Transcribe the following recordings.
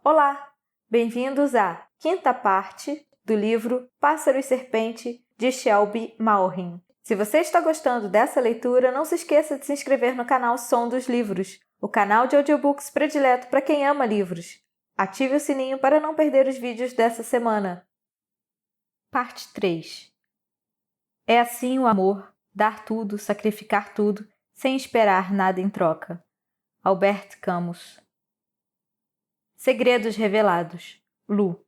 Olá! Bem-vindos à quinta parte do livro Pássaro e Serpente, de Shelby Maurin. Se você está gostando dessa leitura, não se esqueça de se inscrever no canal Som dos Livros, o canal de audiobooks predileto para quem ama livros. Ative o sininho para não perder os vídeos dessa semana. Parte 3. É assim o amor, dar tudo, sacrificar tudo, sem esperar nada em troca. Albert Camus. Segredos revelados. Lu.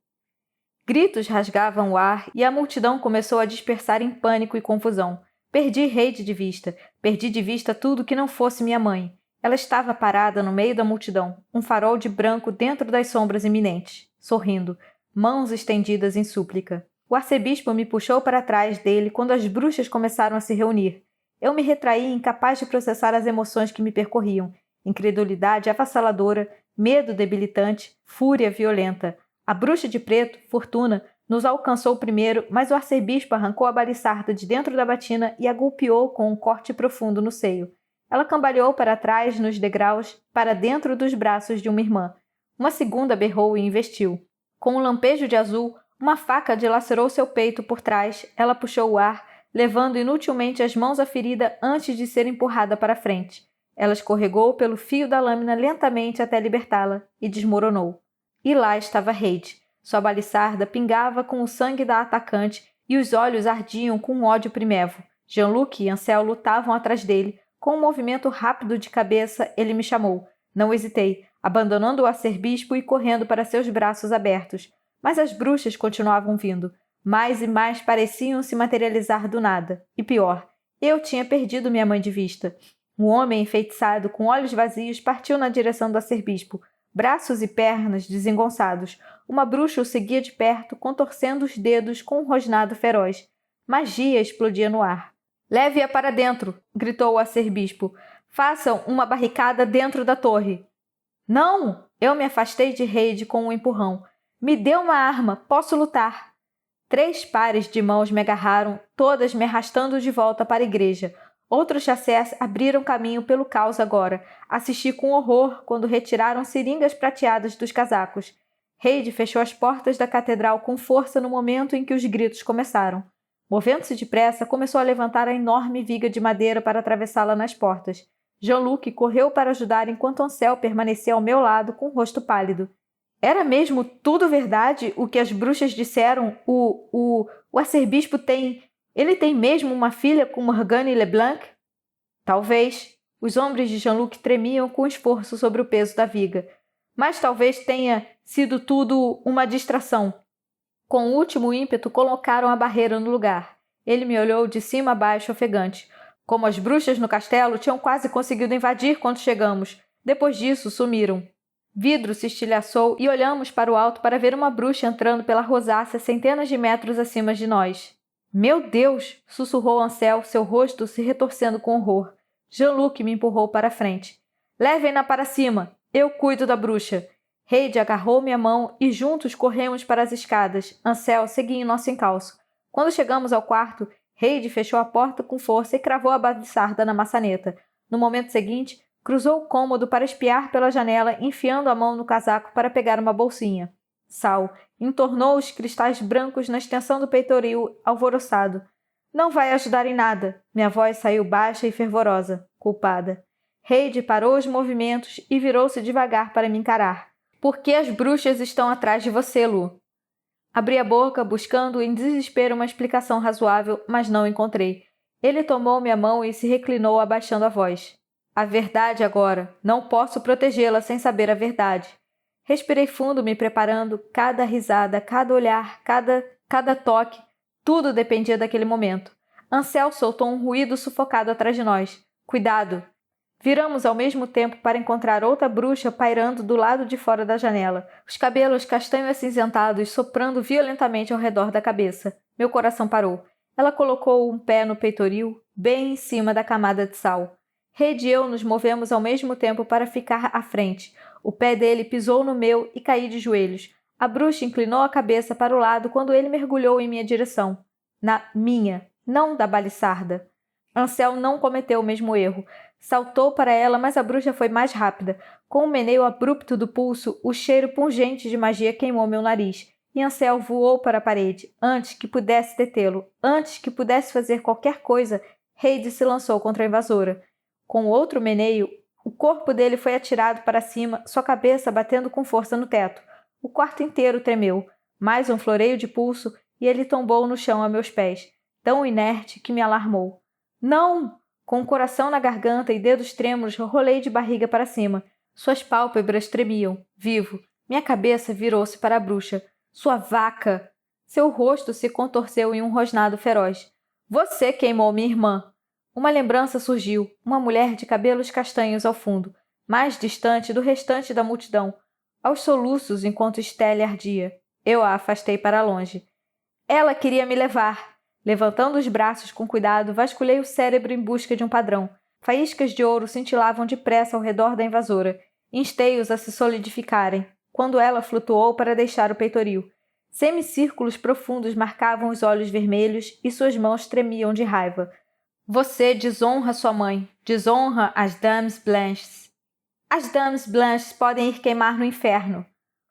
Gritos rasgavam o ar e a multidão começou a dispersar em pânico e confusão. Perdi Heidi de vista. Perdi de vista tudo que não fosse minha mãe. Ela estava parada no meio da multidão, um farol de branco dentro das sombras iminentes, sorrindo, mãos estendidas em súplica. O arcebispo me puxou para trás dele quando as bruxas começaram a se reunir. Eu me retraí, incapaz de processar as emoções que me percorriam. Incredulidade avassaladora, medo debilitante, fúria violenta. A bruxa de preto, Fortuna, nos alcançou primeiro, mas o arcebispo arrancou a baliçarda de dentro da batina e a golpeou com um corte profundo no seio. Ela cambaleou para trás nos degraus, para dentro dos braços de uma irmã. Uma segunda berrou e investiu. Com um lampejo de azul, uma faca dilacerou seu peito por trás. Ela puxou o ar, levando inutilmente as mãos à ferida antes de ser empurrada para frente. Ela escorregou pelo fio da lâmina lentamente até libertá-la e desmoronou. E lá estava Heidi. Sua baliçarda pingava com o sangue da atacante e os olhos ardiam com um ódio primevo. Jean-Luc e Ansel lutavam atrás dele. Com um movimento rápido de cabeça, ele me chamou. Não hesitei, abandonando o arcebispo e correndo para seus braços abertos. Mas as bruxas continuavam vindo. Mais e mais pareciam se materializar do nada. E pior, eu tinha perdido minha mãe de vista. Um homem enfeitiçado, com olhos vazios, partiu na direção do arcebispo. Braços e pernas desengonçados. Uma bruxa o seguia de perto, contorcendo os dedos com um rosnado feroz. Magia explodia no ar. «Leve-a para dentro!» gritou o arcebispo. «Façam uma barricada dentro da torre!» «Não!» Eu me afastei de Heidi com um empurrão. «Me dê uma arma! Posso lutar!» 3 pares de mãos me agarraram, todas me arrastando de volta para a igreja. Outros chacés abriram caminho pelo caos agora. Assisti com horror quando retiraram seringas prateadas dos casacos. Heidi fechou as portas da catedral com força no momento em que os gritos começaram. Movendo-se depressa, começou a levantar a enorme viga de madeira para atravessá-la nas portas. Jean-Luc correu para ajudar enquanto Ansel permanecia ao meu lado com o rosto pálido. Era mesmo tudo verdade o que as bruxas disseram? O arcebispo tem... Ele tem mesmo uma filha com Morgane Leblanc? Talvez. Os ombros de Jean-Luc tremiam com esforço sobre o peso da viga. Mas talvez tenha sido tudo uma distração. Com o último ímpeto, colocaram a barreira no lugar. Ele me olhou de cima a baixo, ofegante. Como as bruxas no castelo tinham quase conseguido invadir quando chegamos. Depois disso, sumiram. Vidro se estilhaçou e olhamos para o alto para ver uma bruxa entrando pela rosácea centenas de metros acima de nós. «Meu Deus!» sussurrou Ansel, seu rosto se retorcendo com horror. Jean-Luc me empurrou para a frente. «Levem-na para cima! Eu cuido da bruxa!» Heidi agarrou minha mão e juntos corremos para as escadas. Ansel seguia em nosso encalço. Quando chegamos ao quarto, Heidi fechou a porta com força e cravou a baliçarda na maçaneta. No momento seguinte, cruzou o cômodo para espiar pela janela, enfiando a mão no casaco para pegar uma bolsinha. Sal entornou os cristais brancos na extensão do peitoril, alvoroçado. «Não vai ajudar em nada!» Minha voz saiu baixa e fervorosa, culpada. Heidi parou os movimentos e virou-se devagar para me encarar. «Por que as bruxas estão atrás de você, Lu?» Abri a boca, buscando em desespero uma explicação razoável, mas não encontrei. Ele tomou minha mão e se reclinou, abaixando a voz. «A verdade agora. Não posso protegê-la sem saber a verdade.» Respirei fundo, me preparando. Cada risada, cada olhar, cada toque. Tudo dependia daquele momento. Ansel soltou um ruído sufocado atrás de nós. «Cuidado!» Viramos ao mesmo tempo para encontrar outra bruxa pairando do lado de fora da janela, os cabelos castanho acinzentados soprando violentamente ao redor da cabeça. Meu coração parou. Ela colocou um pé no peitoril, bem em cima da camada de sal. Heidi e eu nos movemos ao mesmo tempo para ficar à frente. O pé dele pisou no meu e caí de joelhos. A bruxa inclinou a cabeça para o lado quando ele mergulhou em minha direção. Na minha, não da baliçarda. Ansel não cometeu o mesmo erro. Saltou para ela, mas a bruxa foi mais rápida. Com um meneio abrupto do pulso, o cheiro pungente de magia queimou meu nariz. E Ansel voou para a parede. Antes que pudesse detê-lo, antes que pudesse fazer qualquer coisa, Reid se lançou contra a invasora. Com outro meneio, o corpo dele foi atirado para cima, sua cabeça batendo com força no teto. O quarto inteiro tremeu. Mais um floreio de pulso e ele tombou no chão a meus pés, tão inerte que me alarmou. Não! Com o coração na garganta e dedos trêmulos, rolei de barriga para cima. Suas pálpebras tremiam, vivo. Minha cabeça virou-se para a bruxa. Sua vaca! Seu rosto se contorceu em um rosnado feroz. Você queimou minha irmã! Uma lembrança surgiu, uma mulher de cabelos castanhos ao fundo, mais distante do restante da multidão, aos soluços enquanto Stella ardia. Eu a afastei para longe. Ela queria me levar. Levantando os braços com cuidado, vasculhei o cérebro em busca de um padrão. Faíscas de ouro cintilavam depressa ao redor da invasora. Instei-os a se solidificarem, quando ela flutuou para deixar o peitoril. Semicírculos profundos marcavam os olhos vermelhos e suas mãos tremiam de raiva. Você desonra sua mãe, desonra as Dames Blanches. As Dames Blanches podem ir queimar no inferno.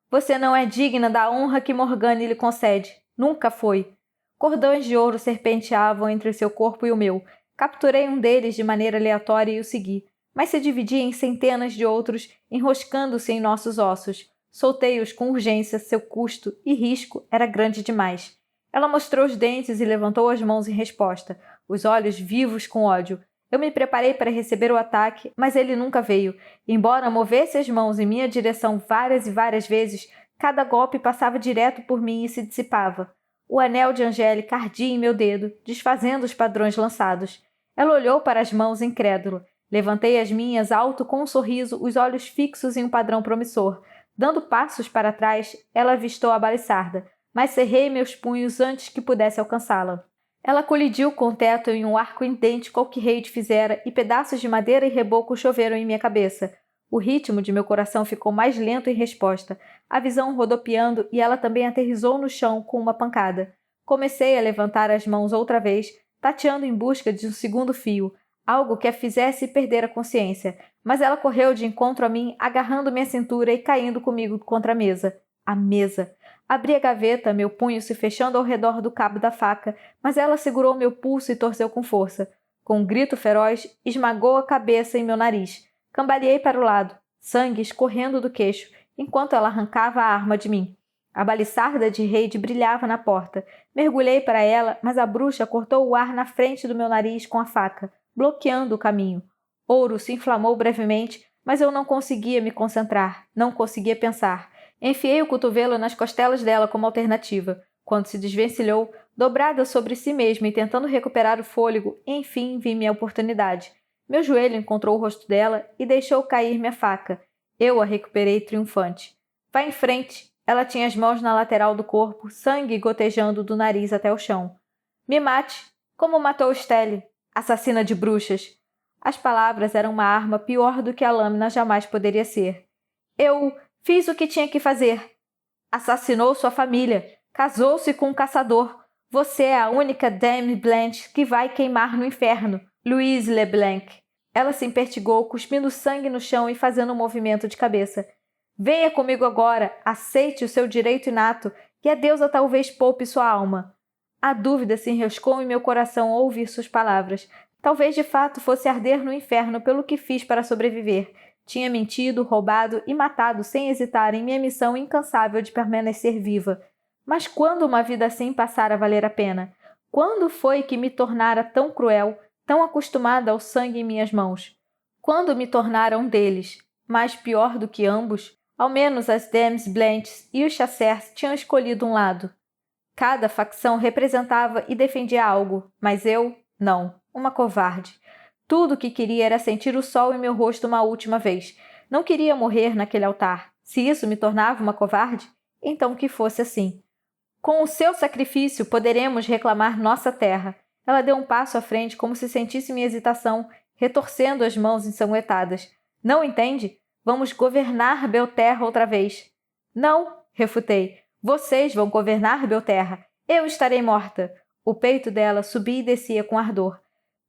Você não é digna da honra que Morgane lhe concede. Nunca foi. Cordões de ouro serpenteavam entre seu corpo e o meu. Capturei um deles de maneira aleatória e o segui, mas se dividia em centenas de outros, enroscando-se em nossos ossos. Soltei-os com urgência, seu custo e risco era grande demais. Ela mostrou os dentes e levantou as mãos em resposta, os olhos vivos com ódio. Eu me preparei para receber o ataque, mas ele nunca veio. Embora movesse as mãos em minha direção várias e várias vezes, cada golpe passava direto por mim e se dissipava. O anel de Angélica ardia em meu dedo, desfazendo os padrões lançados. Ela olhou para as mãos incrédula. Levantei as minhas alto com um sorriso, os olhos fixos em um padrão promissor. Dando passos para trás, ela avistou a baliçarda, mas cerrei meus punhos antes que pudesse alcançá-la. Ela colidiu com o teto em um arco idêntico ao que Reid fizera e pedaços de madeira e reboco choveram em minha cabeça. O ritmo de meu coração ficou mais lento em resposta, a visão rodopiando e ela também aterrissou no chão com uma pancada. Comecei a levantar as mãos outra vez, tateando em busca de um segundo fio, algo que a fizesse perder a consciência, mas ela correu de encontro a mim, agarrando minha cintura e caindo comigo contra a mesa. A mesa! Abri a gaveta, meu punho se fechando ao redor do cabo da faca, mas ela segurou meu pulso e torceu com força. Com um grito feroz, esmagou a cabeça em meu nariz. Cambaleei para o lado, sangue escorrendo do queixo, enquanto ela arrancava a arma de mim. A baliçarda de Reid brilhava na porta. Mergulhei para ela, mas a bruxa cortou o ar na frente do meu nariz com a faca, bloqueando o caminho. Ouro se inflamou brevemente, mas eu não conseguia me concentrar, não conseguia pensar. Enfiei o cotovelo nas costelas dela como alternativa. Quando se desvencilhou, dobrada sobre si mesma e tentando recuperar o fôlego, enfim vi minha oportunidade. Meu joelho encontrou o rosto dela e deixou cair minha faca. Eu a recuperei triunfante. Vá em frente. Ela tinha as mãos na lateral do corpo, sangue gotejando do nariz até o chão. Me mate, como matou Stelle, assassina de bruxas. As palavras eram uma arma pior do que a lâmina jamais poderia ser. Eu fiz o que tinha que fazer. Assassinou sua família. Casou-se com um caçador. Você é a única Dame Blanche que vai queimar no inferno. Louise LeBlanc. Ela se impertigou, cuspindo sangue no chão e fazendo um movimento de cabeça. Venha comigo agora. Aceite o seu direito inato, que a deusa talvez poupe sua alma. A dúvida se enroscou em meu coração ao ouvir suas palavras. Talvez de fato fosse arder no inferno pelo que fiz para sobreviver. Tinha mentido, roubado e matado sem hesitar em minha missão incansável de permanecer viva. Mas quando uma vida assim passara a valer a pena? Quando foi que me tornara tão cruel, tão acostumada ao sangue em minhas mãos? Quando me tornara um deles? Mas pior do que ambos, ao menos as Dames Blanches e os Chasseurs tinham escolhido um lado. Cada facção representava e defendia algo, mas eu, não, uma covarde. Tudo o que queria era sentir o sol em meu rosto uma última vez. Não queria morrer naquele altar. Se isso me tornava uma covarde, então que fosse assim. Com o seu sacrifício, poderemos reclamar nossa terra. Ela deu um passo à frente como se sentisse minha hesitação, retorcendo as mãos ensanguentadas. Não entende? Vamos governar Belterra outra vez. Não, refutei. Vocês vão governar Belterra. Eu estarei morta. O peito dela subia e descia com ardor.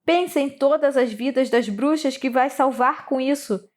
Pense em todas as vidas das bruxas que vai salvar com isso.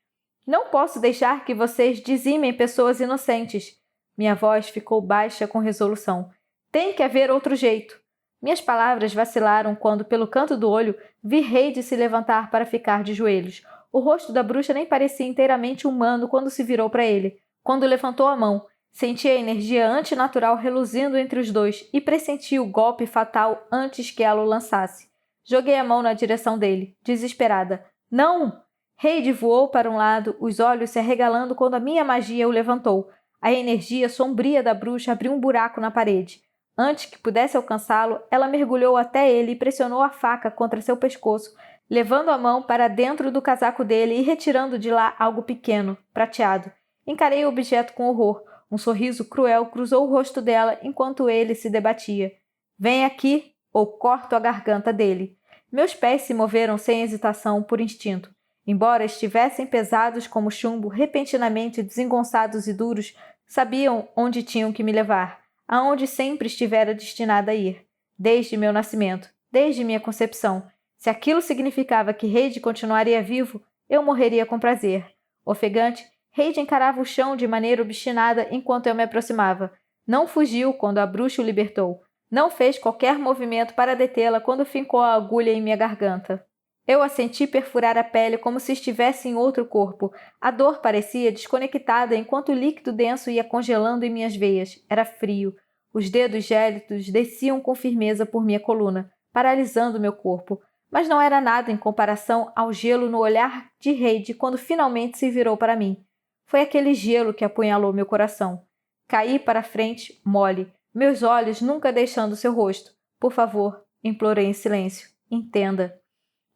Não posso deixar que vocês dizimem pessoas inocentes. Minha voz ficou baixa com resolução. Tem que haver outro jeito. Minhas palavras vacilaram quando, pelo canto do olho, vi Heidi se levantar para ficar de joelhos. O rosto da bruxa nem parecia inteiramente humano quando se virou para ele. Quando levantou a mão, senti a energia antinatural reluzindo entre os dois e pressenti o golpe fatal antes que ela o lançasse. Joguei a mão na direção dele, desesperada. Não! Heidi voou para um lado, os olhos se arregalando quando a minha magia o levantou. A energia sombria da bruxa abriu um buraco na parede. Antes que pudesse alcançá-lo, ela mergulhou até ele e pressionou a faca contra seu pescoço, levando a mão para dentro do casaco dele e retirando de lá algo pequeno, prateado. Encarei o objeto com horror. Um sorriso cruel cruzou o rosto dela enquanto ele se debatia. Vem aqui, ou corto a garganta dele. Meus pés se moveram sem hesitação, por instinto. Embora estivessem pesados como chumbo, repentinamente desengonçados e duros, sabiam onde tinham que me levar, aonde sempre estivera destinada a ir, desde meu nascimento, desde minha concepção. Se aquilo significava que Heidi continuaria vivo, eu morreria com prazer. Ofegante, Heidi encarava o chão de maneira obstinada enquanto eu me aproximava. Não fugiu quando a bruxa o libertou. Não fez qualquer movimento para detê-la quando fincou a agulha em minha garganta. Eu a senti perfurar a pele como se estivesse em outro corpo. A dor parecia desconectada enquanto o líquido denso ia congelando em minhas veias. Era frio. Os dedos gélidos desciam com firmeza por minha coluna, paralisando meu corpo. Mas não era nada em comparação ao gelo no olhar de Heidi quando finalmente se virou para mim. Foi aquele gelo que apunhalou meu coração. Caí para frente, mole, meus olhos nunca deixando seu rosto. Por favor, implorei em silêncio. Entenda.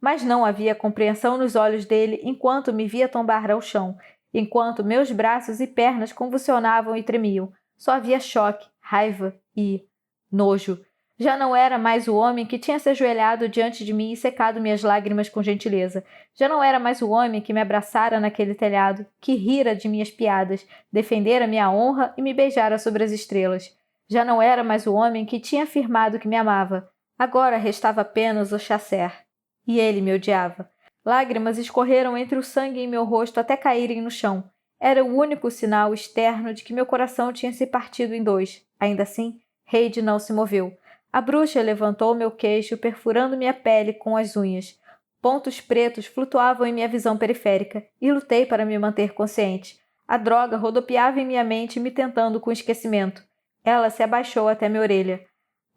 Mas não havia compreensão nos olhos dele enquanto me via tombar ao chão, enquanto meus braços e pernas convulsionavam e tremiam. Só havia choque, raiva e nojo. Já não era mais o homem que tinha se ajoelhado diante de mim e secado minhas lágrimas com gentileza. Já não era mais o homem que me abraçara naquele telhado, que rira de minhas piadas, defendera minha honra e me beijara sobre as estrelas. Já não era mais o homem que tinha afirmado que me amava. Agora restava apenas o Chasser. E ele me odiava. Lágrimas escorreram entre o sangue em meu rosto até caírem no chão. Era o único sinal externo de que meu coração tinha se partido em dois. Ainda assim, Heidi não se moveu. A bruxa levantou meu queixo, perfurando minha pele com as unhas. Pontos pretos flutuavam em minha visão periférica, e lutei para me manter consciente. A droga rodopiava em minha mente, me tentando com esquecimento. Ela se abaixou até minha orelha.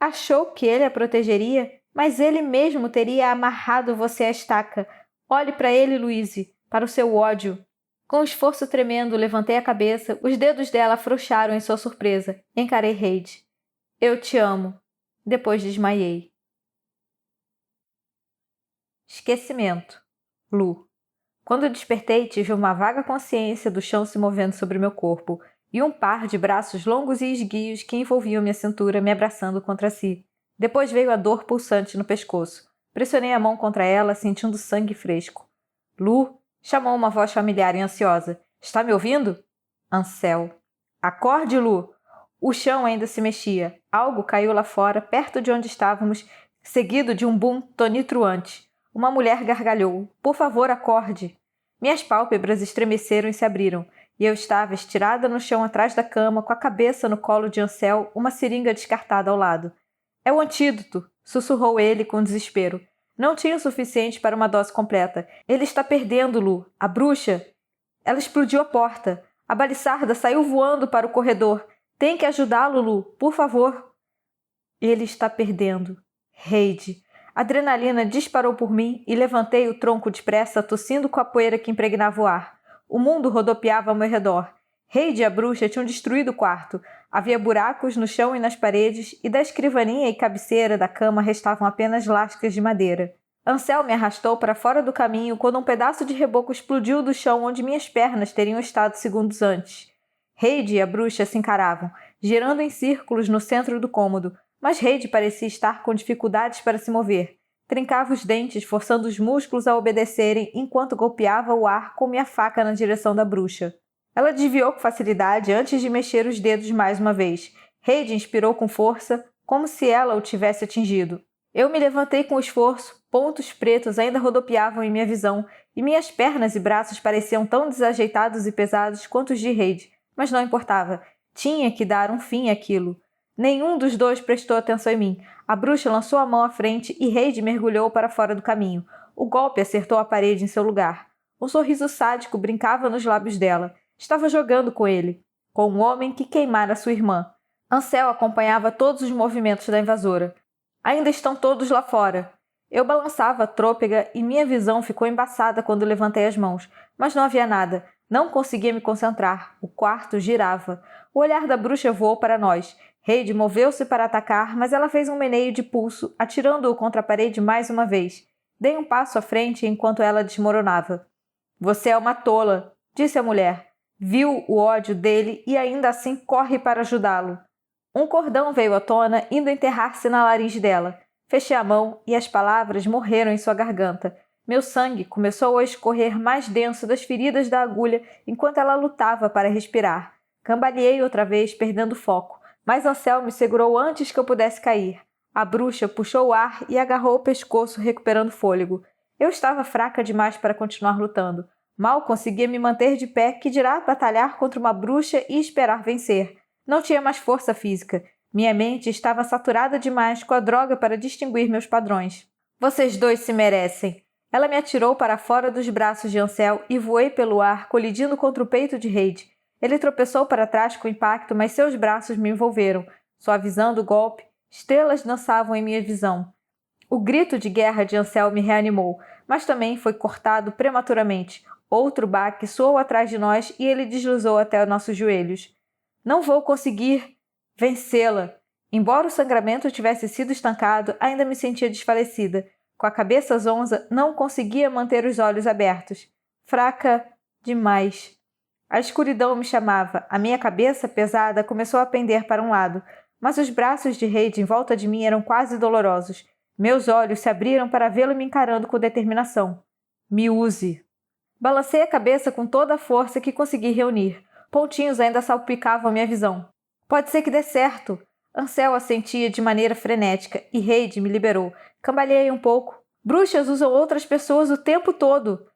Achou que ele a protegeria? Mas ele mesmo teria amarrado você à estaca. Olhe para ele, Louise, para o seu ódio. Com esforço tremendo, levantei a cabeça, os dedos dela afrouxaram em sua surpresa. Encarei Heidi. Eu te amo. Depois desmaiei. Esquecimento. Lu. Quando despertei, tive uma vaga consciência do chão se movendo sobre meu corpo e um par de braços longos e esguios que envolviam minha cintura me abraçando contra si. Depois veio a dor pulsante no pescoço. Pressionei a mão contra ela, sentindo sangue fresco. Lu, chamou uma voz familiar e ansiosa. Está me ouvindo? Ansel. Acorde, Lu! O chão ainda se mexia. Algo caiu lá fora, perto de onde estávamos, seguido de um boom tonitruante. Uma mulher gargalhou. Por favor, acorde! Minhas pálpebras estremeceram e se abriram, e eu estava estirada no chão atrás da cama, com a cabeça no colo de Ansel, uma seringa descartada ao lado. É o antídoto, sussurrou ele com desespero. Não tinha o suficiente para uma dose completa. Ele está perdendo, Lu. A bruxa. Ela explodiu a porta. A baliçarda saiu voando para o corredor. Tem que ajudá-lo, Lu, por favor. Ele está perdendo. Heidi. A adrenalina disparou por mim e levantei o tronco depressa, tossindo com a poeira que impregnava o ar. O mundo rodopiava ao meu redor. Heidi e a bruxa tinham destruído o quarto. Havia buracos no chão e nas paredes, e da escrivaninha e cabeceira da cama restavam apenas lascas de madeira. Ansel me arrastou para fora do caminho quando um pedaço de reboco explodiu do chão onde minhas pernas teriam estado segundos antes. Heidi e a bruxa se encaravam, girando em círculos no centro do cômodo, mas Heidi parecia estar com dificuldades para se mover. Trincava os dentes, forçando os músculos a obedecerem enquanto golpeava o ar com minha faca na direção da bruxa. Ela desviou com facilidade antes de mexer os dedos mais uma vez. Heidi inspirou com força, como se ela o tivesse atingido. Eu me levantei com esforço, pontos pretos ainda rodopiavam em minha visão, e minhas pernas e braços pareciam tão desajeitados e pesados quanto os de Reid, mas não importava. Tinha que dar um fim àquilo. Nenhum dos dois prestou atenção em mim. A bruxa lançou a mão à frente e Reid mergulhou para fora do caminho. O golpe acertou a parede em seu lugar. Um sorriso sádico brincava nos lábios dela. Estava jogando com ele, com um homem que queimara sua irmã. Ansel acompanhava todos os movimentos da invasora. Ainda estão todos lá fora. Eu balançava trôpega e minha visão ficou embaçada quando levantei as mãos, mas não havia nada. Não conseguia me concentrar. O quarto girava. O olhar da bruxa voou para nós. Reid moveu-se para atacar, mas ela fez um meneio de pulso, atirando-o contra a parede mais uma vez. Dei um passo à frente enquanto ela desmoronava. Você é uma tola, disse a mulher. Viu o ódio dele e ainda assim corre para ajudá-lo. Um cordão veio à tona, indo enterrar-se na laringe dela. Fechei a mão e as palavras morreram em sua garganta. Meu sangue começou a escorrer mais denso das feridas da agulha enquanto ela lutava para respirar. Cambaleei outra vez, perdendo foco, mas Ansel me segurou antes que eu pudesse cair. A bruxa puxou o ar e agarrou o pescoço, recuperando fôlego. Eu estava fraca demais para continuar lutando. Mal conseguia me manter de pé, que dirá batalhar contra uma bruxa e esperar vencer. Não tinha mais força física. Minha mente estava saturada demais com a droga para distinguir meus padrões. Vocês dois se merecem. Ela me atirou para fora dos braços de Ansel e voei pelo ar, colidindo contra o peito de Reid. Ele tropeçou para trás com o impacto, mas seus braços me envolveram. Suavizando o golpe, estrelas dançavam em minha visão. O grito de guerra de Ansel me reanimou, mas também foi cortado prematuramente. Outro baque soou atrás de nós e ele deslizou até nossos joelhos. Não vou conseguir vencê-la. Embora o sangramento tivesse sido estancado, ainda me sentia desfalecida. Com a cabeça zonza, não conseguia manter os olhos abertos. Fraca demais. A escuridão me chamava. A minha cabeça, pesada, começou a pender para um lado, mas os braços de Reid em volta de mim eram quase dolorosos. Meus olhos se abriram para vê-lo me encarando com determinação. Me use. Balancei a cabeça com toda a força que consegui reunir. Pontinhos ainda salpicavam minha visão. Pode ser que dê certo. Ansel assentia de maneira frenética e Reid me liberou. Cambaleei um pouco. Bruxas usam outras pessoas o tempo todo.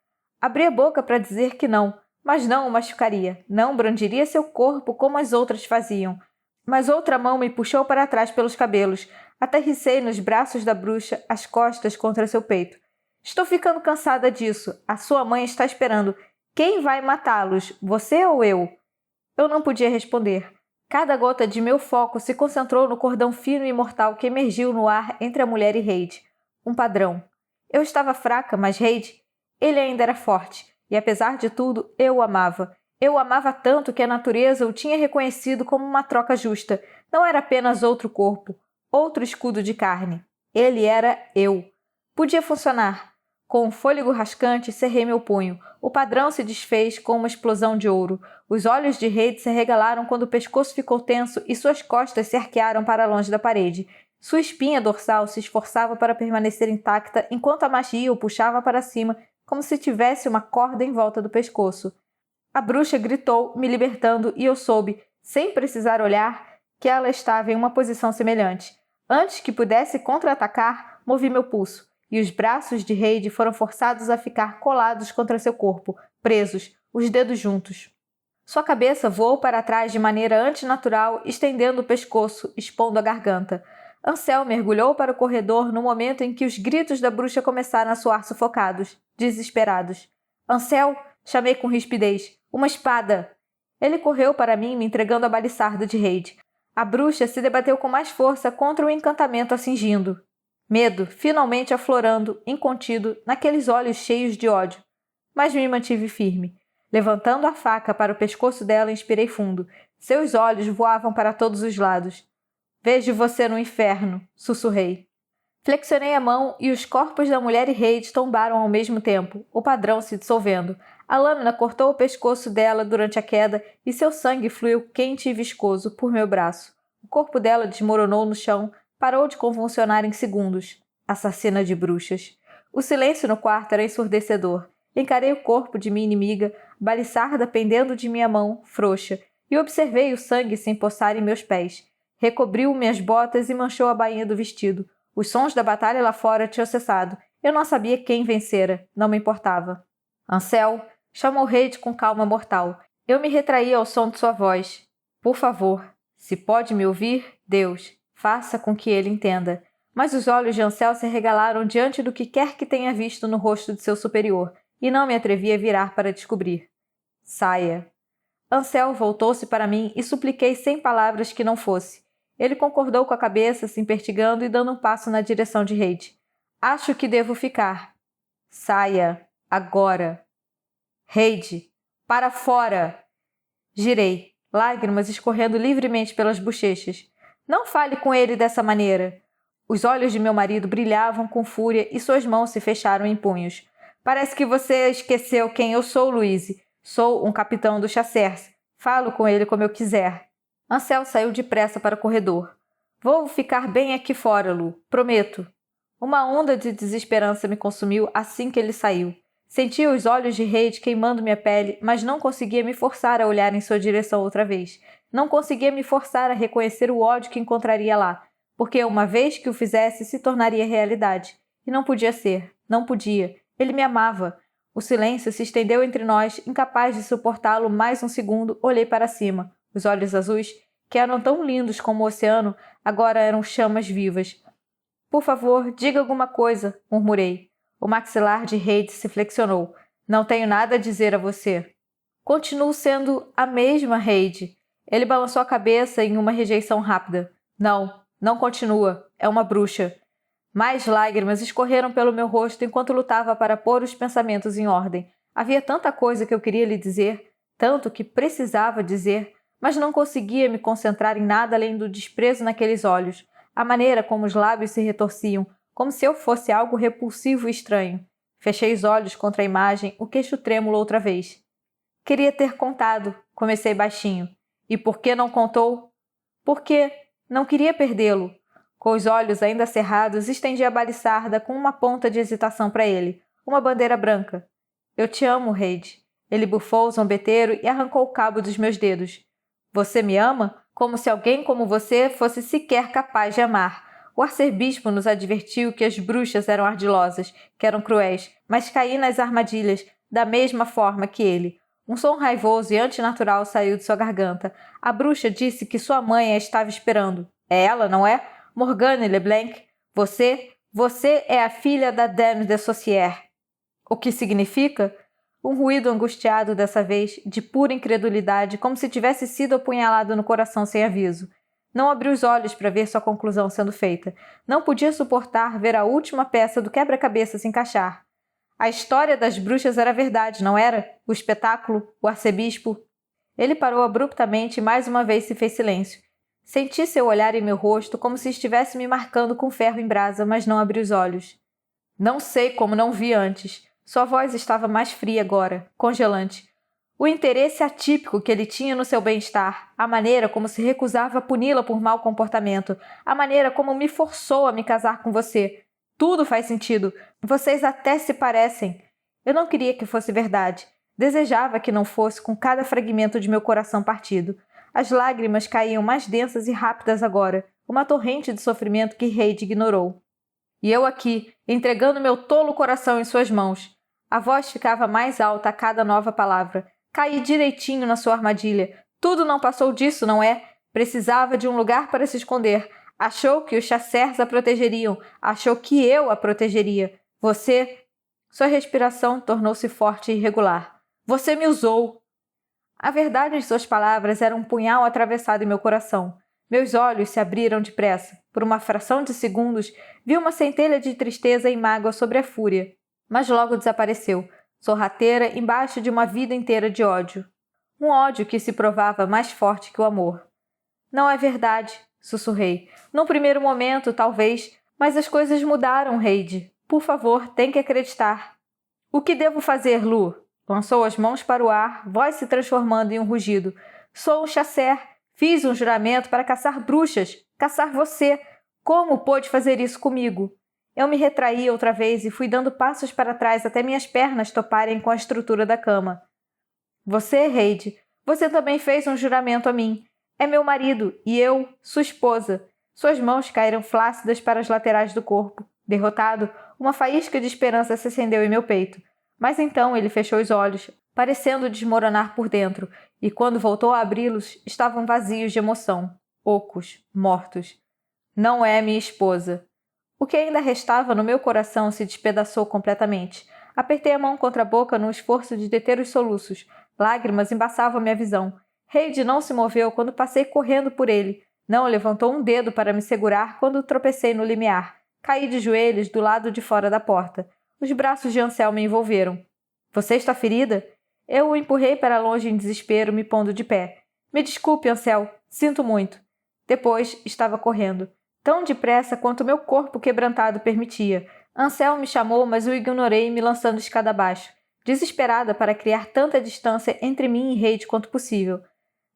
Abri a boca para dizer que não, mas não o machucaria. Não brandiria seu corpo como as outras faziam. Mas outra mão me puxou para trás pelos cabelos. Aterrissei nos braços da bruxa, as costas contra seu peito. Estou ficando cansada disso. A sua mãe está esperando. Quem vai matá-los, você ou eu? Eu não podia responder. Cada gota de meu foco se concentrou no cordão fino e mortal que emergiu no ar entre a mulher e Reid. Um padrão. Eu estava fraca, mas Reid, ele ainda era forte. E apesar de tudo, eu o amava. Eu o amava tanto que a natureza o tinha reconhecido como uma troca justa. Não era apenas outro corpo, outro escudo de carne. Ele era eu. Podia funcionar. Com um fôlego rascante, cerrei meu punho. O padrão se desfez com uma explosão de ouro. Os olhos de Reid se arregalaram quando o pescoço ficou tenso e suas costas se arquearam para longe da parede. Sua espinha dorsal se esforçava para permanecer intacta enquanto a magia o puxava para cima, como se tivesse uma corda em volta do pescoço. A bruxa gritou, me libertando, e eu soube, sem precisar olhar, que ela estava em uma posição semelhante. Antes que pudesse contra-atacar, movi meu pulso, e os braços de Reid foram forçados a ficar colados contra seu corpo, presos, os dedos juntos. Sua cabeça voou para trás de maneira antinatural, estendendo o pescoço, expondo a garganta. Ansel mergulhou para o corredor no momento em que os gritos da bruxa começaram a soar sufocados, desesperados. Ansel! Chamei com rispidez. Uma espada! Ele correu para mim, me entregando a baliçarda de Reid. A bruxa se debateu com mais força contra o encantamento a cingindo. Medo, finalmente aflorando, incontido, naqueles olhos cheios de ódio. Mas me mantive firme. Levantando a faca para o pescoço dela, inspirei fundo. Seus olhos voavam para todos os lados. Vejo você no inferno, sussurrei. Flexionei a mão e os corpos da mulher e Reid tombaram ao mesmo tempo, o padrão se dissolvendo. A lâmina cortou o pescoço dela durante a queda e seu sangue fluiu quente e viscoso por meu braço. O corpo dela desmoronou no chão, parou de convulsionar em segundos. Assassina de bruxas. O silêncio no quarto era ensurdecedor. Encarei o corpo de minha inimiga, baliçarda pendendo de minha mão, frouxa, e observei o sangue se empoçar em meus pés. Recobriu minhas botas e manchou a bainha do vestido. Os sons da batalha lá fora tinham cessado. Eu não sabia quem vencera. Não me importava. Ansel, chamou Reid com calma mortal. Eu me retraí ao som de sua voz. Por favor, se pode me ouvir, Deus, faça com que ele entenda. Mas os olhos de Ansel se regalaram diante do que quer que tenha visto no rosto de seu superior, e não me atrevi a virar para descobrir. Saia. Ansel voltou-se para mim e supliquei sem palavras que não fosse. Ele concordou com a cabeça, se impertigando e dando um passo na direção de Reid. Acho que devo ficar. Saia. Agora. Reid. Para fora. Girei, lágrimas escorrendo livremente pelas bochechas. Não fale com ele dessa maneira. Os olhos de meu marido brilhavam com fúria e suas mãos se fecharam em punhos. Parece que você esqueceu quem eu sou, Louise. Sou um capitão do Chasseurs. Falo com ele como eu quiser. Ansel saiu depressa para o corredor. Vou ficar bem aqui fora, Lu. Prometo. Uma onda de desesperança me consumiu assim que ele saiu. Sentia os olhos de Reid queimando minha pele, mas não conseguia me forçar a olhar em sua direção outra vez. Não conseguia me forçar a reconhecer o ódio que encontraria lá, porque uma vez que o fizesse, se tornaria realidade. E não podia ser. Não podia. Ele me amava. O silêncio se estendeu entre nós, incapaz de suportá-lo mais um segundo, olhei para cima. Os olhos azuis, que eram tão lindos como o oceano, agora eram chamas vivas. Por favor, diga alguma coisa, murmurei. O maxilar de Reid se flexionou. Não tenho nada a dizer a você. Continuo sendo a mesma, Reid. Ele balançou a cabeça em uma rejeição rápida. Não, não continua. É uma bruxa. Mais lágrimas escorreram pelo meu rosto enquanto lutava para pôr os pensamentos em ordem. Havia tanta coisa que eu queria lhe dizer, tanto que precisava dizer, mas não conseguia me concentrar em nada além do desprezo naqueles olhos, a maneira como os lábios se retorciam, como se eu fosse algo repulsivo e estranho. Fechei os olhos contra a imagem, o queixo trêmulo outra vez. Queria ter contado, comecei baixinho. E por que não contou? Porque não queria perdê-lo. Com os olhos ainda cerrados, estendi a baliçarda com uma ponta de hesitação para ele, uma bandeira branca. Eu te amo, Reid. Ele bufou o zombeteiro e arrancou o cabo dos meus dedos. Você me ama? Como se alguém como você fosse sequer capaz de amar. O arcebispo nos advertiu que as bruxas eram ardilosas, que eram cruéis, mas caí nas armadilhas, da mesma forma que ele. Um som raivoso e antinatural saiu de sua garganta. A bruxa disse que sua mãe a estava esperando. É ela, não é? Morgane Leblanc, você é a filha da Dame de Saussier. O que significa? Um ruído angustiado dessa vez, de pura incredulidade, como se tivesse sido apunhalado no coração sem aviso. Não abri os olhos para ver sua conclusão sendo feita. Não podia suportar ver a última peça do quebra-cabeça se encaixar. A história das bruxas era verdade, não era? O espetáculo, o arcebispo. Ele parou abruptamente e mais uma vez se fez silêncio. Senti seu olhar em meu rosto como se estivesse me marcando com ferro em brasa, mas não abri os olhos. Não sei como não vi antes. Sua voz estava mais fria agora, congelante. O interesse atípico que ele tinha no seu bem-estar, a maneira como se recusava a puni-la por mau comportamento, a maneira como me forçou a me casar com você. Tudo faz sentido. Vocês até se parecem. Eu não queria que fosse verdade. Desejava que não fosse com cada fragmento de meu coração partido. As lágrimas caíam mais densas e rápidas agora, uma torrente de sofrimento que Reid ignorou. E eu aqui, entregando meu tolo coração em suas mãos. A voz ficava mais alta a cada nova palavra. Caí direitinho na sua armadilha. Tudo não passou disso, não é? Precisava de um lugar para se esconder. Achou que os Chasseurs a protegeriam. Achou que eu a protegeria. Você... Sua respiração tornou-se forte e irregular. Você me usou. A verdade de suas palavras era um punhal atravessado em meu coração. Meus olhos se abriram depressa. Por uma fração de segundos, vi uma centelha de tristeza e mágoa sobre a fúria. Mas logo desapareceu, sorrateira embaixo de uma vida inteira de ódio. Um ódio que se provava mais forte que o amor. Não é verdade, sussurrei. Num primeiro momento, talvez, mas as coisas mudaram, Reid. Por favor, tem que acreditar. O que devo fazer, Lu? Lançou as mãos para o ar, voz se transformando em um rugido. Sou um Chasseur. Fiz um juramento para caçar bruxas. Caçar você. Como pôde fazer isso comigo? Eu me retraí outra vez e fui dando passos para trás até minhas pernas toparem com a estrutura da cama. Você, Reid, você também fez um juramento a mim. É meu marido e eu, sua esposa. Suas mãos caíram flácidas para as laterais do corpo. Derrotado, uma faísca de esperança se acendeu em meu peito. Mas então ele fechou os olhos, parecendo desmoronar por dentro, e quando voltou a abri-los, estavam vazios de emoção, ocos, mortos. Não é minha esposa. O que ainda restava no meu coração se despedaçou completamente. Apertei a mão contra a boca no esforço de deter os soluços. Lágrimas embaçavam minha visão. Reid não se moveu quando passei correndo por ele. Não levantou um dedo para me segurar quando tropecei no limiar. Caí de joelhos do lado de fora da porta. Os braços de Ansel me envolveram. Você está ferida? Eu o empurrei para longe em desespero, me pondo de pé. Me desculpe, Ansel. Sinto muito. Depois, estava correndo. Tão depressa quanto meu corpo quebrantado permitia. Ansel me chamou, mas o ignorei, me lançando escada abaixo. Desesperada para criar tanta distância entre mim e Reid quanto possível.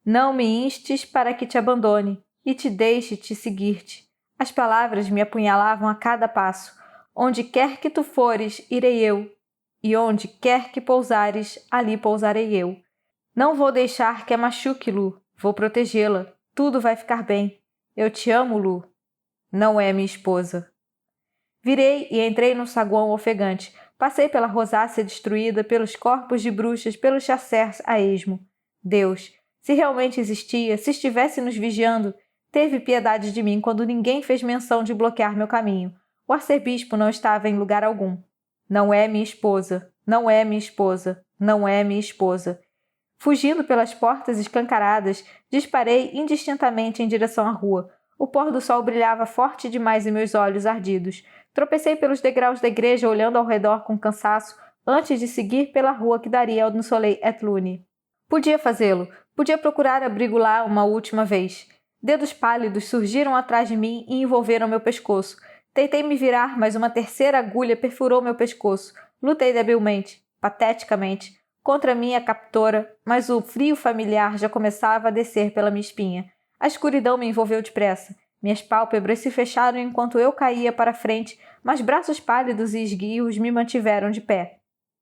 Não me instes para que te abandone e te deixe te seguir-te. As palavras me apunhalavam a cada passo. Onde quer que tu fores, irei eu. E onde quer que pousares, ali pousarei eu. Não vou deixar que a machuque, Lu. Vou protegê-la. Tudo vai ficar bem. Eu te amo, Lu. Não é minha esposa. Virei e entrei no saguão ofegante. Passei pela rosácea destruída, pelos corpos de bruxas, pelos chacers a esmo. Deus, se realmente existia, se estivesse nos vigiando, teve piedade de mim quando ninguém fez menção de bloquear meu caminho. O arcebispo não estava em lugar algum. Não é minha esposa, não é minha esposa, não é minha esposa. Fugindo pelas portas escancaradas, disparei indistintamente em direção à rua. O pôr do sol brilhava forte demais em meus olhos ardidos. Tropecei pelos degraus da igreja olhando ao redor com cansaço, antes de seguir pela rua que daria ao Soleil-et-Lune. Podia fazê-lo. Podia procurar abrigo lá uma última vez. Dedos pálidos surgiram atrás de mim e envolveram meu pescoço. Tentei me virar, mas uma terceira agulha perfurou meu pescoço. Lutei debilmente, pateticamente, contra minha captora, mas o frio familiar já começava a descer pela minha espinha. A escuridão me envolveu depressa. Minhas pálpebras se fecharam enquanto eu caía para frente, mas braços pálidos e esguios me mantiveram de pé.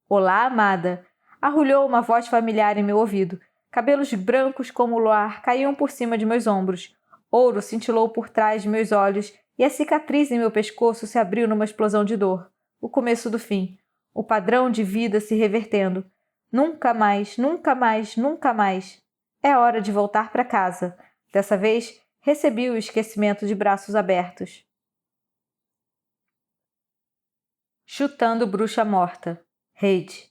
Olá, amada! Arrulhou uma voz familiar em meu ouvido. Cabelos brancos como o luar caíam por cima de meus ombros. Ouro cintilou por trás de meus olhos e a cicatriz em meu pescoço se abriu numa explosão de dor. O começo do fim. O padrão de vida se revertendo. Nunca mais, nunca mais, nunca mais. É hora de voltar para casa. Dessa vez, recebi o esquecimento de braços abertos. Chutando bruxa morta. Reid.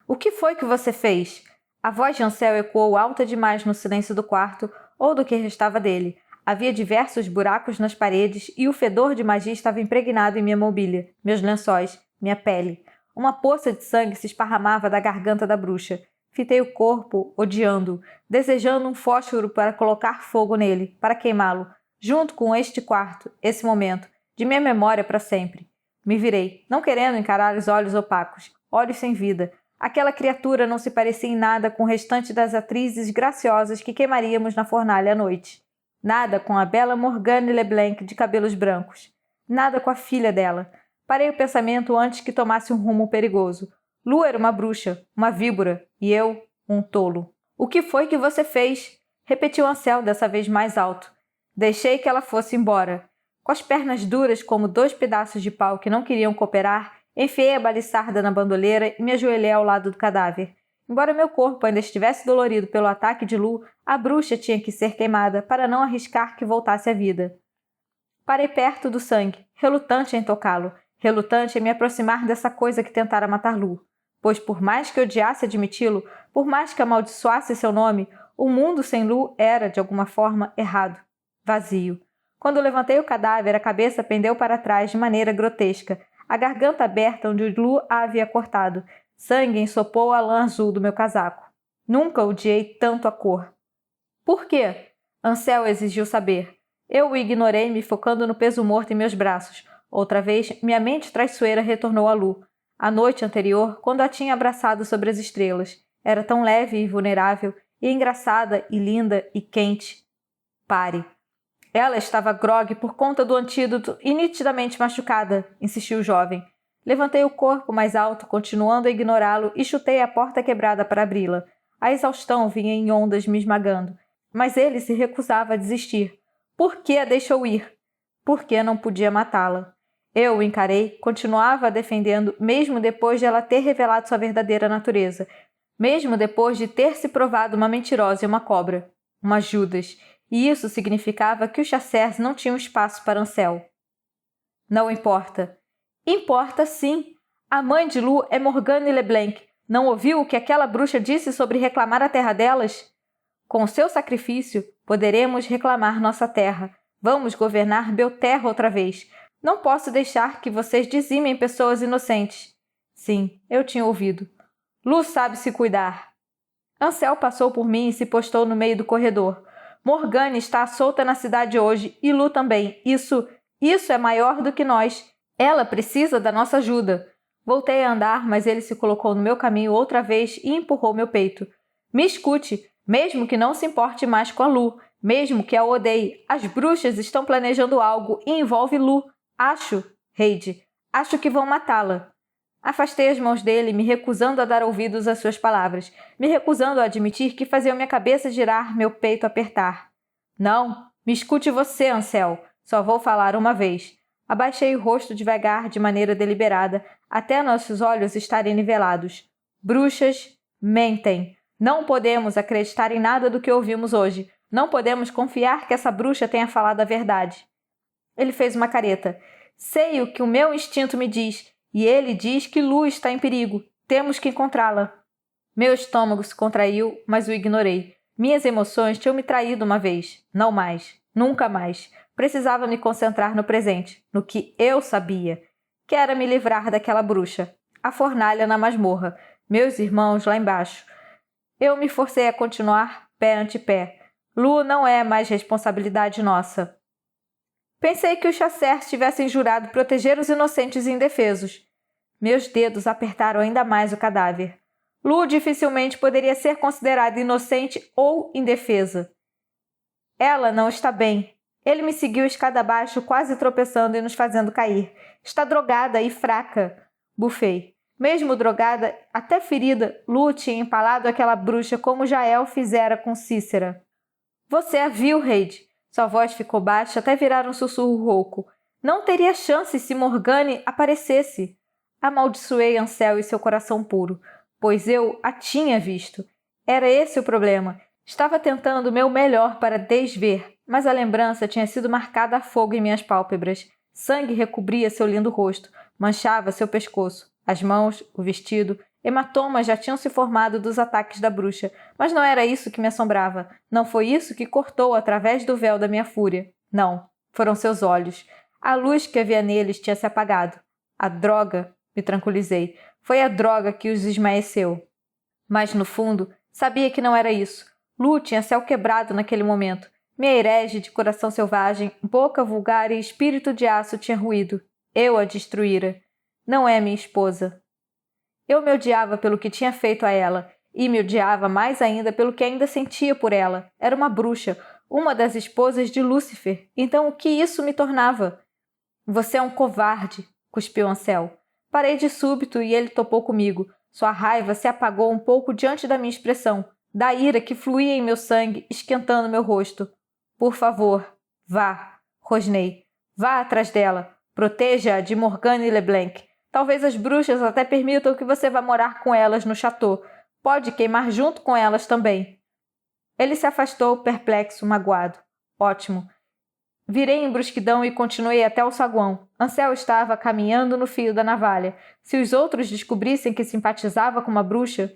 O que foi que você fez? A voz de Ansel ecoou alta demais no silêncio do quarto, ou do que restava dele. Havia diversos buracos nas paredes e o fedor de magia estava impregnado em minha mobília, meus lençóis, minha pele. Uma poça de sangue se esparramava da garganta da bruxa. Fitei o corpo, odiando-o, desejando um fósforo para colocar fogo nele, para queimá-lo, junto com este quarto, esse momento, de minha memória para sempre. Me virei, não querendo encarar os olhos opacos, olhos sem vida. Aquela criatura não se parecia em nada com o restante das atrizes graciosas que queimaríamos na fornalha à noite. Nada com a bela Morgane Leblanc de cabelos brancos. Nada com a filha dela. Parei o pensamento antes que tomasse um rumo perigoso. Lu era uma bruxa, uma víbora, e eu, um tolo. O que foi que você fez? Repetiu Ansel dessa vez mais alto. Deixei que ela fosse embora. Com as pernas duras como 2 pedaços de pau que não queriam cooperar, enfiei a baliçarda na bandoleira e me ajoelhei ao lado do cadáver. Embora meu corpo ainda estivesse dolorido pelo ataque de Lu, a bruxa tinha que ser queimada para não arriscar que voltasse à vida. Parei perto do sangue, relutante em tocá-lo, relutante em me aproximar dessa coisa que tentara matar Lu. Pois por mais que odiasse admiti-lo, por mais que amaldiçoasse seu nome, o mundo sem Lu era, de alguma forma, errado, vazio. Quando levantei o cadáver, a cabeça pendeu para trás de maneira grotesca, a garganta aberta onde Lu a havia cortado. Sangue ensopou a lã azul do meu casaco. Nunca odiei tanto a cor. Por quê? Ansel exigiu saber. Eu o ignorei, me focando no peso morto em meus braços. Outra vez, minha mente traiçoeira retornou a Lu. A noite anterior, quando a tinha abraçado sobre as estrelas. Era tão leve e vulnerável, e engraçada, e linda, e quente. Pare. Ela estava grogue por conta do antídoto e nitidamente machucada, insistiu o jovem. Levantei o corpo mais alto, continuando a ignorá-lo, e chutei a porta quebrada para abri-la. A exaustão vinha em ondas me esmagando, mas ele se recusava a desistir. Por que a deixou ir? Porque não podia matá-la. Eu o encarei, continuava a defendendo, mesmo depois de ela ter revelado sua verdadeira natureza, mesmo depois de ter se provado uma mentirosa e uma cobra, uma Judas, e isso significava que os Chasseurs não tinham espaço para Ancel. Não importa. Importa sim. A mãe de Lu é Morgane LeBlanc. Não ouviu o que aquela bruxa disse sobre reclamar a terra delas? Com seu sacrifício, poderemos reclamar nossa terra. Vamos governar Belterra outra vez. Não posso deixar que vocês dizimem pessoas inocentes. Sim, eu tinha ouvido. Lu sabe se cuidar. Ancel passou por mim e se postou no meio do corredor. Morgane está solta na cidade hoje e Lu também. Isso é maior do que nós. Ela precisa da nossa ajuda. Voltei a andar, mas ele se colocou no meu caminho outra vez e empurrou meu peito. Me escute, mesmo que não se importe mais com a Lu, mesmo que a odeie, as bruxas estão planejando algo e envolve Lu. Acho, Heidi, acho que vão matá-la. Afastei as mãos dele, me recusando a dar ouvidos às suas palavras, me recusando a admitir que faziam minha cabeça girar, meu peito apertar. Não, me escute você, Ancel. Só vou falar uma vez. Abaixei o rosto devagar, de maneira deliberada, até nossos olhos estarem nivelados. Bruxas mentem. Não podemos acreditar em nada do que ouvimos hoje. Não podemos confiar que essa bruxa tenha falado a verdade. Ele fez uma careta. Sei o que o meu instinto me diz, e ele diz que Lu está em perigo. Temos que encontrá-la. Meu estômago se contraiu, mas o ignorei. Minhas emoções tinham me traído uma vez. Não mais. Nunca mais. Precisava me concentrar no presente, no que eu sabia, que era me livrar daquela bruxa. A fornalha na masmorra. Meus irmãos lá embaixo. Eu me forcei a continuar, pé ante pé. Lu não é mais responsabilidade nossa. Pensei que os Chasseurs tivessem jurado proteger os inocentes e indefesos. Meus dedos apertaram ainda mais o cadáver. Lu dificilmente poderia ser considerada inocente ou indefesa. Ela não está bem. Ele me seguiu escada abaixo, quase tropeçando e nos fazendo cair. Está drogada e fraca. Bufei. Mesmo drogada, até ferida, Lu tinha empalado aquela bruxa como Jael fizera com Cícera. Você a viu, Heidi. Sua voz ficou baixa até virar um sussurro rouco. Não teria chance se Morgane aparecesse. Amaldiçoei Ancel e seu coração puro, pois eu a tinha visto. Era esse o problema. Estava tentando o meu melhor para desver, mas a lembrança tinha sido marcada a fogo em minhas pálpebras. Sangue recobria seu lindo rosto, manchava seu pescoço. As mãos, o vestido, hematomas já tinham se formado dos ataques da bruxa, mas não era isso que me assombrava. Não foi isso que cortou através do véu da minha fúria. Não, foram seus olhos. A luz que havia neles tinha se apagado. A droga, me tranquilizei, foi a droga que os esmaeceu. Mas, no fundo, sabia que não era isso. Lu tinha céu quebrado naquele momento. Minha herege de coração selvagem, boca vulgar e espírito de aço tinha ruído. Eu a destruíra. Não é minha esposa. Eu me odiava pelo que tinha feito a ela, e me odiava mais ainda pelo que ainda sentia por ela. Era uma bruxa, uma das esposas de Lúcifer. Então o que isso me tornava? Você é um covarde, cuspiu Ancel. Parei de súbito e ele topou comigo. Sua raiva se apagou um pouco diante da minha expressão, da ira que fluía em meu sangue, esquentando meu rosto. Por favor, vá, rosnei. Vá atrás dela. Proteja-a de Morgane LeBlanc. Talvez as bruxas até permitam que você vá morar com elas no chateau. Pode queimar junto com elas também. Ele se afastou, perplexo, magoado. Ótimo. Virei em brusquidão e continuei até o saguão. Ancel estava caminhando no fio da navalha. Se os outros descobrissem que simpatizava com uma bruxa...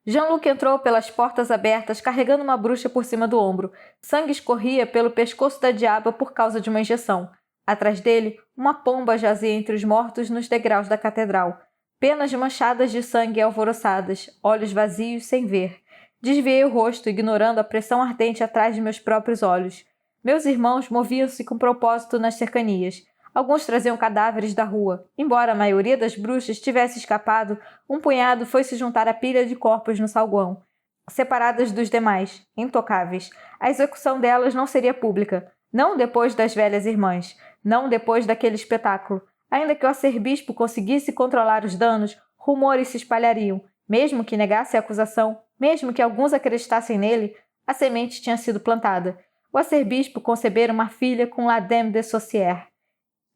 Jean-Luc entrou pelas portas abertas, carregando uma bruxa por cima do ombro. Sangue escorria pelo pescoço da diaba por causa de uma injeção. Atrás dele, uma pomba jazia entre os mortos nos degraus da catedral. Penas manchadas de sangue alvoroçadas, olhos vazios sem ver. Desviei o rosto, ignorando a pressão ardente atrás de meus próprios olhos. Meus irmãos moviam-se com propósito nas cercanias. Alguns traziam cadáveres da rua. Embora a maioria das bruxas tivesse escapado, um punhado foi se juntar à pilha de corpos no saguão, separadas dos demais, intocáveis. A execução delas não seria pública. Não depois das velhas irmãs. Não depois daquele espetáculo. Ainda que o arcebispo conseguisse controlar os danos, rumores se espalhariam. Mesmo que negasse a acusação, mesmo que alguns acreditassem nele, a semente tinha sido plantada. O arcebispo concebera uma filha com la dame de Saucier.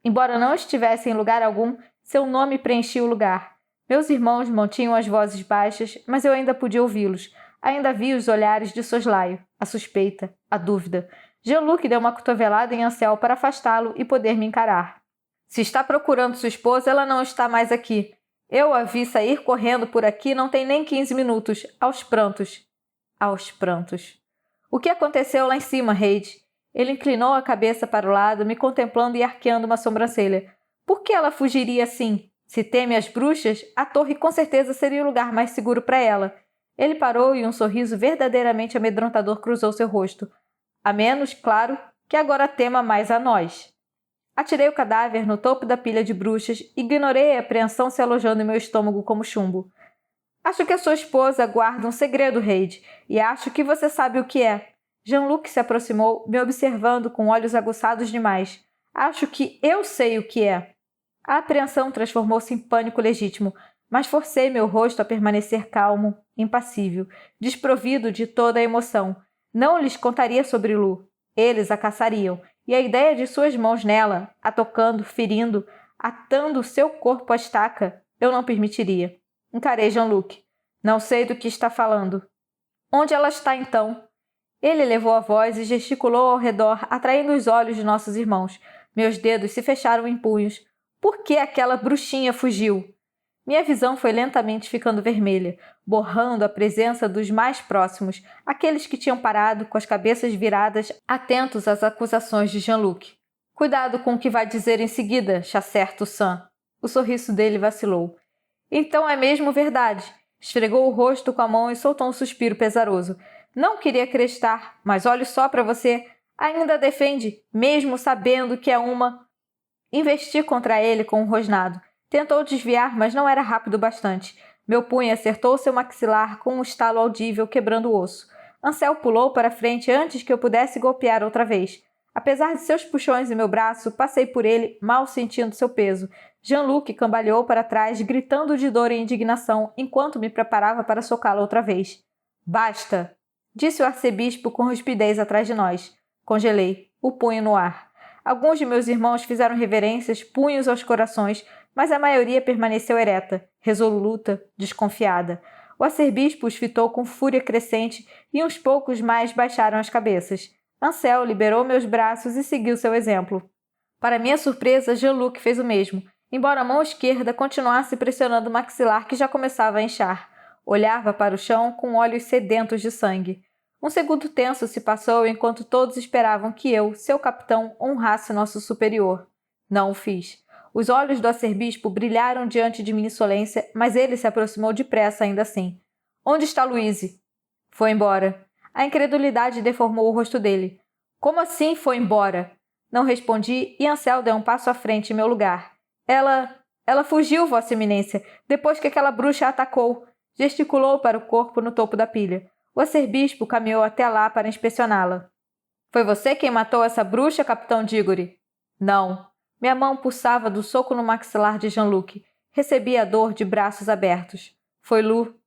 Embora não estivesse em lugar algum, seu nome preenchia o lugar. Meus irmãos mantinham as vozes baixas, mas eu ainda podia ouvi-los. Ainda vi os olhares de soslaio, a suspeita, a dúvida. Jean-Luc deu uma cotovelada em Ansel para afastá-lo e poder me encarar. Se está procurando sua esposa, ela não está mais aqui. Eu a vi sair correndo por aqui não tem nem 15 minutos, aos prantos. Aos prantos. O que aconteceu lá em cima, Reid? Ele inclinou a cabeça para o lado, me contemplando e arqueando uma sobrancelha. Por que ela fugiria assim? Se teme as bruxas, a torre com certeza seria o lugar mais seguro para ela. Ele parou e um sorriso verdadeiramente amedrontador cruzou seu rosto. A menos, claro, que agora tema mais a nós. Atirei o cadáver no topo da pilha de bruxas e ignorei a apreensão se alojando em meu estômago como chumbo. Acho que a sua esposa guarda um segredo, Reid, e acho que você sabe o que é. Jean-Luc se aproximou, me observando com olhos aguçados demais. Acho que eu sei o que é. A apreensão transformou-se em pânico legítimo, mas forcei meu rosto a permanecer calmo, impassível, desprovido de toda a emoção. Não lhes contaria sobre Lu. Eles a caçariam, e a ideia de suas mãos nela, a tocando, ferindo, atando seu corpo à estaca, eu não permitiria. Encarei Jean-Luc. Não sei do que está falando. Onde ela está, então? Ele elevou a voz e gesticulou ao redor, atraindo os olhos de nossos irmãos. Meus dedos se fecharam em punhos. Por que aquela bruxinha fugiu? Minha visão foi lentamente ficando vermelha, borrando a presença dos mais próximos, aqueles que tinham parado com as cabeças viradas, atentos às acusações de Jean-Luc. Cuidado com o que vai dizer em seguida, Chasseur Toussaint. O sorriso dele vacilou. Então é mesmo verdade. Esfregou o rosto com a mão e soltou um suspiro pesaroso. Não queria acreditar, mas olhe só para você. Ainda defende, mesmo sabendo que é uma... Investi contra ele com um rosnado. Tentou desviar, mas não era rápido bastante. Meu punho acertou seu maxilar com um estalo audível, quebrando o osso. Ansel pulou para frente antes que eu pudesse golpear outra vez. Apesar de seus puxões em meu braço, passei por ele, mal sentindo seu peso. Jean-Luc cambaleou para trás, gritando de dor e indignação, enquanto me preparava para socá-lo outra vez. Basta! Disse o arcebispo com rispidez atrás de nós. Congelei, o punho no ar. Alguns de meus irmãos fizeram reverências, punhos aos corações, mas a maioria permaneceu ereta, resoluta, desconfiada. O arcebispo os fitou com fúria crescente e uns poucos mais baixaram as cabeças. Ansel liberou meus braços e seguiu seu exemplo. Para minha surpresa, Jean-Luc fez o mesmo, embora a mão esquerda continuasse pressionando o maxilar que já começava a inchar. Olhava para o chão com olhos sedentos de sangue. Um segundo tenso se passou enquanto todos esperavam que eu, seu capitão, honrasse nosso superior. Não o fiz. Os olhos do arcebispo brilharam diante de minha insolência, mas ele se aproximou depressa ainda assim. Onde está Louise? Foi embora. A incredulidade deformou o rosto dele. Como assim foi embora? Não respondi e Ansel deu um passo à frente em meu lugar. Ela fugiu, Vossa Eminência, depois que aquela bruxa a atacou. Gesticulou para o corpo no topo da pilha. O arcebispo caminhou até lá para inspecioná-la. Foi você quem matou essa bruxa, capitão Diggory? Não. Minha mão pulsava do soco no maxilar de Jean-Luc. Recebi a dor de braços abertos. Foi Lu.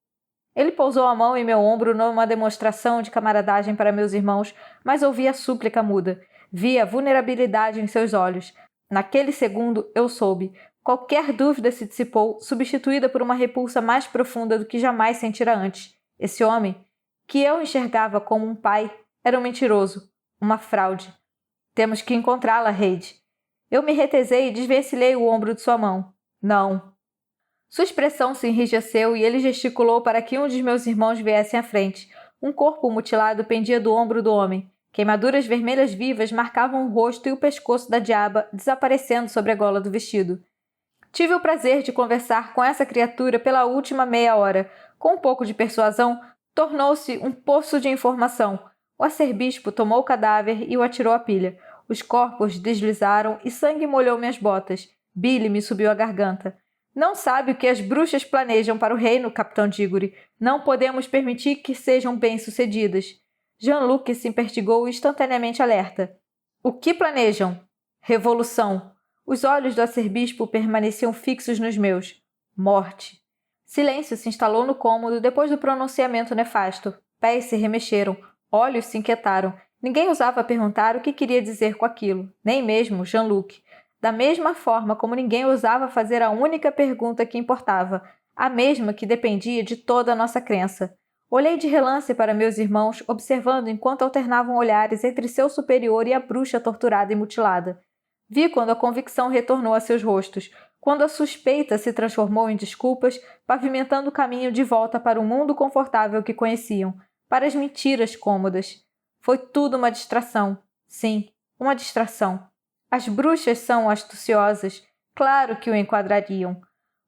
Ele pousou a mão em meu ombro numa demonstração de camaradagem para meus irmãos, mas ouvi a súplica muda. Vi a vulnerabilidade em seus olhos. Naquele segundo, eu soube. Qualquer dúvida se dissipou, substituída por uma repulsa mais profunda do que jamais sentira antes. Esse homem, que eu enxergava como um pai, era um mentiroso, uma fraude. Temos que encontrá-la, Reid. Eu me retesei e desvencilhei o ombro de sua mão. Não. Sua expressão se enrijeceu e ele gesticulou para que um de meus irmãos viesse à frente. Um corpo mutilado pendia do ombro do homem. Queimaduras vermelhas vivas marcavam o rosto e o pescoço da diaba, desaparecendo sobre a gola do vestido. Tive o prazer de conversar com essa criatura pela última meia hora. Com um pouco de persuasão, tornou-se um poço de informação. O arcebispo tomou o cadáver e o atirou à pilha. Os corpos deslizaram e sangue molhou minhas botas. Billy me subiu a garganta. Não sabe o que as bruxas planejam para o reino, capitão Diggory. Não podemos permitir que sejam bem-sucedidas. Jean-Luc se impertigou instantaneamente alerta. O que planejam? Revolução. Os olhos do arcebispo permaneciam fixos nos meus. Morte. Silêncio se instalou no cômodo depois do pronunciamento nefasto. Pés se remexeram. Olhos se inquietaram. Ninguém ousava perguntar o que queria dizer com aquilo, nem mesmo Jean-Luc. Da mesma forma como ninguém ousava fazer a única pergunta que importava, a mesma que dependia de toda a nossa crença. Olhei de relance para meus irmãos, observando enquanto alternavam olhares entre seu superior e a bruxa torturada e mutilada. Vi quando a convicção retornou a seus rostos, quando a suspeita se transformou em desculpas, pavimentando o caminho de volta para o mundo confortável que conheciam, para as mentiras cômodas. Foi tudo uma distração. Sim, uma distração. As bruxas são astuciosas. Claro que o enquadrariam.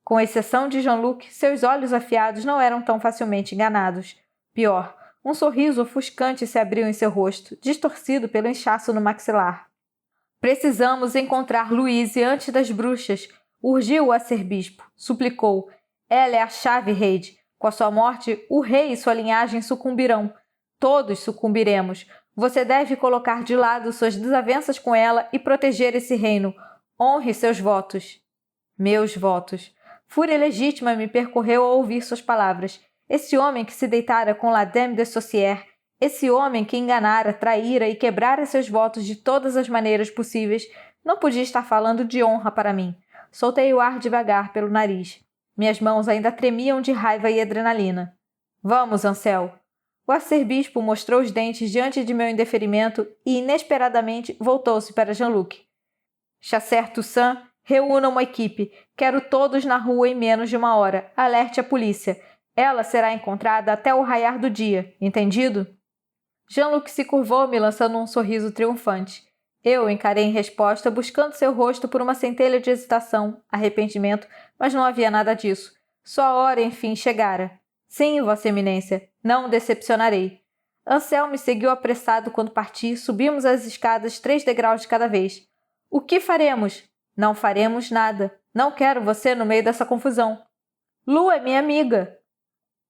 Com exceção de Jean-Luc, seus olhos afiados não eram tão facilmente enganados. Pior, um sorriso ofuscante se abriu em seu rosto, distorcido pelo inchaço no maxilar. Precisamos encontrar Louise antes das bruxas, urgiu o arcebispo, suplicou. Ela é a chave, Reid. Com a sua morte, o rei e sua linhagem sucumbirão. Todos sucumbiremos. Você deve colocar de lado suas desavenças com ela e proteger esse reino. Honre seus votos. Meus votos. Fúria legítima me percorreu ao ouvir suas palavras. Esse homem que se deitara com la Dame de Saucier, esse homem que enganara, traíra e quebrara seus votos de todas as maneiras possíveis, não podia estar falando de honra para mim. Soltei o ar devagar pelo nariz. Minhas mãos ainda tremiam de raiva e adrenalina. Vamos, Ansel. O arcebispo mostrou os dentes diante de meu indeferimento e, inesperadamente, voltou-se para Jean-Luc. Chasser Toussaint, reúna uma equipe. Quero todos na rua em menos de 1 hora. Alerte a polícia. Ela será encontrada até o raiar do dia. Entendido? Jean-Luc se curvou, me lançando um sorriso triunfante. Eu encarei em resposta, buscando seu rosto por uma centelha de hesitação, arrependimento, mas não havia nada disso. Sua hora, enfim, chegara. Sim, Vossa Eminência, não o decepcionarei. Ansel me seguiu apressado quando parti, subimos as escadas 3 degraus de cada vez. O que faremos? Não faremos nada. Não quero você no meio dessa confusão. Lu é minha amiga.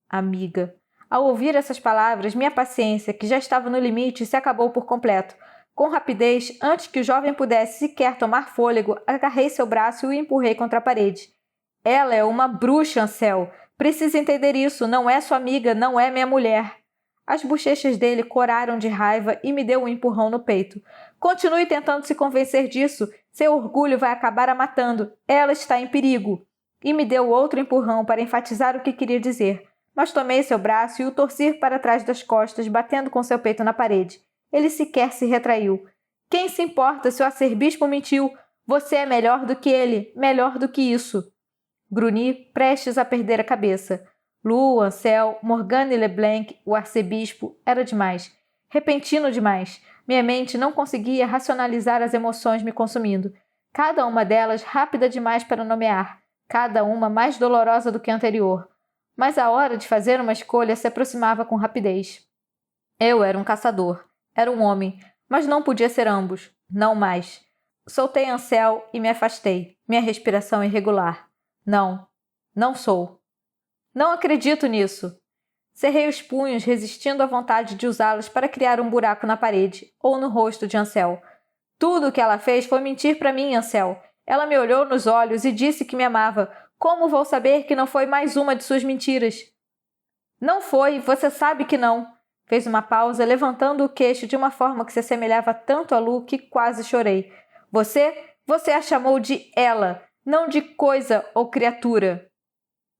Amiga. Ao ouvir essas palavras, minha paciência, que já estava no limite, se acabou por completo. Com rapidez, antes que o jovem pudesse sequer tomar fôlego, agarrei seu braço e o empurrei contra a parede. Ela é uma bruxa, Ansel. Precisa entender isso. Não é sua amiga, não é minha mulher. As bochechas dele coraram de raiva e me deu um empurrão no peito. Continue tentando se convencer disso. Seu orgulho vai acabar a matando. Ela está em perigo. E me deu outro empurrão para enfatizar o que queria dizer. Mas tomei seu braço e o torci para trás das costas, batendo com seu peito na parede. Ele sequer se retraiu. Quem se importa se o arcebispo mentiu? Você é melhor do que ele, melhor do que isso. Grunhi, prestes a perder a cabeça. Lu, Ansel, Morgane Leblanc, o arcebispo, era demais. Repentino demais. Minha mente não conseguia racionalizar as emoções me consumindo. Cada uma delas rápida demais para nomear. Cada uma mais dolorosa do que a anterior. Mas a hora de fazer uma escolha se aproximava com rapidez. Eu era um caçador. Era um homem. Mas não podia ser ambos. Não mais. Soltei Ansel e me afastei. Minha respiração irregular. Não. Não sou. Não acredito nisso. Cerrei os punhos, resistindo à vontade de usá-los para criar um buraco na parede ou no rosto de Ansel. Tudo o que ela fez foi mentir para mim, Ansel. Ela me olhou nos olhos e disse que me amava. Como vou saber que não foi mais uma de suas mentiras? Não foi, você sabe que não. Fez uma pausa, levantando o queixo de uma forma que se assemelhava tanto a Lu que quase chorei. Você a chamou de ela, não de coisa ou criatura.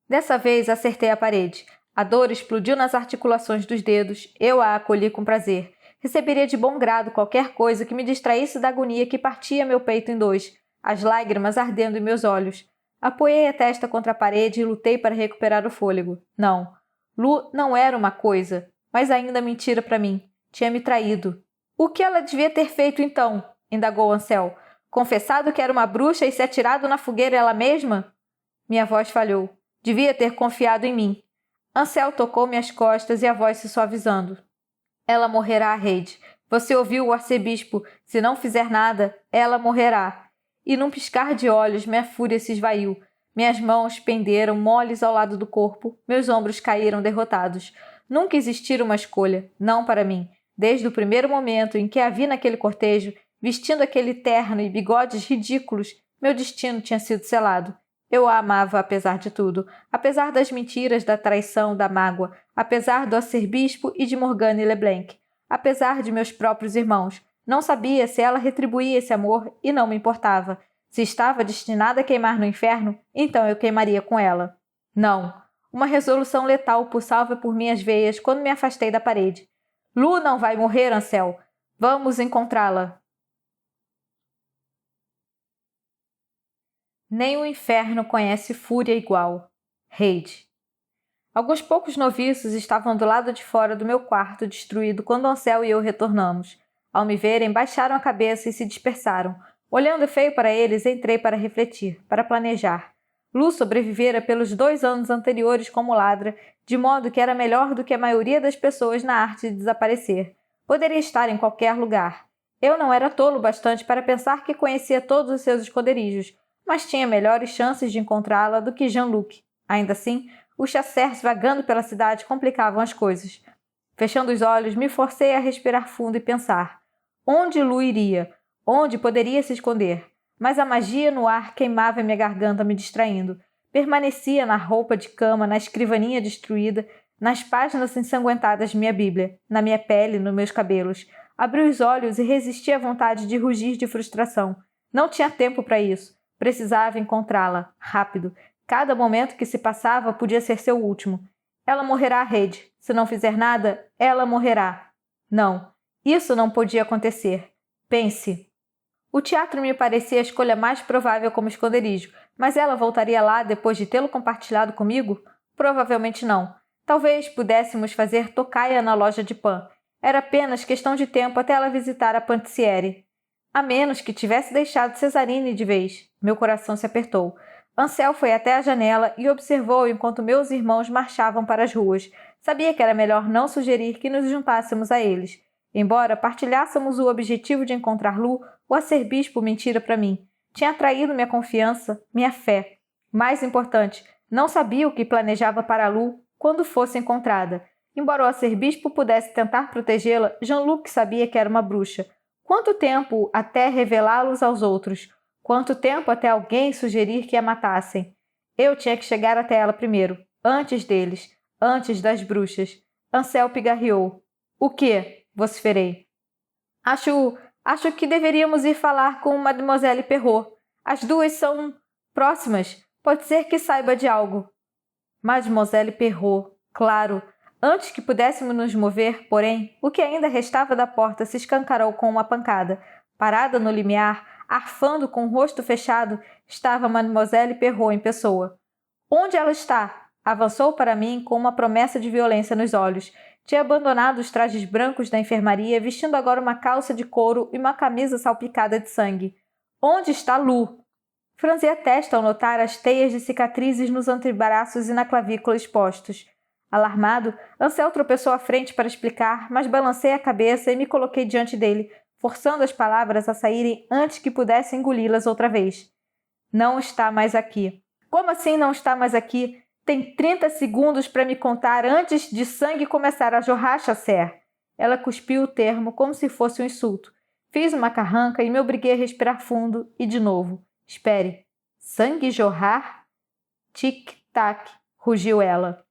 Dessa vez acertei a parede. A dor explodiu nas articulações dos dedos. Eu a acolhi com prazer. Receberia de bom grado qualquer coisa que me distraísse da agonia que partia meu peito em 2, as lágrimas ardendo em meus olhos. Apoiei a testa contra a parede e lutei para recuperar o fôlego. Não. Lu não era uma coisa, mas ainda mentira para mim. Tinha me traído. O que ela devia ter feito então? Indagou Ansel. Confessado que era uma bruxa e se atirado na fogueira ela mesma? Minha voz falhou. Devia ter confiado em mim. Ansel tocou-me as costas e a voz se suavizando. Ela morrerá, Reid. Você ouviu o arcebispo. Se não fizer nada, ela morrerá. E num piscar de olhos, minha fúria se esvaiu. Minhas mãos penderam moles ao lado do corpo, meus ombros caíram derrotados. Nunca existira uma escolha, não para mim. Desde o primeiro momento em que a vi naquele cortejo, vestindo aquele terno e bigodes ridículos, meu destino tinha sido selado. Eu a amava apesar de tudo, apesar das mentiras, da traição, da mágoa, apesar do arcebispo e de Morgane Leblanc. apesar de meus próprios irmãos. Não sabia se ela retribuía esse amor e não me importava. Se estava destinada a queimar no inferno, então eu queimaria com ela. Não. Uma resolução letal pulsava por minhas veias quando me afastei da parede. Lu não vai morrer, Ansel. Vamos encontrá-la. Nem o inferno conhece fúria igual. Reid. Alguns poucos noviços estavam do lado de fora do meu quarto destruído quando Ansel e eu retornamos. Ao me verem, baixaram a cabeça e se dispersaram. Olhando feio para eles, entrei para refletir, para planejar. Lu sobrevivera pelos 2 anos anteriores como ladra, de modo que era melhor do que a maioria das pessoas na arte de desaparecer. Poderia estar em qualquer lugar. Eu não era tolo bastante para pensar que conhecia todos os seus esconderijos, mas tinha melhores chances de encontrá-la do que Jean-Luc. Ainda assim, os chasseurs vagando pela cidade complicavam as coisas. Fechando os olhos, me forcei a respirar fundo e pensar. Onde Lu iria? Onde poderia se esconder? Mas a magia no ar queimava minha garganta, me distraindo. Permanecia na roupa de cama, na escrivaninha destruída, nas páginas ensanguentadas de minha Bíblia, na minha pele, nos meus cabelos. Abri os olhos e resisti à vontade de rugir de frustração. Não tinha tempo para isso. Precisava encontrá-la, rápido. Cada momento que se passava podia ser seu último. Ela morrerá, Reid. Se não fizer nada, ela morrerá. Não, isso não podia acontecer. Pense. O teatro me parecia a escolha mais provável como esconderijo, mas ela voltaria lá depois de tê-lo compartilhado comigo? Provavelmente não. Talvez pudéssemos fazer tocaia na loja de pã. Era apenas questão de tempo até ela visitar a Pantissiere. A menos que tivesse deixado Cesarine de vez. Meu coração se apertou. Ansel foi até a janela e observou enquanto meus irmãos marchavam para as ruas. Sabia que era melhor não sugerir que nos juntássemos a eles. Embora partilhássemos o objetivo de encontrar Lu, o arcebispo mentira para mim. Tinha traído minha confiança, minha fé. Mais importante, não sabia o que planejava para Lu quando fosse encontrada. Embora o arcebispo pudesse tentar protegê-la, Jean-Luc sabia que era uma bruxa. Quanto tempo até revelá-los aos outros? Quanto tempo até alguém sugerir que a matassem? Eu tinha que chegar até ela primeiro, antes deles, antes das bruxas. Ansel pigarreou. O quê? Vociferei. Acho que deveríamos ir falar com Mademoiselle Perrault. As duas são próximas. Pode ser que saiba de algo. Mademoiselle Perrault, claro. Antes que pudéssemos nos mover, porém, o que ainda restava da porta se escancarou com uma pancada. Parada no limiar, arfando com o rosto fechado, estava Mademoiselle Perrault em pessoa. Onde ela está? Avançou para mim com uma promessa de violência nos olhos. Tinha abandonado os trajes brancos da enfermaria, vestindo agora uma calça de couro e uma camisa salpicada de sangue. Onde está Lu? Franzi a testa ao notar as teias de cicatrizes nos antebraços e na clavícula expostos. Alarmado, Ansel tropeçou à frente para explicar, mas balancei a cabeça e me coloquei diante dele, forçando as palavras a saírem antes que pudesse engoli-las outra vez. Não está mais aqui. Como assim não está mais aqui? Tem 30 segundos para me contar antes de sangue começar a jorrar, Chasseur. Ela cuspiu o termo como se fosse um insulto. Fiz uma carranca e me obriguei a respirar fundo e de novo. Espere. Sangue jorrar? Tic-tac, rugiu ela.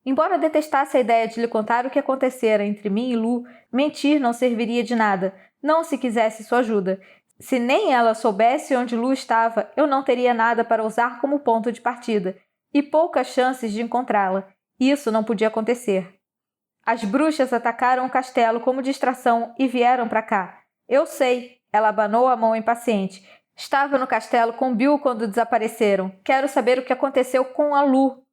Embora detestasse a ideia de lhe contar o que acontecera entre mim e Lu, mentir não serviria de nada, não se quisesse sua ajuda. Se nem ela soubesse onde Lu estava, eu não teria nada para usar como ponto de partida, e poucas chances de encontrá-la. Isso não podia acontecer. As bruxas atacaram o castelo como distração e vieram para cá. Eu sei, ela abanou a mão impaciente. Estava no castelo com Bill quando desapareceram. Quero saber o que aconteceu com a Lu.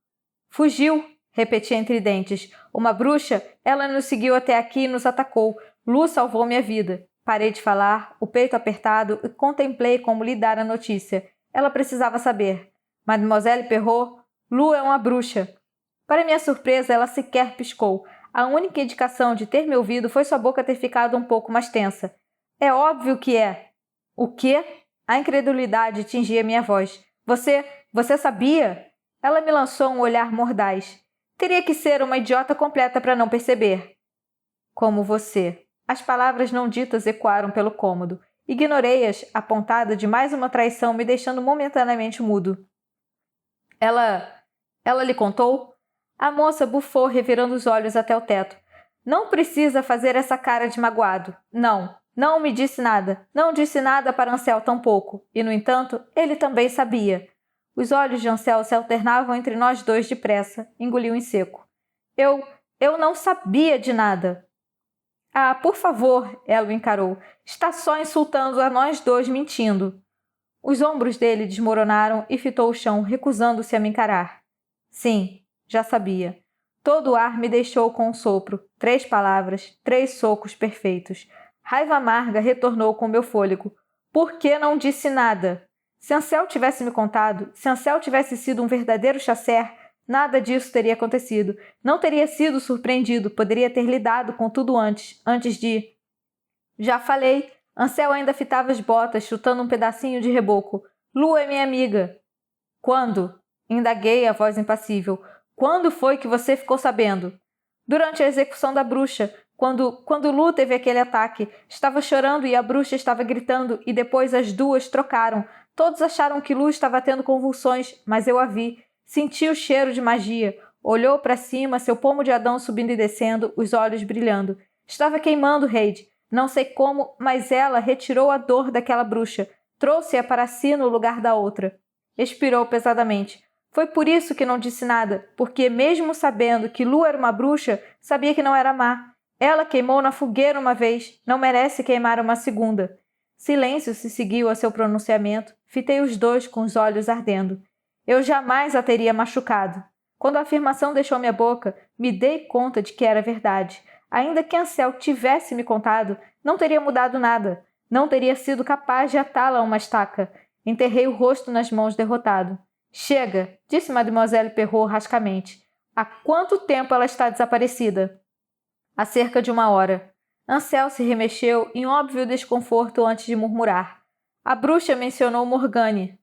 Fugiu, repeti entre dentes. Uma bruxa? Ela nos seguiu até aqui e nos atacou. Lu salvou minha vida. Parei de falar, o peito apertado, e contemplei como lhe dar a notícia. Ela precisava saber. Mademoiselle Perrault, Lu é uma bruxa. Para minha surpresa, ela sequer piscou. A única indicação de ter me ouvido foi sua boca ter ficado um pouco mais tensa. É óbvio que é. O quê? A incredulidade tingia minha voz. Você sabia? Ela me lançou um olhar mordaz. Teria que ser uma idiota completa para não perceber. Como você. As palavras não ditas ecoaram pelo cômodo. Ignorei-as, apontada de mais uma traição, me deixando momentaneamente mudo. Ela lhe contou? A moça bufou, revirando os olhos até o teto. Não precisa fazer essa cara de magoado. Não, não me disse nada. Não disse nada para Ansel tampouco. E, no entanto, ele também sabia. Os olhos de Ansel se alternavam entre nós dois depressa. Engoliu em seco. Eu não sabia de nada. Ah, por favor, ela o encarou. Está só insultando a nós dois, mentindo. Os ombros dele desmoronaram e fitou o chão, recusando-se a me encarar. Sim, já sabia. Todo o ar me deixou com um sopro, 3 palavras, 3 socos perfeitos. Raiva amarga retornou com meu fôlego. Por que não disse nada? Se Ansel tivesse me contado, se Ansel tivesse sido um verdadeiro chasseur, nada disso teria acontecido. Não teria sido surpreendido, poderia ter lidado com tudo antes de... Já falei. Ansel ainda fitava as botas, chutando um pedacinho de reboco. Lu é minha amiga. Quando? Indaguei a voz impassível. Quando foi que você ficou sabendo? Durante a execução da bruxa. Quando Lu teve aquele ataque. Estava chorando e a bruxa estava gritando e depois as duas trocaram. Todos acharam que Lu estava tendo convulsões, mas eu a vi. Senti o cheiro de magia. Olhou para cima, seu pomo de Adão subindo e descendo, os olhos brilhando. Estava queimando Reid. Não sei como, mas ela retirou a dor daquela bruxa. Trouxe-a para si no lugar da outra. Expirou pesadamente. Foi por isso que não disse nada, porque mesmo sabendo que Lu era uma bruxa, sabia que não era má. Ela queimou na fogueira uma vez, não merece queimar uma segunda. Silêncio se seguiu a seu pronunciamento, fitei os dois com os olhos ardendo. Eu jamais a teria machucado. Quando a afirmação deixou minha boca, me dei conta de que era verdade. Ainda que Ansel tivesse me contado, não teria mudado nada. Não teria sido capaz de atá-la a uma estaca. Enterrei o rosto nas mãos derrotado. Chega, disse Mademoiselle Perrault rascamente. Há quanto tempo ela está desaparecida? Há cerca de 1 hora. Ansel se remexeu em óbvio desconforto antes de murmurar. A bruxa mencionou Morgane.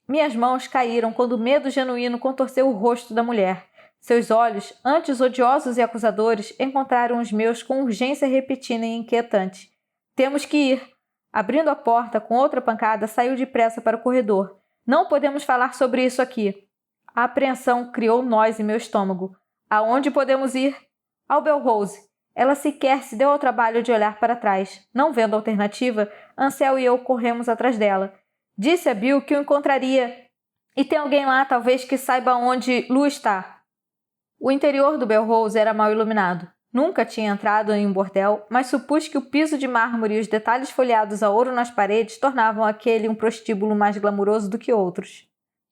Minhas mãos caíram quando o medo genuíno contorceu o rosto da mulher. Seus olhos, antes odiosos e acusadores, encontraram os meus com urgência repetida e inquietante. Temos que ir. Abrindo a porta com outra pancada, saiu depressa para o corredor. Não podemos falar sobre isso aqui. A apreensão criou nós em meu estômago. Aonde podemos ir? Ao Belrose. Ela sequer se deu ao trabalho de olhar para trás. Não vendo alternativa, Ansel e eu corremos atrás dela. Disse a Bill que o encontraria. E tem alguém lá, talvez, que saiba onde Lu está. O interior do Belrose era mal iluminado. Nunca tinha entrado em um bordel, mas supus que o piso de mármore e os detalhes folheados a ouro nas paredes tornavam aquele um prostíbulo mais glamuroso do que outros.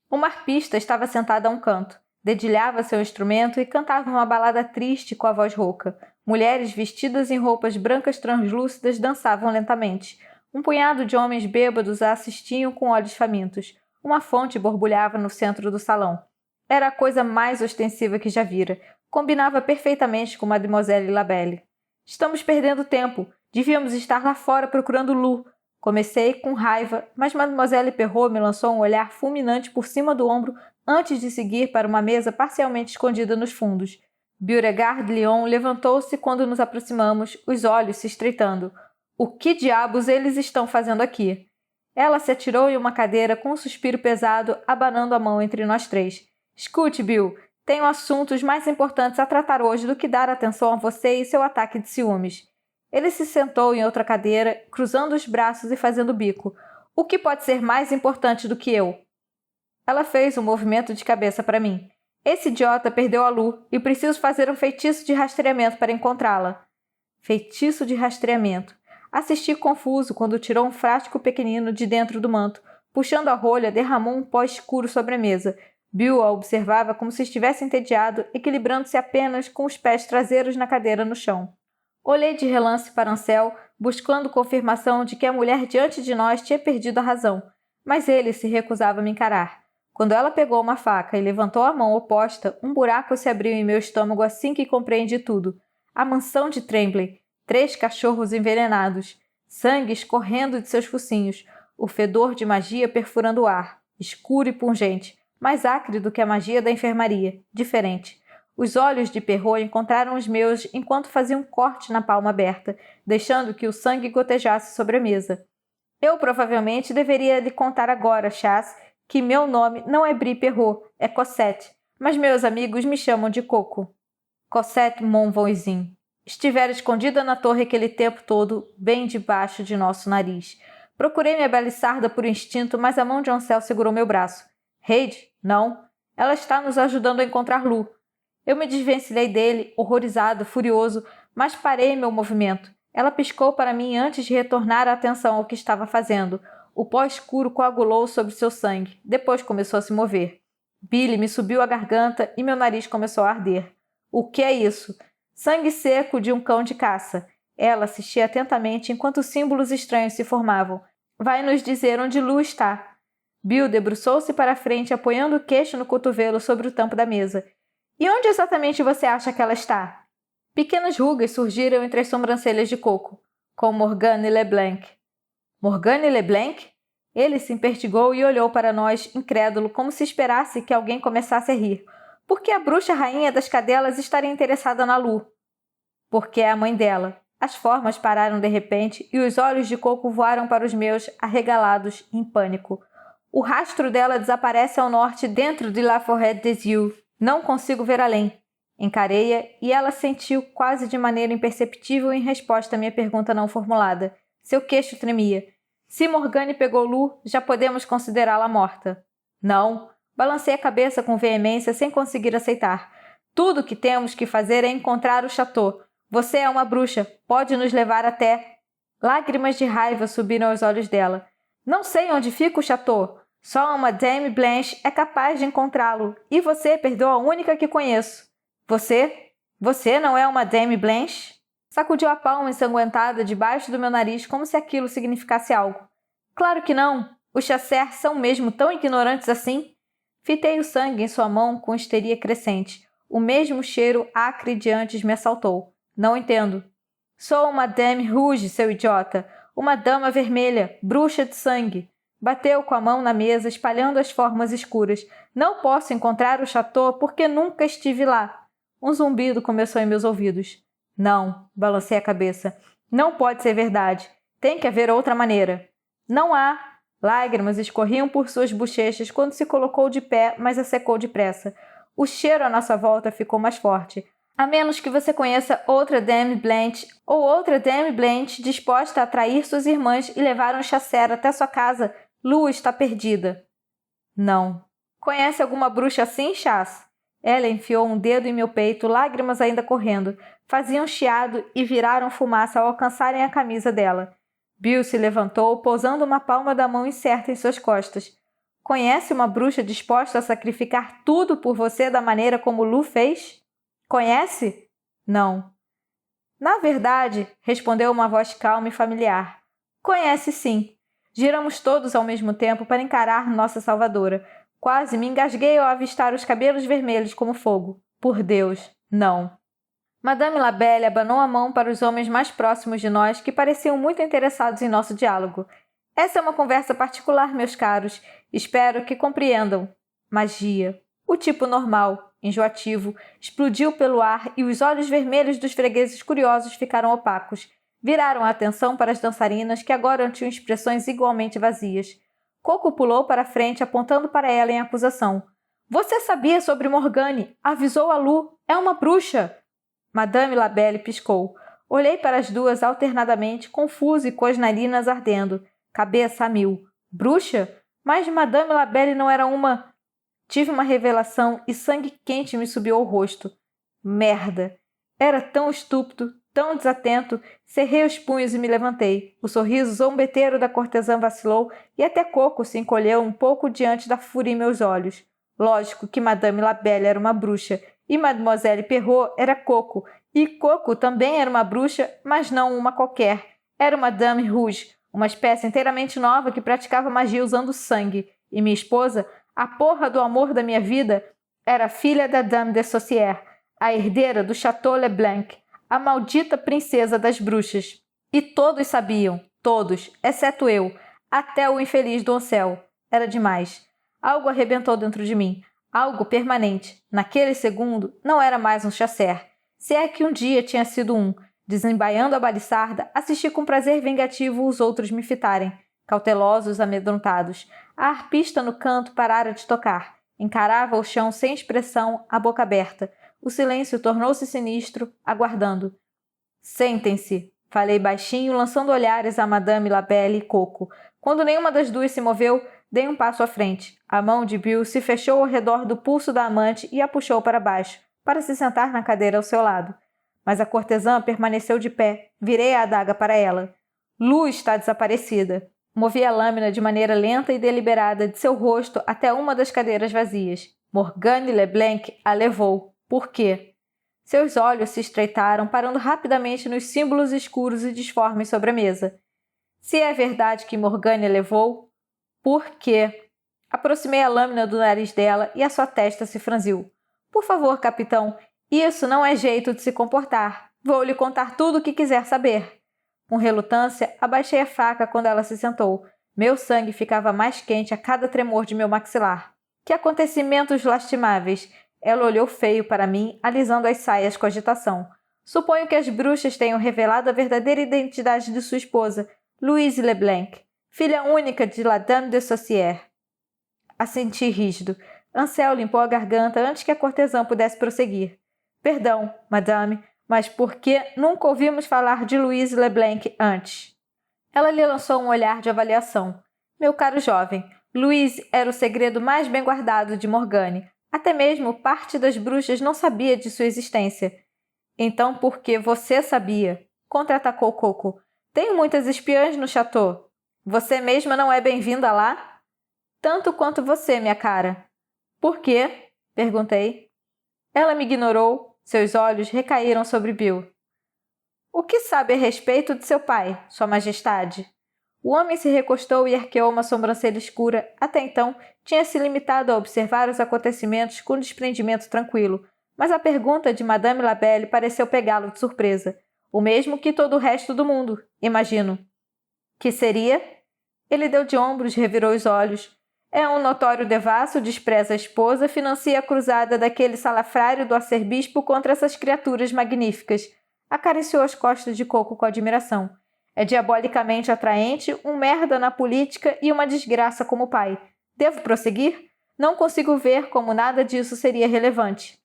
Uma arpista estava sentada a um canto. Dedilhava seu instrumento e cantava uma balada triste com a voz rouca. Mulheres vestidas em roupas brancas translúcidas dançavam lentamente. Um punhado de homens bêbados a assistiam com olhos famintos. Uma fonte borbulhava no centro do salão. Era a coisa mais ostensiva que já vira. Combinava perfeitamente com Mademoiselle Labelle. Estamos perdendo tempo. Devíamos estar lá fora procurando Lu. Comecei com raiva, mas Mademoiselle Perrault me lançou um olhar fulminante por cima do ombro antes de seguir para uma mesa parcialmente escondida nos fundos. Beauregard Lyon levantou-se quando nos aproximamos, os olhos se estreitando. O que diabos eles estão fazendo aqui? Ela se atirou em uma cadeira com um suspiro pesado, abanando a mão entre nós três. Escute, Bill. Tenho assuntos mais importantes a tratar hoje do que dar atenção a você e seu ataque de ciúmes. Ele se sentou em outra cadeira, cruzando os braços e fazendo bico. O que pode ser mais importante do que eu? Ela fez um movimento de cabeça para mim. Esse idiota perdeu a Lu e preciso fazer um feitiço de rastreamento para encontrá-la. Feitiço de rastreamento. Assisti confuso quando tirou um frasco pequenino de dentro do manto. Puxando a rolha, derramou um pó escuro sobre a mesa. Bill a observava como se estivesse entediado, equilibrando-se apenas com os pés traseiros na cadeira no chão. Olhei de relance para Ansel, buscando confirmação de que a mulher diante de nós tinha perdido a razão, mas ele se recusava a me encarar. Quando ela pegou uma faca e levantou a mão oposta, um buraco se abriu em meu estômago assim que compreendi tudo. A mansão de Tremblay, 3 cachorros envenenados, sangue escorrendo de seus focinhos, o fedor de magia perfurando o ar, escuro e pungente, mais acre do que a magia da enfermaria, diferente. Os olhos de Perrault encontraram os meus enquanto fazia um corte na palma aberta, deixando que o sangue gotejasse sobre a mesa. Eu provavelmente deveria lhe contar agora, Chas, que meu nome não é Brie Perrault, é Cosette, mas meus amigos me chamam de Coco. Cosette Monvoisin. estivera escondida na torre aquele tempo todo, bem debaixo de nosso nariz. Procurei minha baliçarda por instinto, mas a mão de Ansel segurou meu braço. Reid, não. Ela está nos ajudando a encontrar Lu. Eu me desvencilhei dele, horrorizado, furioso, mas parei meu movimento. Ela piscou para mim antes de retornar a atenção ao que estava fazendo. O pó escuro coagulou sobre seu sangue. Depois começou a se mover. Billy me subiu a garganta e meu nariz começou a arder. O que é isso? Sangue seco de um cão de caça. Ela assistia atentamente enquanto símbolos estranhos se formavam. Vai nos dizer onde Lu está. Bill debruçou-se para a frente, apoiando o queixo no cotovelo sobre o tampo da mesa. E onde exatamente você acha que ela está? Pequenas rugas surgiram entre as sobrancelhas de Coco, com Morgane LeBlanc. Morgane LeBlanc? Ele se impertigou e olhou para nós, incrédulo, como se esperasse que alguém começasse a rir. Por que a bruxa rainha das cadelas estaria interessada na Lu? Porque é a mãe dela. As formas pararam de repente e os olhos de Coco voaram para os meus, arregalados, em pânico. O rastro dela desaparece ao norte dentro de La Forêt des Yeux. Não consigo ver além. Encarei-a e ela sentiu quase de maneira imperceptível em resposta à minha pergunta não formulada. Seu queixo tremia. Se Morgane pegou Lu, já podemos considerá-la morta. Não. Balancei a cabeça com veemência sem conseguir aceitar. Tudo o que temos que fazer é encontrar o chateau. Você é uma bruxa. Pode nos levar até... Lágrimas de raiva subiram aos olhos dela. Não sei onde fica o chateau. Só uma Dame Blanche é capaz de encontrá-lo. E você perdeu a única que conheço. Você? Você não é uma Dame Blanche? Sacudiu a palma ensanguentada debaixo do meu nariz como se aquilo significasse algo. Claro que não. Os Chasseurs são mesmo tão ignorantes assim? Fitei o sangue em sua mão com histeria crescente. O mesmo cheiro acre de antes me assaltou. Não entendo. Sou uma Dame Rouge, seu idiota. Uma dama vermelha, bruxa de sangue. Bateu com a mão na mesa, espalhando as formas escuras. Não posso encontrar o chateau porque nunca estive lá. Um zumbido começou em meus ouvidos. Não, balancei a cabeça. Não pode ser verdade. Tem que haver outra maneira. Não há. Lágrimas escorriam por suas bochechas quando se colocou de pé, mas a secou depressa. O cheiro à nossa volta ficou mais forte. A menos que você conheça outra Dame Blanche ou outra Dame Blanche disposta a atrair suas irmãs e levar um Chasseur até sua casa, Lu está perdida. Não. Conhece alguma bruxa assim, Chas? Ela enfiou um dedo em meu peito, lágrimas ainda correndo. Faziam chiado e viraram fumaça ao alcançarem a camisa dela. Bill se levantou, pousando uma palma da mão incerta em suas costas. Conhece uma bruxa disposta a sacrificar tudo por você da maneira como Lu fez? Conhece? Não. Na verdade, respondeu uma voz calma e familiar. Conhece sim. Giramos todos ao mesmo tempo para encarar nossa salvadora. Quase me engasguei ao avistar os cabelos vermelhos como fogo. Por Deus, não. Madame Labelle abanou a mão para os homens mais próximos de nós que pareciam muito interessados em nosso diálogo. Essa é uma conversa particular, meus caros. Espero que compreendam. Magia. O tipo normal, enjoativo, explodiu pelo ar e os olhos vermelhos dos fregueses curiosos ficaram opacos. Viraram a atenção para as dançarinas que agora tinham expressões igualmente vazias. Coco pulou para a frente, apontando para ela em acusação. Você sabia sobre Morgane? Avisou a Lu. É uma bruxa. Madame Labelle piscou. Olhei para as duas alternadamente, confuso e com as narinas ardendo. Cabeça a mil. Bruxa? Mas Madame Labelle não era uma... Tive uma revelação e sangue quente me subiu ao rosto. Merda! Era tão estúpido, tão desatento. Cerrei os punhos e me levantei. O sorriso zombeteiro da cortesã vacilou e até Coco se encolheu um pouco diante da fúria em meus olhos. Lógico que Madame Labelle era uma bruxa e Mademoiselle Perrot era Coco. E Coco também era uma bruxa, mas não uma qualquer. Era uma Dame Rouge, uma espécie inteiramente nova que praticava magia usando sangue. E minha esposa, a porra do amor da minha vida, era filha da Dame de Saucier, a herdeira do Château Leblanc, a maldita princesa das bruxas. E todos sabiam, todos, exceto eu, até o infeliz Doncel. Era demais. Algo arrebentou dentro de mim, algo permanente. Naquele segundo, não era mais um Chasseur. Se é que um dia tinha sido um. Desembaiando a baliçarda, assisti com prazer vingativo os outros me fitarem, cautelosos, amedrontados. A arpista no canto parara de tocar. Encarava o chão sem expressão, a boca aberta. O silêncio tornou-se sinistro, aguardando. Sentem-se, falei baixinho, lançando olhares a Madame Labelle e Coco. Quando nenhuma das duas se moveu, dei um passo à frente. A mão de Bill se fechou ao redor do pulso da amante e a puxou para baixo, para se sentar na cadeira ao seu lado. Mas a cortesã permaneceu de pé. Virei a adaga para ela. Lu está desaparecida. Movi a lâmina de maneira lenta e deliberada de seu rosto até uma das cadeiras vazias. Morgane Leblanc a levou. Por quê? Seus olhos se estreitaram, parando rapidamente nos símbolos escuros e disformes sobre a mesa. Se é verdade que Morgane a levou, por quê? Aproximei a lâmina do nariz dela e a sua testa se franziu. Por favor, capitão, isso não é jeito de se comportar. Vou lhe contar tudo o que quiser saber. Com relutância, abaixei a faca quando ela se sentou. Meu sangue ficava mais quente a cada tremor de meu maxilar. Que acontecimentos lastimáveis! Ela olhou feio para mim, alisando as saias com agitação. Suponho que as bruxas tenham revelado a verdadeira identidade de sua esposa, Louise Leblanc, filha única de la Dame de Saucier. Assenti rígido. Ansel limpou a garganta antes que a cortesã pudesse prosseguir. Perdão, madame, mas por que nunca ouvimos falar de Louise Leblanc antes? Ela lhe lançou um olhar de avaliação. Meu caro jovem, Louise era o segredo mais bem guardado de Morgane. Até mesmo parte das bruxas não sabia de sua existência. Então por que você sabia? Contra-atacou Coco. Tenho muitas espiãs no chateau. Você mesma não é bem-vinda lá? Tanto quanto você, minha cara. Por quê? Perguntei. Ela me ignorou. Seus olhos recaíram sobre Bill. O que sabe a respeito de seu pai, Sua Majestade? O homem se recostou e arqueou uma sobrancelha escura. Até então, tinha se limitado a observar os acontecimentos com desprendimento tranquilo, mas a pergunta de Madame Labelle pareceu pegá-lo de surpresa. O mesmo que todo o resto do mundo, imagino. Que seria? Ele deu de ombros e revirou os olhos. É um notório devasso, despreza a esposa, financia a cruzada daquele salafrário do arcebispo contra essas criaturas magníficas. Acariciou as costas de Coco com admiração. É diabolicamente atraente, um merda na política e uma desgraça como pai. Devo prosseguir? Não consigo ver como nada disso seria relevante.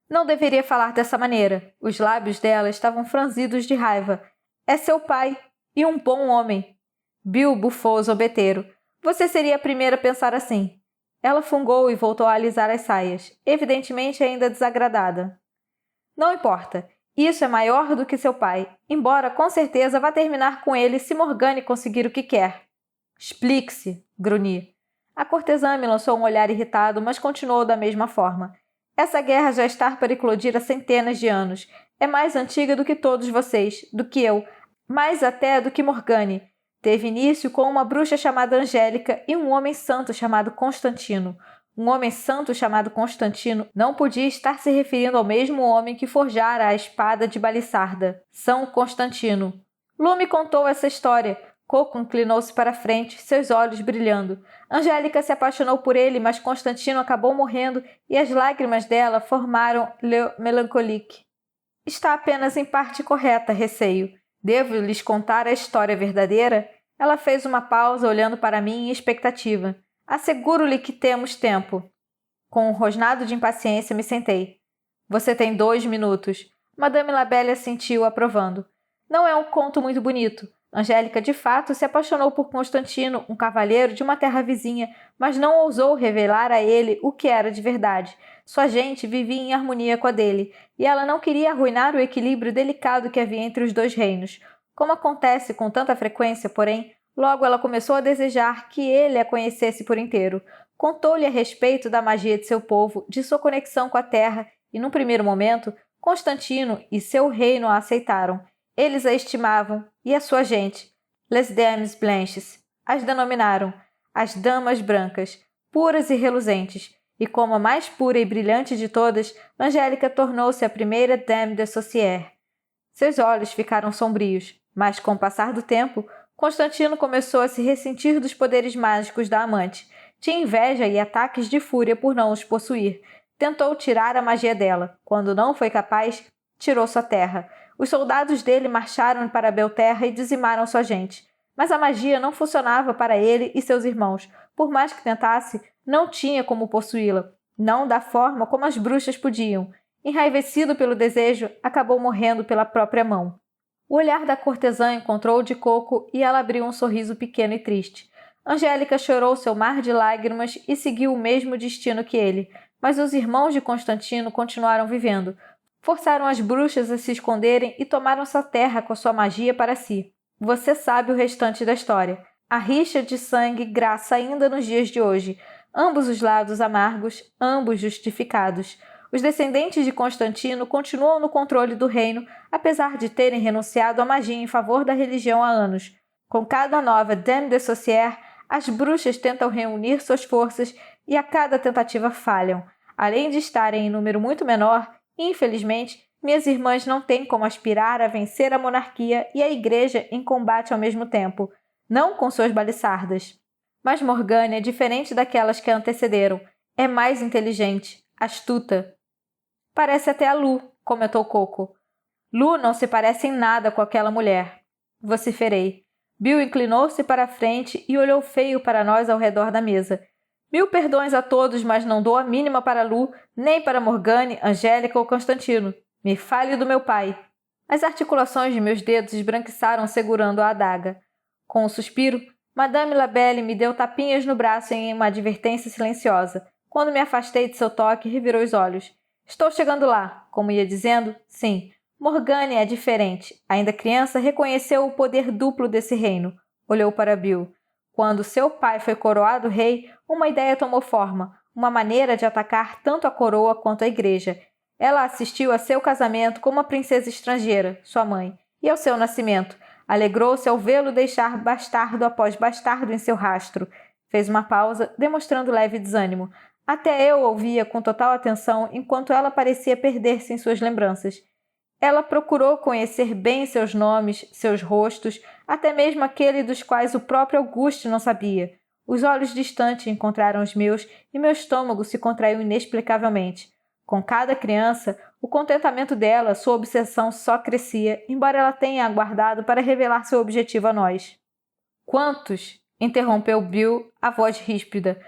Não deveria falar dessa maneira. Os lábios dela estavam franzidos de raiva. É seu pai. E um bom homem. Bill bufou zombeteiro. Você seria a primeira a pensar assim. Ela fungou e voltou a alisar as saias, evidentemente ainda desagradada. Não importa. Isso é maior do que seu pai, embora com certeza vá terminar com ele se Morgane conseguir o que quer. Explique-se, grunhi. A cortesã me lançou um olhar irritado, mas continuou da mesma forma. Essa guerra já está para eclodir há centenas de anos. É mais antiga do que todos vocês, do que eu, mais até do que Morgane. Teve início com uma bruxa chamada Angélica e um homem santo chamado Constantino. Um homem santo chamado Constantino não podia estar se referindo ao mesmo homem que forjara a espada de Balissarda, São Constantino. Lu me contou essa história. Coco inclinou-se para frente, seus olhos brilhando. Angélica se apaixonou por ele, mas Constantino acabou morrendo e as lágrimas dela formaram Le Mélancolique. Está apenas em parte correta, receio. Devo lhes contar a história verdadeira? Ela fez uma pausa, olhando para mim em expectativa. Asseguro-lhe que temos tempo. Com um rosnado de impaciência, me sentei. Você tem 2 minutos. Madame Labelle assentiu, aprovando. Não é um conto muito bonito. Angélica, de fato, se apaixonou por Constantino, um cavalheiro de uma terra vizinha, mas não ousou revelar a ele o que era de verdade. Sua gente vivia em harmonia com a dele, e ela não queria arruinar o equilíbrio delicado que havia entre os 2 reinos. Como acontece com tanta frequência, porém, logo ela começou a desejar que ele a conhecesse por inteiro. Contou-lhe a respeito da magia de seu povo, de sua conexão com a terra, e, num primeiro momento, Constantino e seu reino a aceitaram. Eles a estimavam, e a sua gente, les dames blanches, as denominaram as damas brancas, puras e reluzentes, e como a mais pura e brilhante de todas, Angélica tornou-se a primeira dame de Saucier. Seus olhos ficaram sombrios, mas com o passar do tempo, Constantino começou a se ressentir dos poderes mágicos da amante. Tinha inveja e ataques de fúria por não os possuir. Tentou tirar a magia dela. Quando não foi capaz, tirou sua terra. Os soldados dele marcharam para Belterra e dizimaram sua gente. Mas a magia não funcionava para ele e seus irmãos. Por mais que tentasse, não tinha como possuí-la. Não da forma como as bruxas podiam. Enraivecido pelo desejo, acabou morrendo pela própria mão. O olhar da cortesã encontrou o de Coco e ela abriu um sorriso pequeno e triste. Angélica chorou seu mar de lágrimas e seguiu o mesmo destino que ele, mas os irmãos de Constantino continuaram vivendo. Forçaram as bruxas a se esconderem e tomaram sua terra com sua magia para si. Você sabe o restante da história. A rixa de sangue graça ainda nos dias de hoje. Ambos os lados amargos, ambos justificados. Os descendentes de Constantino continuam no controle do reino, apesar de terem renunciado à magia em favor da religião há anos. Com cada nova Dame de Sorcière, as bruxas tentam reunir suas forças e a cada tentativa falham. Além de estarem em número muito menor, infelizmente, minhas irmãs não têm como aspirar a vencer a monarquia e a igreja em combate ao mesmo tempo, não com suas baliçardas. Mas Morgana é diferente daquelas que a antecederam. É mais inteligente, astuta. Parece até a Lu, comentou Coco. Lu não se parece em nada com aquela mulher. Vociferei. Bill inclinou-se para a frente e olhou feio para nós ao redor da mesa. Mil perdões a todos, mas não dou a mínima para Lu, nem para Morgane, Angélica ou Constantino. Me fale do meu pai. As articulações de meus dedos esbranquiçaram segurando a adaga. Com um suspiro, Madame Labelle me deu tapinhas no braço em uma advertência silenciosa. Quando me afastei de seu toque, revirou os olhos. Estou chegando lá, como ia dizendo, sim. Morgane é diferente. Ainda criança, reconheceu o poder duplo desse reino. Olhou para Bill. Quando seu pai foi coroado rei, uma ideia tomou forma, uma maneira de atacar tanto a coroa quanto a igreja. Ela assistiu a seu casamento com uma princesa estrangeira, sua mãe, e ao seu nascimento. Alegrou-se ao vê-lo deixar bastardo após bastardo em seu rastro. Fez uma pausa, demonstrando leve desânimo. Até eu ouvia com total atenção enquanto ela parecia perder-se em suas lembranças. Ela procurou conhecer bem seus nomes, seus rostos, até mesmo aquele dos quais o próprio Auguste não sabia. Os olhos distantes encontraram os meus e meu estômago se contraiu inexplicavelmente. Com cada criança, o contentamento dela, sua obsessão só crescia, embora ela tenha aguardado para revelar seu objetivo a nós. Quantos? Interrompeu Bill, a voz ríspida.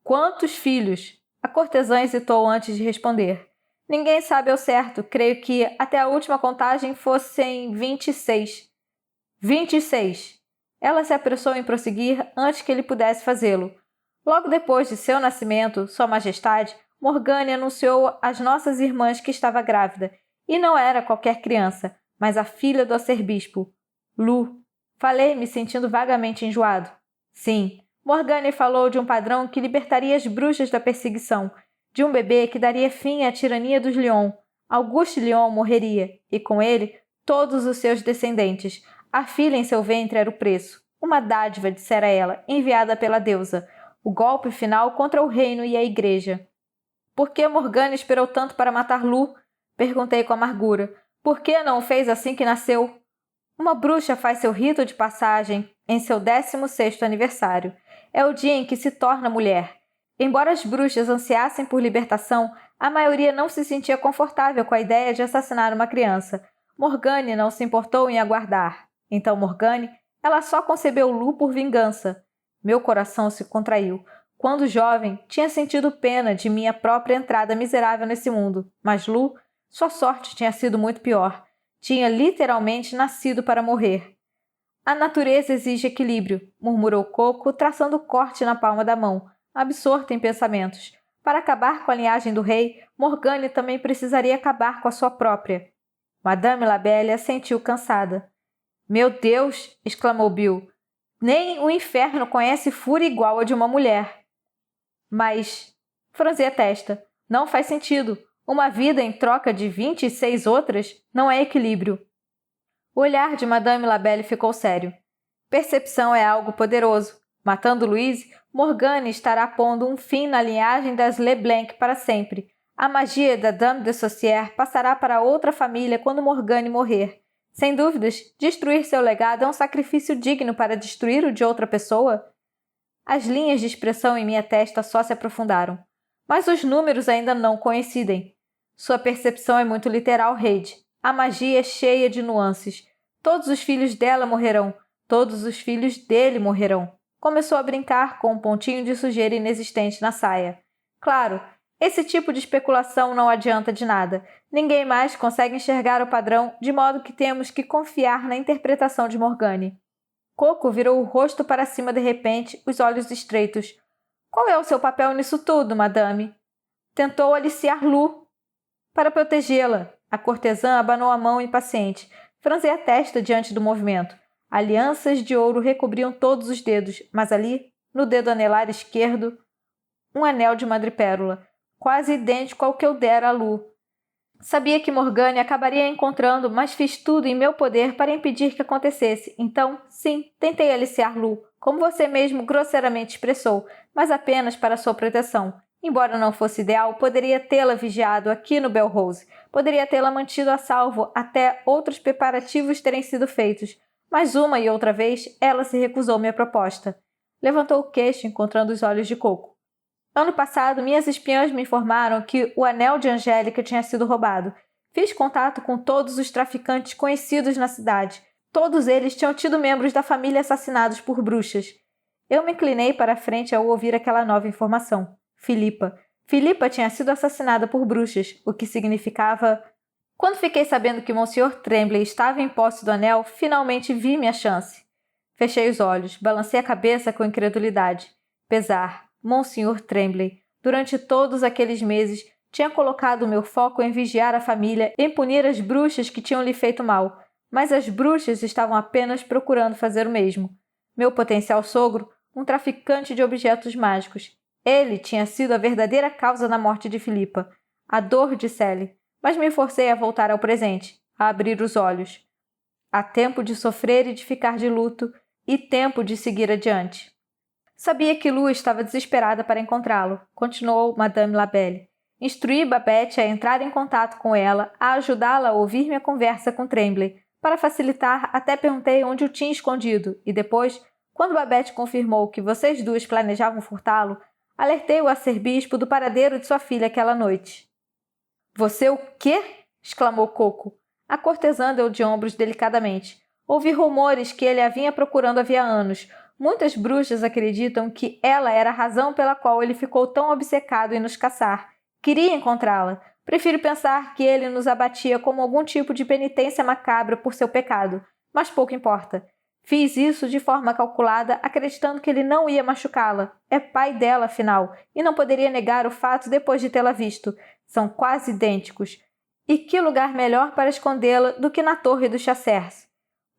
Quantos filhos? A cortesã hesitou antes de responder. Ninguém sabe ao certo, creio que até a última contagem fossem 26. 26! Ela se apressou em prosseguir antes que ele pudesse fazê-lo. Logo depois de seu nascimento, Sua Majestade, Morgane anunciou às nossas irmãs que estava grávida, e não era qualquer criança, mas a filha do arcebispo, Lu. Falei, me sentindo vagamente enjoado. Sim, Morgane falou de um padrão que libertaria as bruxas da perseguição, de um bebê que daria fim à tirania dos Lyon. Auguste Lyon morreria, e com ele, todos os seus descendentes. A filha em seu ventre era o preço. Uma dádiva, dissera ela, enviada pela deusa. O golpe final contra o reino e a igreja. Por que Morgana esperou tanto para matar Lu? Perguntei com amargura. Por que não o fez assim que nasceu? Uma bruxa faz seu rito de passagem em seu 16º aniversário. É o dia em que se torna mulher. Embora as bruxas ansiassem por libertação, a maioria não se sentia confortável com a ideia de assassinar uma criança. Morgane não se importou em aguardar. Então Morgane, ela só concebeu Lu por vingança. Meu coração se contraiu. Quando jovem, tinha sentido pena de minha própria entrada miserável nesse mundo, mas Lu, sua sorte tinha sido muito pior. Tinha literalmente nascido para morrer. A natureza exige equilíbrio, murmurou Coco, traçando corte na palma da mão, absorta em pensamentos. Para acabar com a linhagem do rei, Morgane também precisaria acabar com a sua própria. Madame Labelle assentiu cansada. Meu Deus! Exclamou Bill. Nem o inferno conhece fúria igual a de uma mulher. Mas, franzi a testa, não faz sentido. Uma vida em troca de 26 outras não é equilíbrio. O olhar de Madame Labelle ficou sério. Percepção é algo poderoso. Matando Louise, Morgane estará pondo um fim na linhagem das Leblanc para sempre. A magia da Dame de Sorcière passará para outra família quando Morgane morrer. Sem dúvidas, destruir seu legado é um sacrifício digno para destruir o de outra pessoa. As linhas de expressão em minha testa só se aprofundaram. Mas os números ainda não coincidem. Sua percepção é muito literal, Reid. A magia é cheia de nuances. Todos os filhos dela morrerão. Todos os filhos dele morrerão. Começou a brincar com um pontinho de sujeira inexistente na saia. Claro, Esse tipo de especulação não adianta de nada. Ninguém mais consegue enxergar o padrão, de modo que temos que confiar na interpretação de Morgane. Coco virou o rosto para cima de repente, os olhos estreitos. Qual é o seu papel nisso tudo, madame? Tentou aliciar Lu. Para protegê-la. A cortesã abanou a mão impaciente. Franzia a testa diante do movimento. Alianças de ouro recobriam todos os dedos, mas ali, no dedo anelar esquerdo, um anel de madrepérola, quase idêntico ao que eu dera a Lu. Sabia que Morgane acabaria encontrando, mas fiz tudo em meu poder para impedir que acontecesse. Então, sim, tentei aliciar Lu, como você mesmo grosseiramente expressou, mas apenas para sua proteção. Embora não fosse ideal, poderia tê-la vigiado aqui no Belrose. Poderia tê-la mantido a salvo até outros preparativos terem sido feitos. Mas uma e outra vez, ela se recusou minha proposta. Levantou o queixo, encontrando os olhos de Coco. Ano passado, minhas espiãs me informaram que o anel de Angélica tinha sido roubado. Fiz contato com todos os traficantes conhecidos na cidade. Todos eles tinham tido membros da família assassinados por bruxas. Eu me inclinei para a frente ao ouvir aquela nova informação. Filipa. Filipa tinha sido assassinada por bruxas, o que significava... Quando fiquei sabendo que Monsieur Tremblay estava em posse do anel, finalmente vi minha chance. Fechei os olhos, balancei a cabeça com incredulidade. Pesar. Monsieur Tremblay, durante todos aqueles meses, tinha colocado o meu foco em vigiar a família, em punir as bruxas que tinham lhe feito mal, mas as bruxas estavam apenas procurando fazer o mesmo. Meu potencial sogro, um traficante de objetos mágicos. Ele tinha sido a verdadeira causa da morte de Filipa, a dor de Sally, mas me forcei a voltar ao presente, a abrir os olhos. Há tempo de sofrer e de ficar de luto, e tempo de seguir adiante. Sabia que Lu estava desesperada para encontrá-lo, continuou Madame Labelle. Instruí Babette a entrar em contato com ela, a ajudá-la a ouvir minha conversa com Tremblay. Para facilitar, até perguntei onde o tinha escondido, e depois, quando Babette confirmou que vocês duas planejavam furtá-lo, alertei o arcebispo do paradeiro de sua filha aquela noite. Você o quê? Exclamou Coco. A cortesã deu de ombros delicadamente. Ouvi rumores que ele a vinha procurando havia anos. Muitas bruxas acreditam que ela era a razão pela qual ele ficou tão obcecado em nos caçar. Queria encontrá-la. Prefiro pensar que ele nos abatia como algum tipo de penitência macabra por seu pecado, mas pouco importa. Fiz isso de forma calculada, acreditando que ele não ia machucá-la. É pai dela, afinal, e não poderia negar o fato depois de tê-la visto. São quase idênticos. E que lugar melhor para escondê-la do que na Torre dos Chasseurs?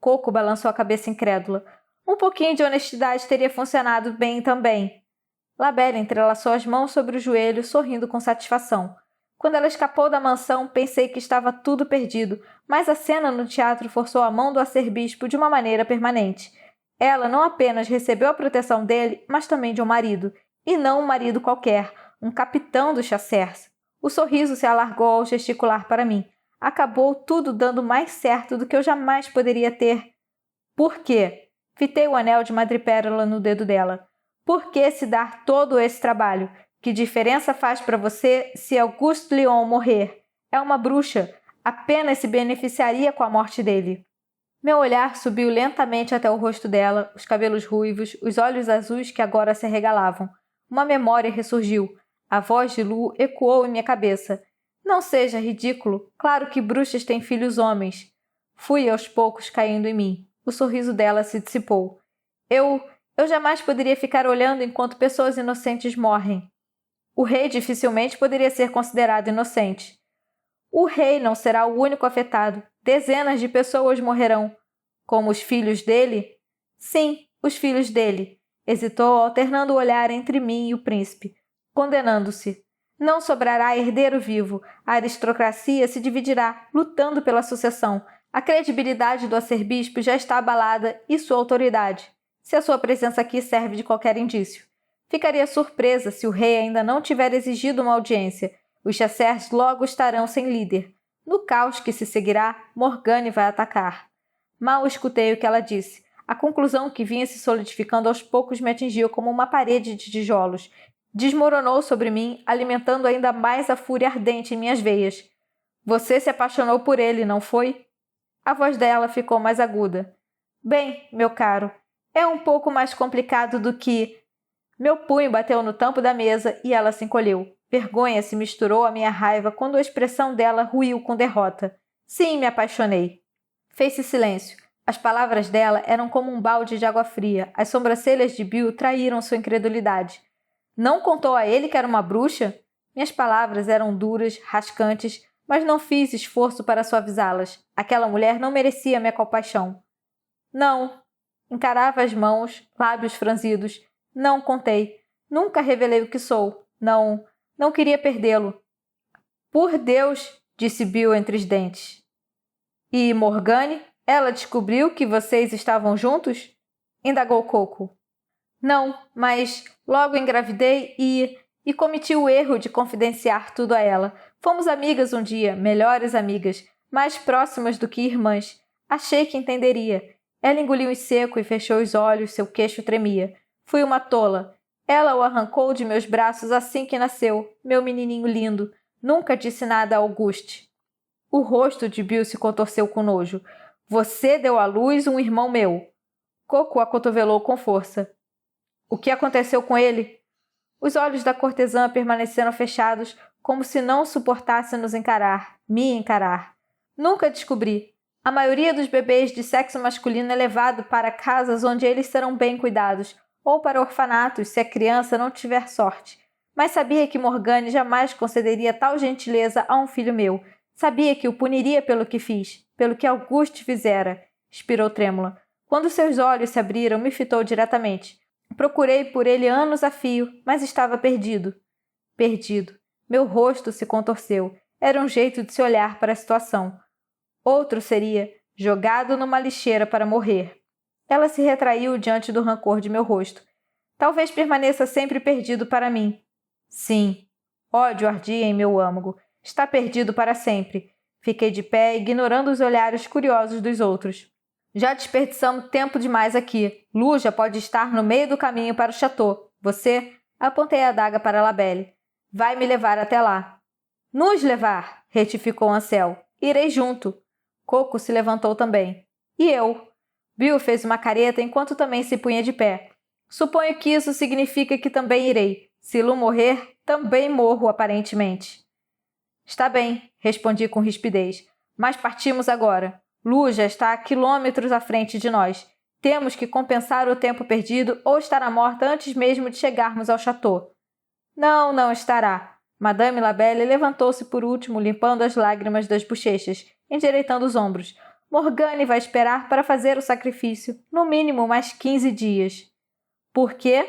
Coco balançou a cabeça incrédula. Um pouquinho de honestidade teria funcionado bem também. Labelle entrelaçou as mãos sobre o joelho, sorrindo com satisfação. Quando ela escapou da mansão, pensei que estava tudo perdido, mas a cena no teatro forçou a mão do arcebispo de uma maneira permanente. Ela não apenas recebeu a proteção dele, mas também de um marido. E não um marido qualquer, um capitão dos Chasseurs. O sorriso se alargou ao gesticular para mim. Acabou tudo dando mais certo do que eu jamais poderia ter. Por quê? Fitei o anel de madrepérola no dedo dela. Por que se dar todo esse trabalho? Que diferença faz para você se Auguste Lyon morrer? É uma bruxa. Apenas se beneficiaria com a morte dele. Meu olhar subiu lentamente até o rosto dela, os cabelos ruivos, os olhos azuis que agora se arregalavam. Uma memória ressurgiu. A voz de Lu ecoou em minha cabeça. Não seja ridículo. Claro que bruxas têm filhos homens. Fui aos poucos caindo em mim. O sorriso dela se dissipou. Eu jamais poderia ficar olhando enquanto pessoas inocentes morrem. O rei dificilmente poderia ser considerado inocente. O rei não será o único afetado. Dezenas de pessoas morrerão. Como os filhos dele? Sim, os filhos dele. Hesitou, alternando o olhar entre mim e o príncipe, condenando-se. Não sobrará herdeiro vivo. A aristocracia se dividirá, lutando pela sucessão. A credibilidade do arcebispo já está abalada e sua autoridade, se a sua presença aqui serve de qualquer indício. Ficaria surpresa se o rei ainda não tiver exigido uma audiência. Os Chasseurs logo estarão sem líder. No caos que se seguirá, Morgane vai atacar. Mal escutei o que ela disse. A conclusão que vinha se solidificando aos poucos me atingiu como uma parede de tijolos. Desmoronou sobre mim, alimentando ainda mais a fúria ardente em minhas veias. Você se apaixonou por ele, não foi? A voz dela ficou mais aguda. Bem, meu caro, é um pouco mais complicado do que... Meu punho bateu no tampo da mesa e ela se encolheu. Vergonha se misturou à minha raiva quando a expressão dela ruiu com derrota. Sim, me apaixonei. Fez-se silêncio. As palavras dela eram como um balde de água fria. As sobrancelhas de Bill traíram sua incredulidade. Não contou a ele que era uma bruxa? Minhas palavras eram duras, rascantes, mas não fiz esforço para suavizá-las. Aquela mulher não merecia minha compaixão. Não. Encarava as mãos, lábios franzidos. Não contei. Nunca revelei o que sou. Não queria perdê-lo. Por Deus, disse Bill entre os dentes. E Morgane? Ela descobriu que vocês estavam juntos? Indagou Coco. Não, mas logo engravidei e cometi o erro de confidenciar tudo a ela. Fomos amigas um dia, melhores amigas, mais próximas do que irmãs. Achei que entenderia. Ela engoliu em seco e fechou os olhos, seu queixo tremia. Fui uma tola. Ela o arrancou de meus braços assim que nasceu, meu menininho lindo. Nunca disse nada a Auguste. O rosto de Bill se contorceu com nojo. Você deu à luz um irmão meu. Coco a cotovelou com força. O que aconteceu com ele? Os olhos da cortesã permaneceram fechados, como se não suportasse me encarar. Nunca descobri. A maioria dos bebês de sexo masculino é levado para casas onde eles serão bem cuidados, ou para orfanatos se a criança não tiver sorte. Mas sabia que Morgane jamais concederia tal gentileza a um filho meu. Sabia que o puniria pelo que fiz, pelo que Auguste fizera. Expirou trêmula. Quando seus olhos se abriram, me fitou diretamente. Procurei por ele anos a fio, mas estava perdido. Perdido. Meu rosto se contorceu. Era um jeito de se olhar para a situação. Outro seria jogado numa lixeira para morrer. Ela se retraiu diante do rancor de meu rosto. Talvez permaneça sempre perdido para mim. Sim. Ódio ardia em meu âmago. Está perdido para sempre. Fiquei de pé, ignorando os olhares curiosos dos outros. Já desperdiçamos tempo demais aqui. Lu já pode estar no meio do caminho para o chateau. Você? Apontei a adaga para Labelle. Vai me levar até lá. Nos levar, retificou Ansel. Irei junto. Coco se levantou também. E eu? Bill fez uma careta enquanto também se punha de pé. Suponho que isso significa que também irei. Se Lu morrer, também morro, aparentemente. Está bem, respondi com rispidez. Mas partimos agora. Lu já está a quilômetros à frente de nós. Temos que compensar o tempo perdido ou estará morta antes mesmo de chegarmos ao chateau. Não estará. Madame Labelle levantou-se por último, limpando as lágrimas das bochechas, endireitando os ombros. Morgane vai esperar para fazer o sacrifício, no mínimo mais 15 dias. Por quê?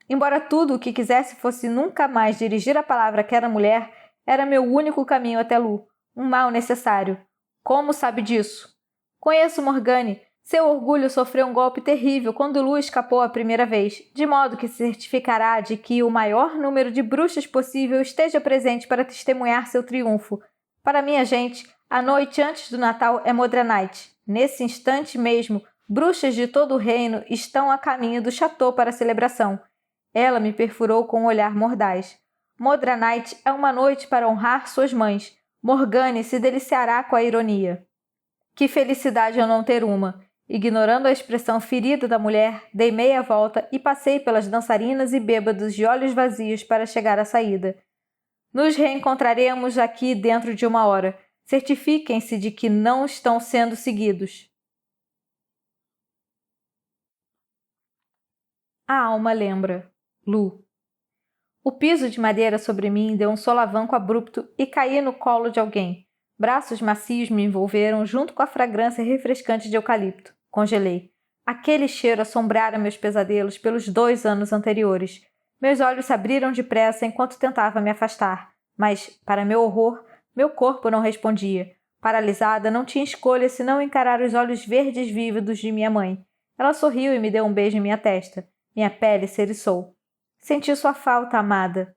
Embora tudo o que quisesse fosse nunca mais dirigir a palavra àquela mulher, era meu único caminho até Lu. Um mal necessário. Como sabe disso? Conheço Morgane. Seu orgulho sofreu um golpe terrível quando Lu escapou a primeira vez, de modo que se certificará de que o maior número de bruxas possível esteja presente para testemunhar seu triunfo. Para minha gente, a noite antes do Natal é Modranite. Nesse instante mesmo, bruxas de todo o reino estão a caminho do chateau para a celebração. Ela me perfurou com um olhar mordaz. Modranite é uma noite para honrar suas mães. Morgane se deliciará com a ironia. Que felicidade eu não ter uma! Ignorando a expressão ferida da mulher, dei meia volta e passei pelas dançarinas e bêbados de olhos vazios para chegar à saída. Nos reencontraremos aqui dentro de 1 hora. Certifiquem-se de que não estão sendo seguidos. A alma lembra. Lu. O piso de madeira sobre mim deu um solavanco abrupto e caí no colo de alguém. Braços macios me envolveram junto com a fragrância refrescante de eucalipto. Congelei. Aquele cheiro assombrara meus pesadelos pelos 2 anos anteriores. Meus olhos se abriram depressa enquanto tentava me afastar. Mas, para meu horror, meu corpo não respondia. Paralisada, não tinha escolha senão encarar os olhos verdes vívidos de minha mãe. Ela sorriu e me deu um beijo em minha testa. Minha pele se eriçou. Senti sua falta, amada.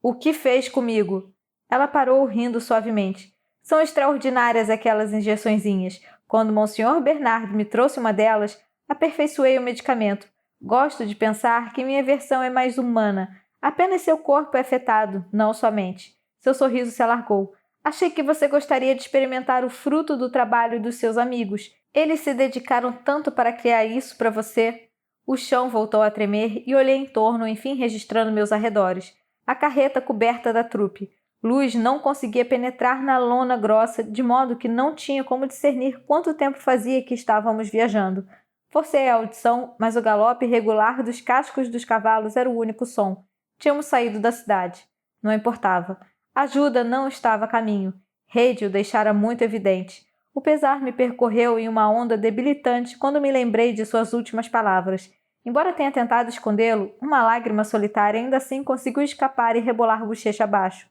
O que fez comigo? Ela parou rindo suavemente. São extraordinárias aquelas injeçõezinhas. Quando Monsenhor Bernard me trouxe uma delas, aperfeiçoei o medicamento. Gosto de pensar que minha versão é mais humana. Apenas seu corpo é afetado, não sua mente. Seu sorriso se alargou. Achei que você gostaria de experimentar o fruto do trabalho dos seus amigos. Eles se dedicaram tanto para criar isso para você. O chão voltou a tremer e olhei em torno, enfim registrando meus arredores. A carreta coberta da trupe. Luz não conseguia penetrar na lona grossa, de modo que não tinha como discernir quanto tempo fazia que estávamos viajando. Forcei a audição, mas o galope regular dos cascos dos cavalos era o único som. Tínhamos saído da cidade. Não importava. A ajuda não estava a caminho. Reid o deixara muito evidente. O pesar me percorreu em uma onda debilitante quando me lembrei de suas últimas palavras. Embora tenha tentado escondê-lo, uma lágrima solitária ainda assim conseguiu escapar e rebolar bochecha abaixo.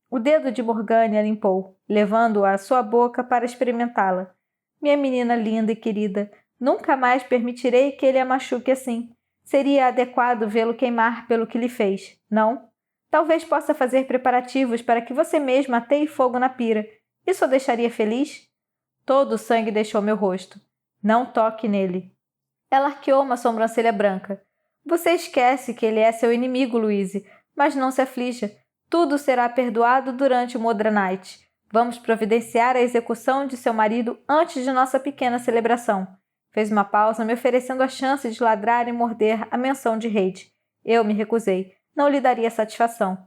O dedo de Morgana limpou, levando-a à sua boca para experimentá-la. Minha menina linda e querida, nunca mais permitirei que ele a machuque assim. Seria adequado vê-lo queimar pelo que lhe fez, não? Talvez possa fazer preparativos para que você mesma ateie fogo na pira. Isso o deixaria feliz? Todo o sangue deixou meu rosto. Não toque nele. Ela arqueou uma sobrancelha branca. Você esquece que ele é seu inimigo, Louise, mas não se aflija. Tudo será perdoado durante o Modra Night. Vamos providenciar a execução de seu marido antes de nossa pequena celebração. Fez uma pausa, me oferecendo a chance de ladrar e morder a menção de Reid. Eu me recusei. Não lhe daria satisfação.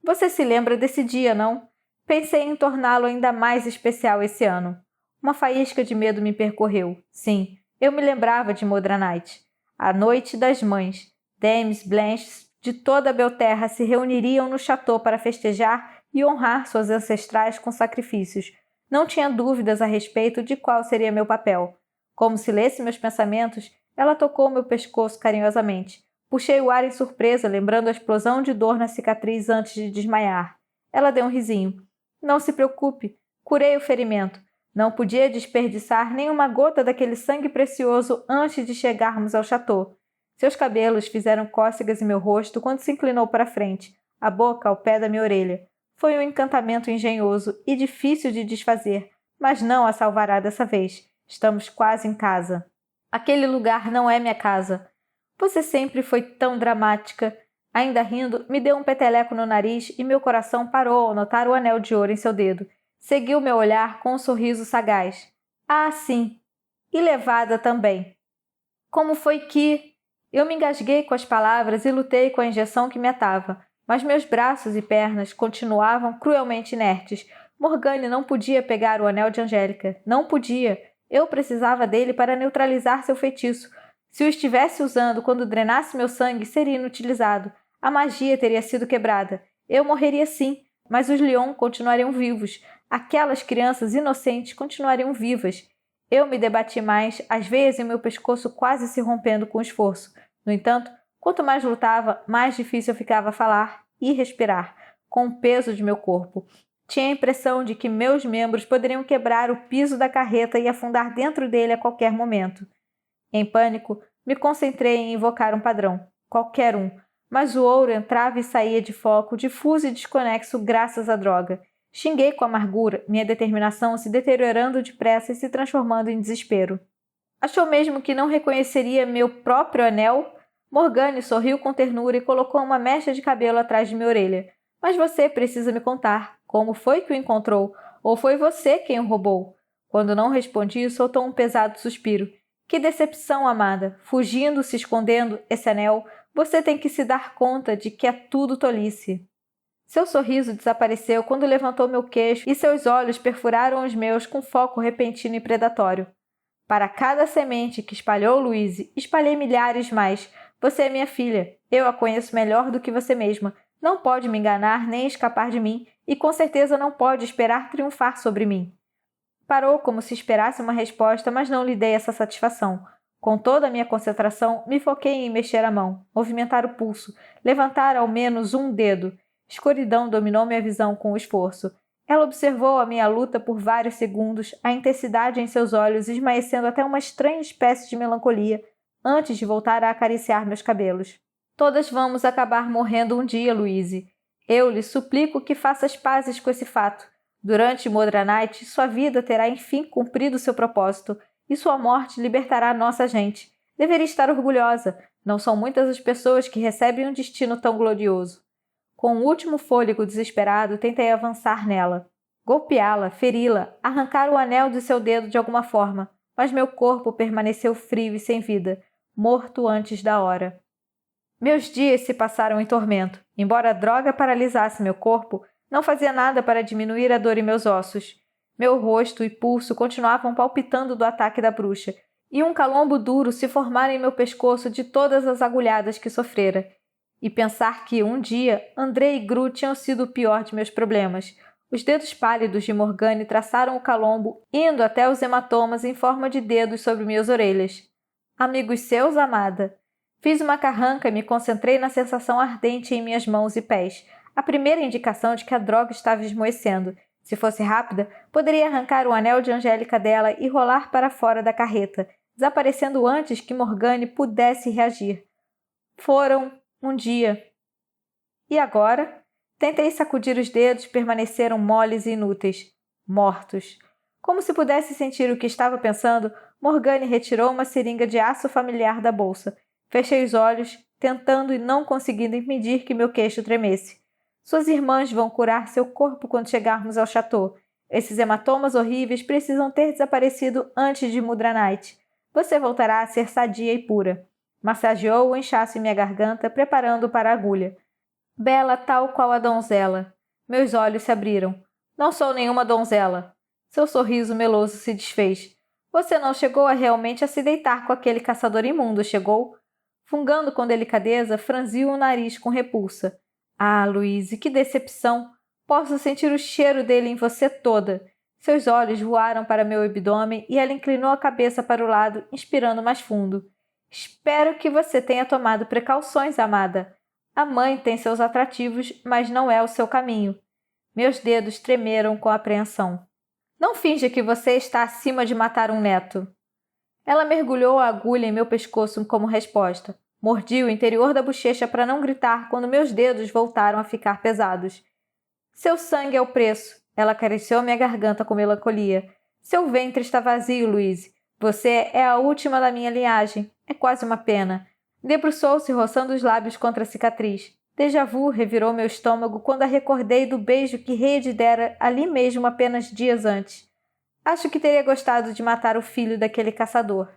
Você se lembra desse dia, não? Pensei em torná-lo ainda mais especial esse ano. Uma faísca de medo me percorreu. Sim, eu me lembrava de Modra Night. A noite das mães. Dames Blanches de toda a Belterra se reuniriam no château para festejar e honrar suas ancestrais com sacrifícios. Não tinha dúvidas a respeito de qual seria meu papel. Como se lesse meus pensamentos, ela tocou meu pescoço carinhosamente. Puxei o ar em surpresa, lembrando a explosão de dor na cicatriz antes de desmaiar. Ela deu um risinho. Não se preocupe, curei o ferimento. Não podia desperdiçar nenhuma gota daquele sangue precioso antes de chegarmos ao château. Seus cabelos fizeram cócegas em meu rosto quando se inclinou para a frente, a boca ao pé da minha orelha. Foi um encantamento engenhoso e difícil de desfazer, mas não a salvará dessa vez. Estamos quase em casa. Aquele lugar não é minha casa. Você sempre foi tão dramática. Ainda rindo, me deu um peteleco no nariz e meu coração parou ao notar o anel de ouro em seu dedo. Seguiu meu olhar com um sorriso sagaz. Ah, sim. E levada também. Como foi que... Eu me engasguei com as palavras e lutei com a injeção que me atava, mas meus braços e pernas continuavam cruelmente inertes. Morgane não podia pegar o anel de Angélica. Não podia. Eu precisava dele para neutralizar seu feitiço. Se o estivesse usando quando drenasse meu sangue, seria inutilizado. A magia teria sido quebrada. Eu morreria sim, mas os Lyon continuariam vivos. Aquelas crianças inocentes continuariam vivas. Eu me debati mais, as veias em meu pescoço quase se rompendo com esforço. No entanto, quanto mais lutava, mais difícil ficava falar e respirar, com o peso de meu corpo. Tinha a impressão de que meus membros poderiam quebrar o piso da carreta e afundar dentro dele a qualquer momento. Em pânico, me concentrei em invocar um padrão, qualquer um, mas o ouro entrava e saía de foco, difuso e desconexo graças à droga. Xinguei com amargura, minha determinação se deteriorando depressa e se transformando em desespero. Achou mesmo que não reconheceria meu próprio anel? Morgane sorriu com ternura e colocou uma mecha de cabelo atrás de minha orelha. Mas você precisa me contar. Como foi que o encontrou? Ou foi você quem o roubou? Quando não respondi, soltou um pesado suspiro. Que decepção, amada! Fugindo, se escondendo, esse anel, você tem que se dar conta de que é tudo tolice. Seu sorriso desapareceu quando levantou meu queixo e seus olhos perfuraram os meus com foco repentino e predatório. Para cada semente que espalhou Louise, espalhei milhares mais. Você é minha filha. Eu a conheço melhor do que você mesma. Não pode me enganar nem escapar de mim e com certeza não pode esperar triunfar sobre mim. Parou como se esperasse uma resposta, mas não lhe dei essa satisfação. Com toda a minha concentração, me foquei em mexer a mão, movimentar o pulso, levantar ao menos um dedo. Escuridão dominou minha visão com o esforço. Ela observou a minha luta por vários segundos, a intensidade em seus olhos esmaecendo até uma estranha espécie de melancolia, antes de voltar a acariciar meus cabelos. Todas vamos acabar morrendo um dia, Louise. Eu lhe suplico que faça as pazes com esse fato. Durante Modra Night, sua vida terá enfim cumprido seu propósito, e sua morte libertará nossa gente. Deveria estar orgulhosa. Não são muitas as pessoas que recebem um destino tão glorioso. Com o último fôlego desesperado, tentei avançar nela. Golpeá-la, feri-la, arrancar o anel de seu dedo de alguma forma, mas meu corpo permaneceu frio e sem vida, morto antes da hora. Meus dias se passaram em tormento. Embora a droga paralisasse meu corpo, não fazia nada para diminuir a dor em meus ossos. Meu rosto e pulso continuavam palpitando do ataque da bruxa, e um calombo duro se formara em meu pescoço de todas as agulhadas que sofrera. E pensar que, um dia, André e Gru tinham sido o pior de meus problemas. Os dedos pálidos de Morgane traçaram o calombo, indo até os hematomas em forma de dedos sobre minhas orelhas. Amigos seus, amada? Fiz uma carranca e me concentrei na sensação ardente em minhas mãos e pés, a primeira indicação de que a droga estava esmoecendo. Se fosse rápida, poderia arrancar o anel de Angélica dela e rolar para fora da carreta, desaparecendo antes que Morgane pudesse reagir. Foram um dia. E agora? Tentei sacudir os dedos, permaneceram moles e inúteis. Mortos. Como se pudesse sentir o que estava pensando, Morgane retirou uma seringa de aço familiar da bolsa. Fechei os olhos, tentando e não conseguindo impedir que meu queixo tremesse. Suas irmãs vão curar seu corpo quando chegarmos ao chateau. Esses hematomas horríveis precisam ter desaparecido antes de Mudra-Night. Você voltará a ser sadia e pura. Massageou o inchaço em minha garganta, preparando para a agulha. Bela tal qual a donzela. Meus olhos se abriram. Não sou nenhuma donzela. Seu sorriso meloso se desfez. Você não chegou realmente a se deitar com aquele caçador imundo, chegou? Fungando com delicadeza, franziu o nariz com repulsa. Ah, Louise, que decepção! Posso sentir o cheiro dele em você toda. Seus olhos voaram para meu abdômen e ela inclinou a cabeça para o lado, inspirando mais fundo. Espero que você tenha tomado precauções, amada. A mãe tem seus atrativos, mas não é o seu caminho. Meus dedos tremeram com apreensão. Não finja que você está acima de matar um neto. Ela mergulhou a agulha em meu pescoço como resposta. Mordi o interior da bochecha para não gritar quando meus dedos voltaram a ficar pesados. Seu sangue é o preço. Ela acariciou minha garganta com melancolia. Seu ventre está vazio, Louise. Você é a última da minha linhagem. É quase uma pena. Debruçou-se roçando os lábios contra a cicatriz. Déjà vu revirou meu estômago quando a recordei do beijo que Reid dera ali mesmo apenas dias antes. Acho que teria gostado de matar o filho daquele caçador.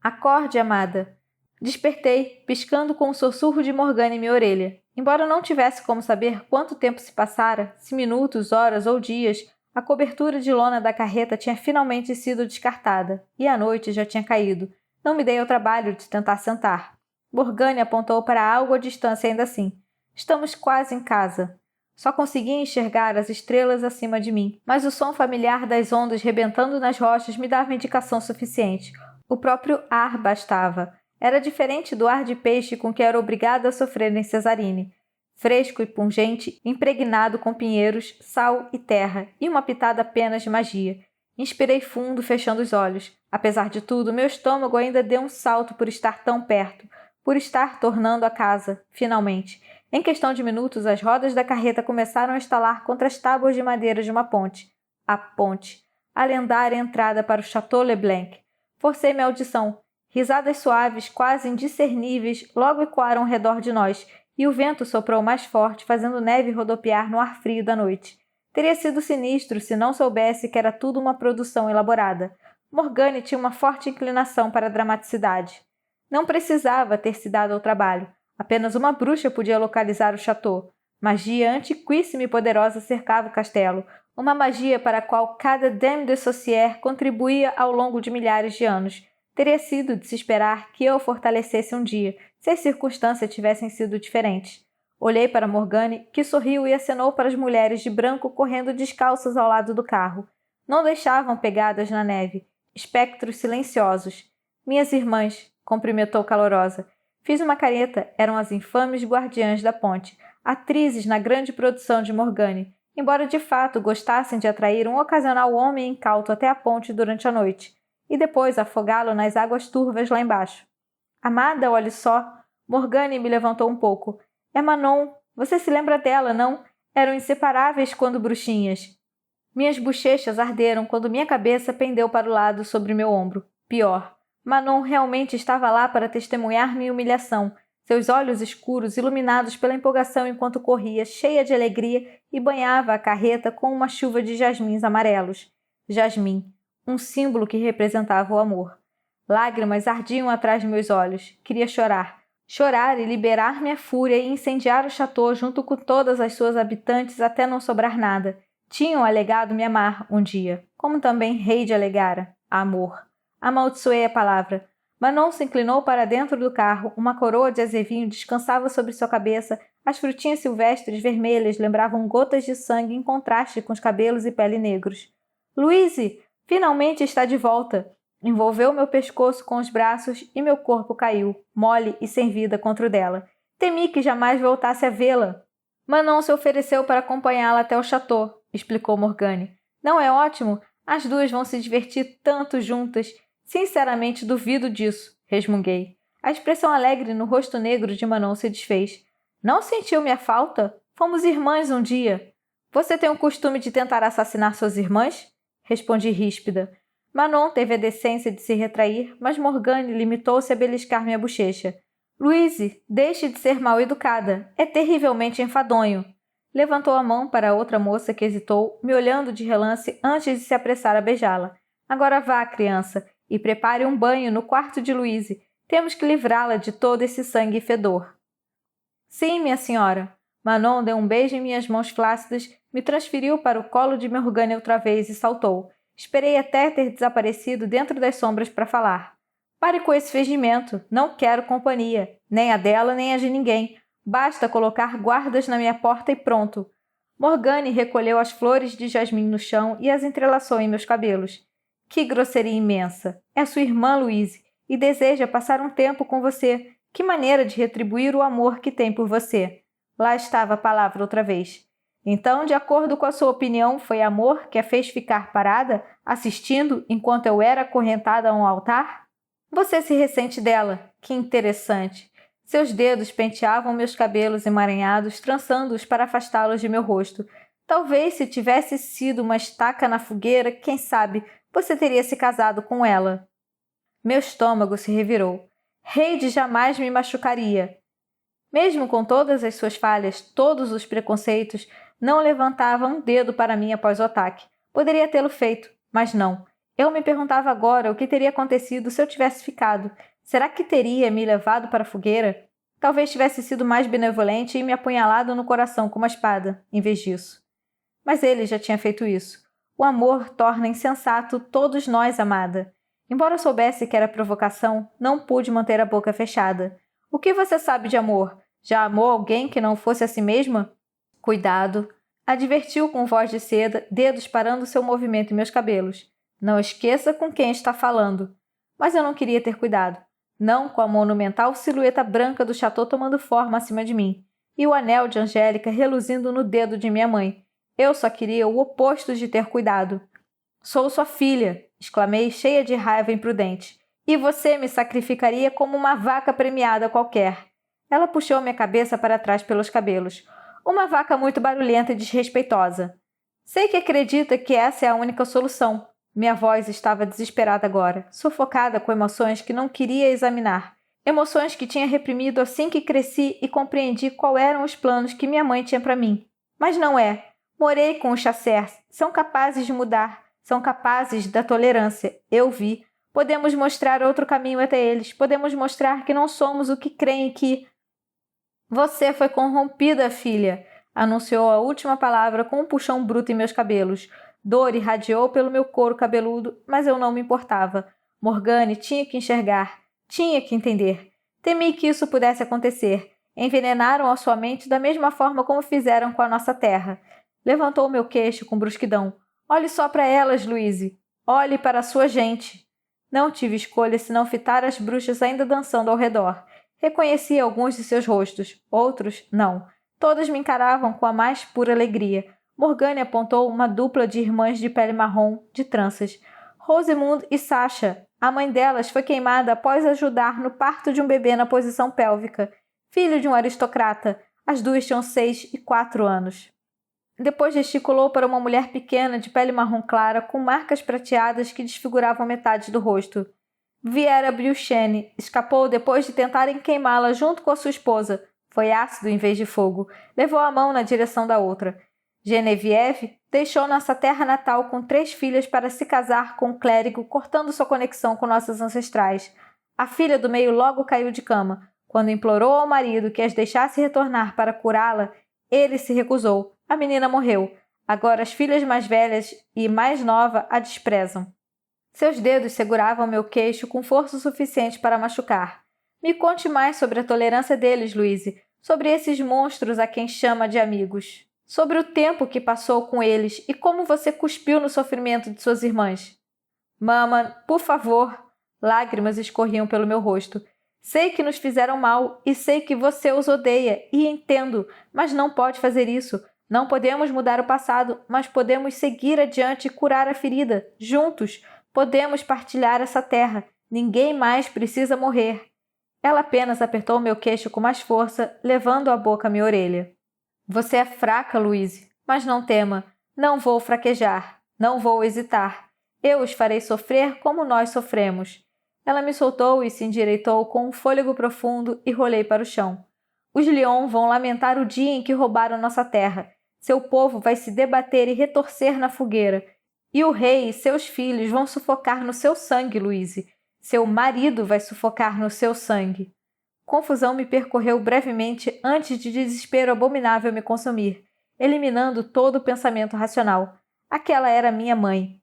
Acorde, amada. Despertei, piscando com um sussurro de Morgane em minha orelha. Embora não tivesse como saber quanto tempo se passara, se minutos, horas ou dias, a cobertura de lona da carreta tinha finalmente sido descartada, e a noite já tinha caído. Não me dei ao trabalho de tentar sentar. Morgane apontou para algo à distância ainda assim. Estamos quase em casa. Só conseguia enxergar as estrelas acima de mim, mas o som familiar das ondas rebentando nas rochas me dava indicação suficiente. O próprio ar bastava. Era diferente do ar de peixe com que era obrigada a sofrer em Cesarine. Fresco e pungente, impregnado com pinheiros, sal e terra, e uma pitada apenas de magia. Inspirei fundo, fechando os olhos. Apesar de tudo, meu estômago ainda deu um salto por estar tão perto, por estar tornando a casa, finalmente. Em questão de minutos, as rodas da carreta começaram a estalar contra as tábuas de madeira de uma ponte. A ponte. A lendária entrada para o Château Leblanc. Forcei minha audição. Risadas suaves, quase indiscerníveis, logo ecoaram ao redor de nós, e o vento soprou mais forte, fazendo neve rodopiar no ar frio da noite. Teria sido sinistro se não soubesse que era tudo uma produção elaborada. Morgane tinha uma forte inclinação para a dramaticidade. Não precisava ter se dado ao trabalho. Apenas uma bruxa podia localizar o chateau. Magia antiquíssima e poderosa cercava o castelo. Uma magia para a qual cada dame de sorcière contribuía ao longo de milhares de anos. Teria sido de se esperar que eu a fortalecesse um dia, se as circunstâncias tivessem sido diferentes. Olhei para Morgane, que sorriu e acenou para as mulheres de branco correndo descalças ao lado do carro. Não deixavam pegadas na neve. Espectros silenciosos. Minhas irmãs, cumprimentou calorosa. Fiz uma careta, eram as infames guardiãs da ponte, atrizes na grande produção de Morgane, embora de fato gostassem de atrair um ocasional homem incauto até a ponte durante a noite, e depois afogá-lo nas águas turvas lá embaixo. Amada, olhe só! Morgane me levantou um pouco. É Manon. Você se lembra dela, não? Eram inseparáveis quando bruxinhas. Minhas bochechas arderam quando minha cabeça pendeu para o lado sobre meu ombro. Pior. Manon realmente estava lá para testemunhar minha humilhação, seus olhos escuros iluminados pela empolgação enquanto corria, cheia de alegria, e banhava a carreta com uma chuva de jasmins amarelos. Jasmim, um símbolo que representava o amor. Lágrimas ardiam atrás de meus olhos. Queria chorar. chorar e liberar minha fúria e incendiar o château junto com todas as suas habitantes até não sobrar nada. Tinham alegado me amar um dia, como também Reide alegara. Amor. Amaldiçoei a palavra. Manon se inclinou para dentro do carro, uma coroa de azevinho descansava sobre sua cabeça, as frutinhas silvestres vermelhas lembravam gotas de sangue em contraste com os cabelos e pele negros. Louise! Finalmente está de volta! Envolveu meu pescoço com os braços e meu corpo caiu, mole e sem vida, contra o dela. Temi que jamais voltasse a vê-la. Manon se ofereceu para acompanhá-la até o château, explicou Morgane. Não é ótimo? As duas vão se divertir tanto juntas. Sinceramente duvido disso, resmunguei. A expressão alegre no rosto negro de Manon se desfez. Não sentiu minha falta? Fomos irmãs um dia. Você tem o costume de tentar assassinar suas irmãs? Respondi ríspida. Manon teve a decência de se retrair, mas Morgane limitou-se a beliscar minha bochecha. Louise, deixe de ser mal educada. É terrivelmente enfadonho. Levantou a mão para a outra moça que hesitou, me olhando de relance antes de se apressar a beijá-la. Agora vá, criança, e prepare um banho no quarto de Louise. Temos que livrá-la de todo esse sangue e fedor. Sim, minha senhora. Manon deu um beijo em minhas mãos flácidas, me transferiu para o colo de Morgane outra vez e saltou. Esperei até ter desaparecido dentro das sombras para falar. Pare com esse fingimento. Não quero companhia. Nem a dela, nem a de ninguém. Basta colocar guardas na minha porta e pronto. Morgane recolheu as flores de jasmim no chão e as entrelaçou em meus cabelos. Que grosseria imensa! É sua irmã, Louise, e deseja passar um tempo com você. Que maneira de retribuir o amor que tem por você. Lá estava a palavra outra vez. Então, de acordo com a sua opinião, foi amor que a fez ficar parada, assistindo enquanto eu era acorrentada a um altar? Você se ressente dela. Que interessante. Seus dedos penteavam meus cabelos emaranhados, trançando-os para afastá-los de meu rosto. Talvez, se tivesse sido uma estaca na fogueira, quem sabe, você teria se casado com ela. Meu estômago se revirou. Reide jamais me machucaria. Mesmo com todas as suas falhas, todos os preconceitos, não levantava um dedo para mim após o ataque. Poderia tê-lo feito, mas não. Eu me perguntava agora o que teria acontecido se eu tivesse ficado. Será que teria me levado para a fogueira? Talvez tivesse sido mais benevolente e me apunhalado no coração com uma espada, em vez disso. Mas ele já tinha feito isso. O amor torna insensato todos nós, amada. Embora soubesse que era provocação, não pude manter a boca fechada. O que você sabe de amor? Já amou alguém que não fosse a si mesma? Cuidado. Advertiu com voz de seda, dedos parando seu movimento em meus cabelos. Não esqueça com quem está falando. Mas eu não queria ter cuidado. Não com a monumental silhueta branca do château tomando forma acima de mim, e o anel de Angélica reluzindo no dedo de minha mãe. Eu só queria o oposto de ter cuidado. Sou sua filha, exclamei, cheia de raiva imprudente. E você me sacrificaria como uma vaca premiada qualquer. Ela puxou minha cabeça para trás pelos cabelos. Uma vaca muito barulhenta e desrespeitosa. Sei que acredita que essa é a única solução. Minha voz estava desesperada agora, sufocada com emoções que não queria examinar. Emoções que tinha reprimido assim que cresci e compreendi qual eram os planos que minha mãe tinha para mim. Mas não é. Morei com os Chasseurs. São capazes de mudar. São capazes da tolerância. Eu vi. Podemos mostrar outro caminho até eles. Podemos mostrar que não somos o que creem que... Você foi corrompida, filha, anunciou a última palavra com um puxão bruto em meus cabelos. Dor irradiou pelo meu couro cabeludo, mas eu não me importava. Morgane tinha que enxergar. Tinha que entender. Temi que isso pudesse acontecer. Envenenaram a sua mente da mesma forma como fizeram com a nossa terra. Levantou meu queixo com brusquidão. Olhe só para elas, Louise. Olhe para a sua gente. Não tive escolha senão fitar as bruxas ainda dançando ao redor. Reconheci alguns de seus rostos, outros não. Todas me encaravam com a mais pura alegria. Morgane apontou uma dupla de irmãs de pele marrom, de tranças. Rosamund e Sasha. A mãe delas foi queimada após ajudar no parto de um bebê na posição pélvica. Filho de um aristocrata. As duas tinham 6 e 4 anos. Depois gesticulou para uma mulher pequena de pele marrom clara, com marcas prateadas que desfiguravam metade do rosto. Viera Bruchene escapou depois de tentarem queimá-la junto com a sua esposa. Foi ácido em vez de fogo. Levou a mão na direção da outra. Genevieve deixou nossa terra natal com 3 filhas para se casar com um clérigo, cortando sua conexão com nossas ancestrais. A filha do meio logo caiu de cama. Quando implorou ao marido que as deixasse retornar para curá-la, ele se recusou. A menina morreu. Agora as filhas mais velhas e mais nova a desprezam. Seus dedos seguravam meu queixo com força suficiente para machucar. Me conte mais sobre a tolerância deles, Louise, sobre esses monstros a quem chama de amigos, sobre o tempo que passou com eles e como você cuspiu no sofrimento de suas irmãs. Mama, por favor. Lágrimas escorriam pelo meu rosto. Sei que nos fizeram mal e sei que você os odeia e entendo, mas não pode fazer isso. Não podemos mudar o passado, mas podemos seguir adiante e curar a ferida, juntos. Podemos partilhar essa terra. Ninguém mais precisa morrer. Ela apenas apertou meu queixo com mais força, levando a boca à minha orelha. Você é fraca, Louise, mas não tema. Não vou fraquejar. Não vou hesitar. Eu os farei sofrer como nós sofremos. Ela me soltou e se endireitou com um fôlego profundo e rolei para o chão. Os Lyon vão lamentar o dia em que roubaram nossa terra. Seu povo vai se debater e retorcer na fogueira. E o rei e seus filhos vão sufocar no seu sangue, Louise. Seu marido vai sufocar no seu sangue. Confusão me percorreu brevemente antes de desespero abominável me consumir, eliminando todo o pensamento racional. Aquela era minha mãe,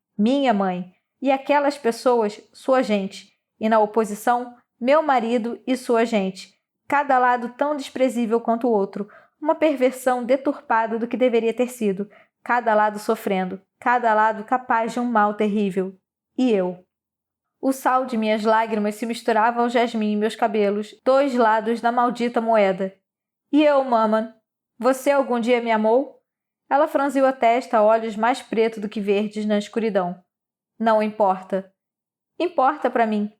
e aquelas pessoas, sua gente. E na oposição, meu marido e sua gente. Cada lado tão desprezível quanto o outro, uma perversão deturpada do que deveria ter sido, cada lado sofrendo, cada lado capaz de um mal terrível. E eu. O sal de minhas lágrimas se misturava ao jasmim em meus cabelos, dois lados da maldita moeda. E eu, Maman? Você algum dia me amou? Ela franziu a testa, olhos mais pretos do que verdes na escuridão. Não importa. Importa para mim.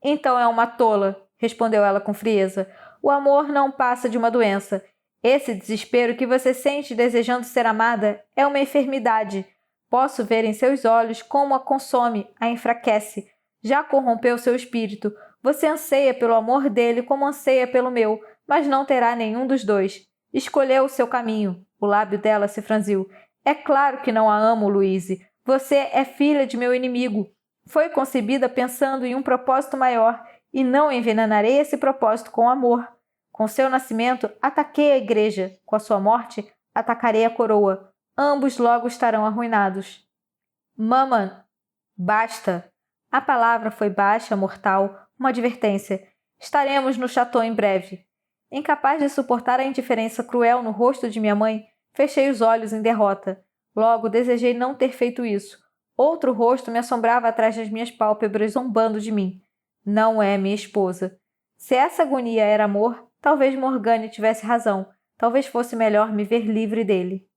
Então é uma tola, respondeu ela com frieza. O amor não passa de uma doença. Esse desespero que você sente desejando ser amada é uma enfermidade. Posso ver em seus olhos como a consome, a enfraquece. Já corrompeu seu espírito. Você anseia pelo amor dele como anseia pelo meu, mas não terá nenhum dos dois. Escolheu o seu caminho. O lábio dela se franziu. É claro que não a amo, Louise. Você é filha de meu inimigo. Foi concebida pensando em um propósito maior, e não envenenarei esse propósito com amor. Com seu nascimento, ataquei a igreja. Com a sua morte, atacarei a coroa. Ambos logo estarão arruinados. Maman, basta. A palavra foi baixa, mortal, uma advertência. Estaremos no château em breve. Incapaz de suportar a indiferença cruel no rosto de minha mãe, fechei os olhos em derrota. Logo, desejei não ter feito isso. Outro rosto me assombrava atrás das minhas pálpebras, zombando de mim. Não é minha esposa. Se essa agonia era amor, talvez Morgane tivesse razão. Talvez fosse melhor me ver livre dele.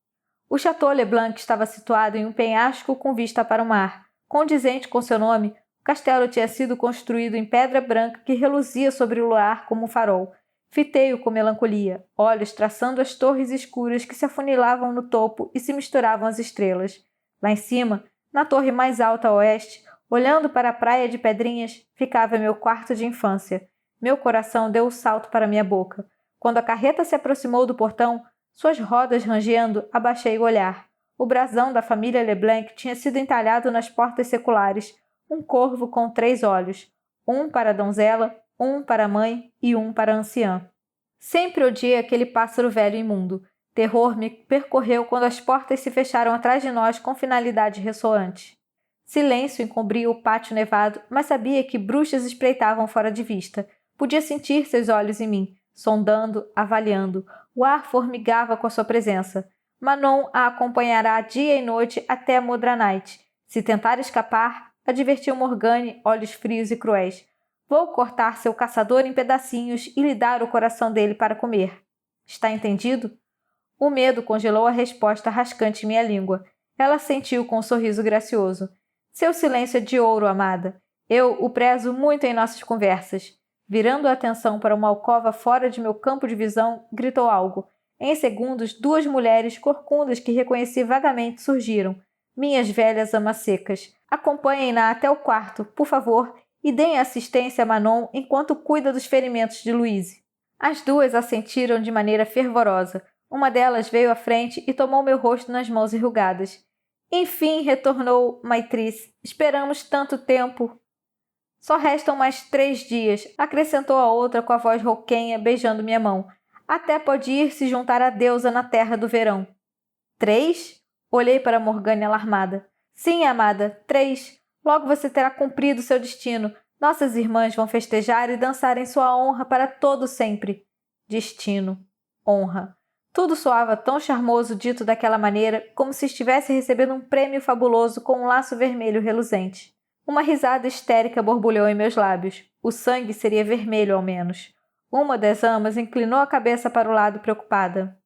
O Château Leblanc estava situado em um penhasco com vista para o mar. Condizente com seu nome, o castelo tinha sido construído em pedra branca que reluzia sobre o luar como um farol. Fitei-o com melancolia, olhos traçando as torres escuras que se afunilavam no topo e se misturavam às estrelas. Lá em cima, na torre mais alta a oeste, olhando para a praia de pedrinhas, ficava meu quarto de infância. Meu coração deu um salto para minha boca. Quando a carreta se aproximou do portão, suas rodas rangendo, abaixei o olhar. O brasão da família Leblanc tinha sido entalhado nas portas seculares, um corvo com 3 olhos, um para a donzela, um para a mãe e um para a anciã. Sempre odiei aquele pássaro velho imundo. Terror me percorreu quando as portas se fecharam atrás de nós com finalidade ressoante. Silêncio encobria o pátio nevado, mas sabia que bruxas espreitavam fora de vista. Podia sentir seus olhos em mim, sondando, avaliando. O ar formigava com a sua presença. Manon a acompanhará dia e noite até a Modranite. Se tentar escapar, advertiu Morgane, olhos frios e cruéis. Vou cortar seu caçador em pedacinhos e lhe dar o coração dele para comer. Está entendido? O medo congelou a resposta rascante em minha língua. Ela sentiu com um sorriso gracioso. Seu silêncio é de ouro, amada. Eu o prezo muito em nossas conversas. Virando a atenção para uma alcova fora de meu campo de visão, gritou algo. Em segundos, 2 mulheres corcundas que reconheci vagamente surgiram. Minhas velhas amas-secas. Acompanhem-na até o quarto, por favor, e deem assistência a Manon enquanto cuida dos ferimentos de Louise. As 2 assentiram de maneira fervorosa. Uma delas veio à frente e tomou meu rosto nas mãos enrugadas. Enfim, retornou Maitrice. Esperamos tanto tempo. Só restam mais 3 dias, acrescentou a outra com a voz rouquenha, beijando minha mão. Até pode ir se juntar à deusa na terra do verão. 3? Olhei para Morgane alarmada. Sim, amada, 3. Logo você terá cumprido seu destino. Nossas irmãs vão festejar e dançar em sua honra para todo sempre. Destino. Honra. Tudo soava tão charmoso dito daquela maneira, como se estivesse recebendo um prêmio fabuloso com um laço vermelho reluzente. Uma risada histérica borbulhou em meus lábios. O sangue seria vermelho, ao menos. Uma das amas inclinou a cabeça para o lado preocupada.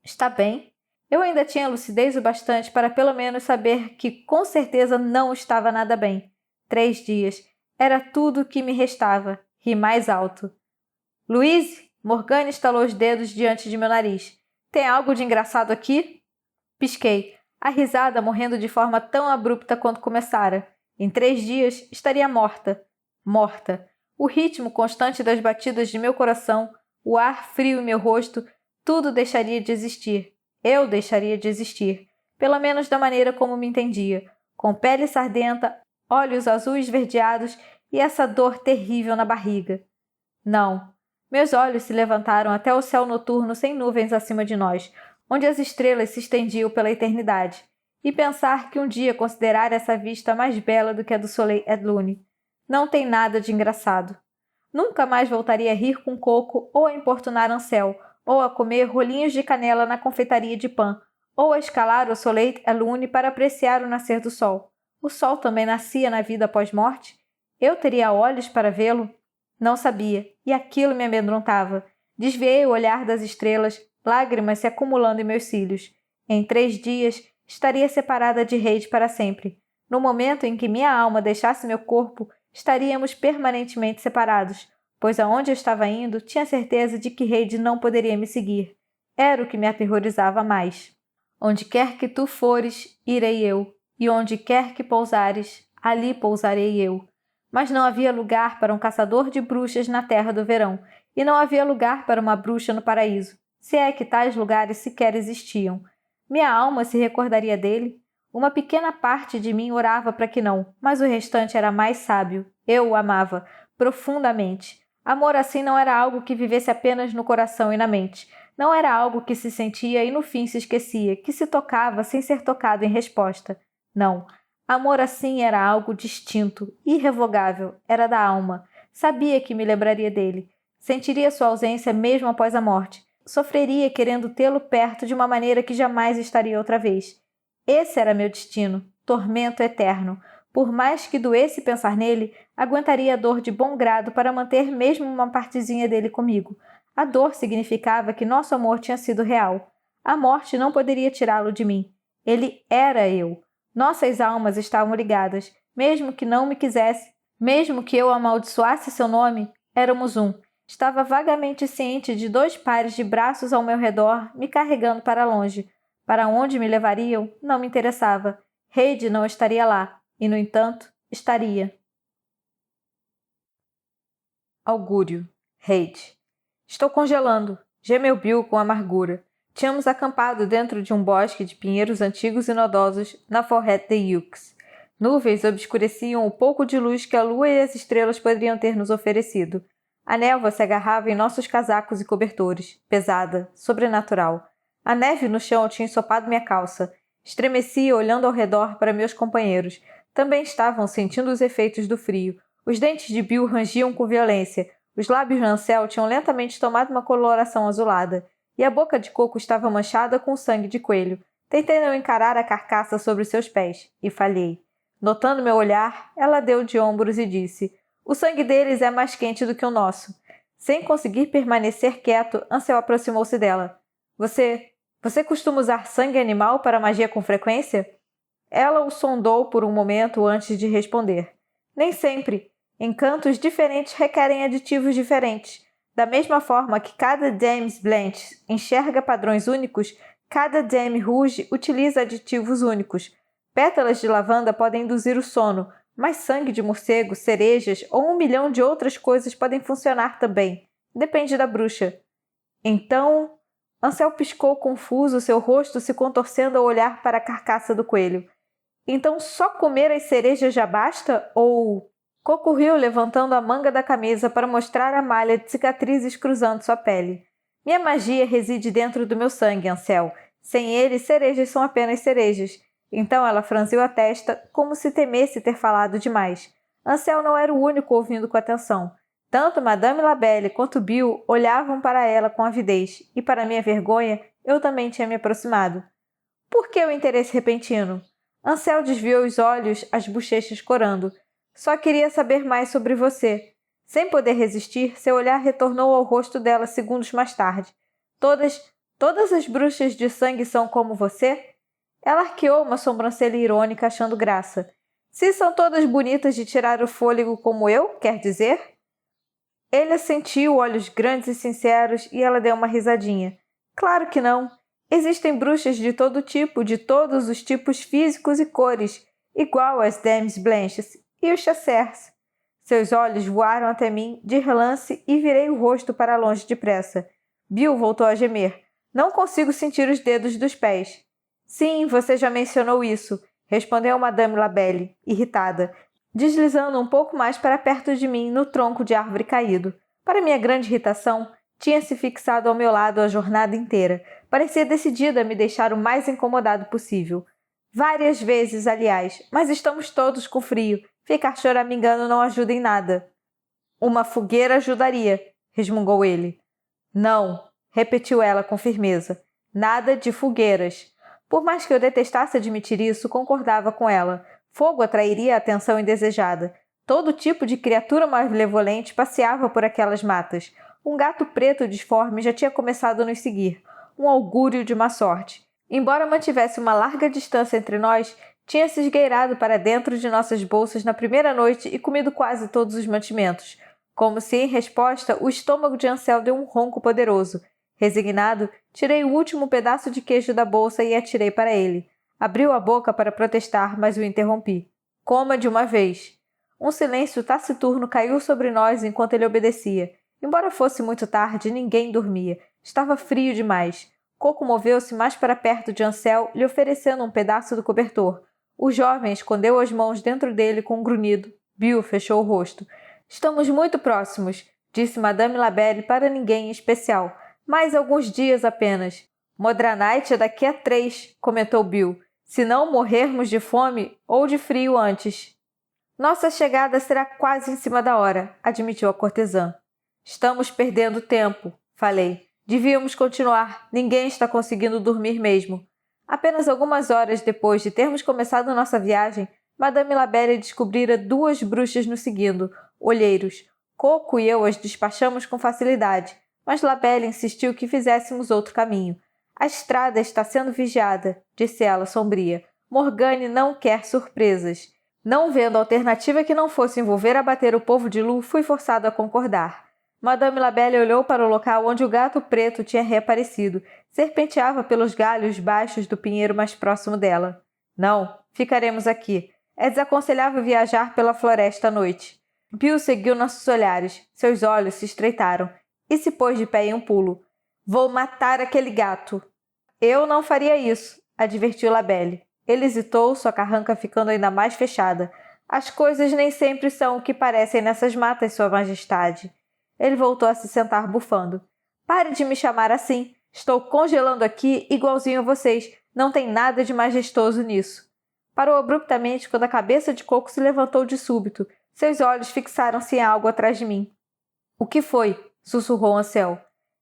Está bem? Eu ainda tinha lucidez o bastante para pelo menos saber que com certeza não estava nada bem. 3 dias. Era tudo o que me restava. Ri mais alto. Louise! Morgane estalou os dedos diante de meu nariz. Tem algo de engraçado aqui? Pisquei. A risada morrendo de forma tão abrupta quanto começara. Em 3 dias estaria morta. Morta. O ritmo constante das batidas de meu coração, o ar frio em meu rosto, tudo deixaria de existir. Eu deixaria de existir. Pelo menos da maneira como me entendia. Com pele sardenta, olhos azuis esverdeados e essa dor terrível na barriga. Não. Meus olhos se levantaram até o céu noturno sem nuvens acima de nós, onde as estrelas se estendiam pela eternidade, e pensar que um dia considerar essa vista mais bela do que a do Soleil et Lune. Não tem nada de engraçado. Nunca mais voltaria a rir com Coco ou a importunar Ansel, ou a comer rolinhos de canela na confeitaria de Pan, ou a escalar o Soleil et Lune para apreciar o nascer do sol. O sol também nascia na vida pós-morte? Eu teria olhos para vê-lo? Não sabia, e aquilo me amedrontava. Desviei o olhar das estrelas, lágrimas se acumulando em meus cílios. Em 3 dias, estaria separada de Reid para sempre. No momento em que minha alma deixasse meu corpo, estaríamos permanentemente separados, pois aonde eu estava indo, tinha certeza de que Reid não poderia me seguir. Era o que me aterrorizava mais. Onde quer que tu fores, irei eu, e onde quer que pousares, ali pousarei eu. Mas não havia lugar para um caçador de bruxas na terra do verão, e não havia lugar para uma bruxa no paraíso, se é que tais lugares sequer existiam. Minha alma se recordaria dele? Uma pequena parte de mim orava para que não, mas o restante era mais sábio. Eu o amava, profundamente. Amor assim não era algo que vivesse apenas no coração e na mente. Não era algo que se sentia e no fim se esquecia, que se tocava sem ser tocado em resposta. Não. Amor assim era algo distinto, irrevogável, era da alma. Sabia que me lembraria dele. Sentiria sua ausência mesmo após a morte. Sofreria querendo tê-lo perto de uma maneira que jamais estaria outra vez. Esse era meu destino, tormento eterno. Por mais que doesse pensar nele, aguentaria a dor de bom grado para manter mesmo uma partezinha dele comigo. A dor significava que nosso amor tinha sido real. A morte não poderia tirá-lo de mim. Ele era eu. Nossas almas estavam ligadas. Mesmo que não me quisesse, mesmo que eu amaldiçoasse seu nome, éramos um. Estava vagamente ciente de 2 pares de braços ao meu redor, me carregando para longe. Para onde me levariam, não me interessava. Reid não estaria lá, e, no entanto, estaria. Augúrio. Reid. Estou congelando, gemeu Bill com amargura. Tínhamos acampado dentro de um bosque de pinheiros antigos e nodosos na Forêt de Yux. Nuvens obscureciam o pouco de luz que a lua e as estrelas poderiam ter nos oferecido. A névoa se agarrava em nossos casacos e cobertores, pesada, sobrenatural. A neve no chão tinha ensopado minha calça. Estremecia olhando ao redor para meus companheiros. Também estavam sentindo os efeitos do frio. Os dentes de Bill rangiam com violência. Os lábios de Ansel tinham lentamente tomado uma coloração azulada. E a boca de Coco estava manchada com sangue de coelho. Tentei não encarar a carcaça sobre seus pés, e falhei. Notando meu olhar, ela deu de ombros e disse: o sangue deles é mais quente do que o nosso. Sem conseguir permanecer quieto, Ansel aproximou-se dela. Você costuma usar sangue animal para magia com frequência? Ela o sondou por um momento antes de responder. Nem sempre. Encantos diferentes requerem aditivos diferentes. Da mesma forma que cada Dame Blanche enxerga padrões únicos, cada Dame Rouge utiliza aditivos únicos. Pétalas de lavanda podem induzir o sono, mas sangue de morcego, cerejas ou 1 milhão de outras coisas podem funcionar também. Depende da bruxa. Então... Ansel piscou confuso, seu rosto se contorcendo ao olhar para a carcaça do coelho. Então só comer as cerejas já basta? Ou... Coco riu levantando a manga da camisa para mostrar a malha de cicatrizes cruzando sua pele. Minha magia reside dentro do meu sangue, Ansel. Sem ele, cerejas são apenas cerejas. Então ela franziu a testa, como se temesse ter falado demais. Ansel não era o único ouvindo com atenção. Tanto Madame Labelle quanto Bill olhavam para ela com avidez, e para minha vergonha, eu também tinha me aproximado. Por que o interesse repentino? Ansel desviou os olhos, as bochechas corando. Só queria saber mais sobre você. Sem poder resistir, seu olhar retornou ao rosto dela segundos mais tarde. Todas as bruxas de sangue são como você? Ela arqueou uma sobrancelha irônica, achando graça. Se são todas bonitas de tirar o fôlego como eu, quer dizer? Ele assentiu, olhos grandes e sinceros, e ela deu uma risadinha. Claro que não. Existem bruxas de todo tipo, de todos os tipos físicos e cores, igual as Dames Blanches e os Chasseurs. Seus olhos voaram até mim, de relance, e virei o rosto para longe depressa. Bill voltou a gemer. Não consigo sentir os dedos dos pés. Sim, você já mencionou isso, respondeu Madame Labelle, irritada, deslizando um pouco mais para perto de mim no tronco de árvore caído. Para minha grande irritação, tinha se fixado ao meu lado a jornada inteira. Parecia decidida a me deixar o mais incomodado possível. Várias vezes, aliás, mas estamos todos com frio. Ficar choramingando não ajuda em nada. Uma fogueira ajudaria, resmungou ele. Não, repetiu ela com firmeza. Nada de fogueiras. Por mais que eu detestasse admitir isso, concordava com ela. Fogo atrairia a atenção indesejada. Todo tipo de criatura malevolente passeava por aquelas matas. Um gato preto disforme já tinha começado a nos seguir. Um augúrio de má sorte. Embora mantivesse uma larga distância entre nós, tinha se esgueirado para dentro de nossas bolsas na primeira noite e comido quase todos os mantimentos. Como se, em resposta, o estômago de Ansel deu um ronco poderoso. Resignado, tirei o último pedaço de queijo da bolsa e atirei para ele. Abriu a boca para protestar, mas o interrompi. Coma de uma vez. Um silêncio taciturno caiu sobre nós enquanto ele obedecia. Embora fosse muito tarde, ninguém dormia. Estava frio demais. Coco moveu-se mais para perto de Ansel, lhe oferecendo um pedaço do cobertor. O jovem escondeu as mãos dentro dele com um grunhido. Bill fechou o rosto. Estamos muito próximos, disse Madame Labelle para ninguém em especial. Mais alguns dias apenas. Modranite é daqui a 3, comentou Bill. Se não morrermos de fome ou de frio antes. Nossa chegada será quase em cima da hora, admitiu a cortesã. Estamos perdendo tempo, falei. Devíamos continuar. Ninguém está conseguindo dormir mesmo. Apenas algumas horas depois de termos começado nossa viagem, Madame Labelle descobrira 2 bruxas nos seguindo, olheiros. Coco e eu as despachamos com facilidade, mas Labelle insistiu que fizéssemos outro caminho. A estrada está sendo vigiada, disse ela sombria. Morgane não quer surpresas. Não vendo alternativa que não fosse envolver abater o povo de Lu, fui forçado a concordar. Madame Labelle olhou para o local onde o gato preto tinha reaparecido. Serpenteava pelos galhos baixos do pinheiro mais próximo dela. Não, ficaremos aqui. É desaconselhável viajar pela floresta à noite. Bill seguiu nossos olhares. Seus olhos se estreitaram. E se pôs de pé em um pulo. Vou matar aquele gato. Eu não faria isso, advertiu Labelle. Ele hesitou, sua carranca ficando ainda mais fechada. As coisas nem sempre são o que parecem nessas matas, Sua Majestade. Ele voltou a se sentar bufando. Pare de me chamar assim. Estou congelando aqui igualzinho a vocês. Não tem nada de majestoso nisso. Parou abruptamente quando a cabeça de Coco se levantou de súbito. Seus olhos fixaram-se em algo atrás de mim. O que foi? Sussurrou Ansel.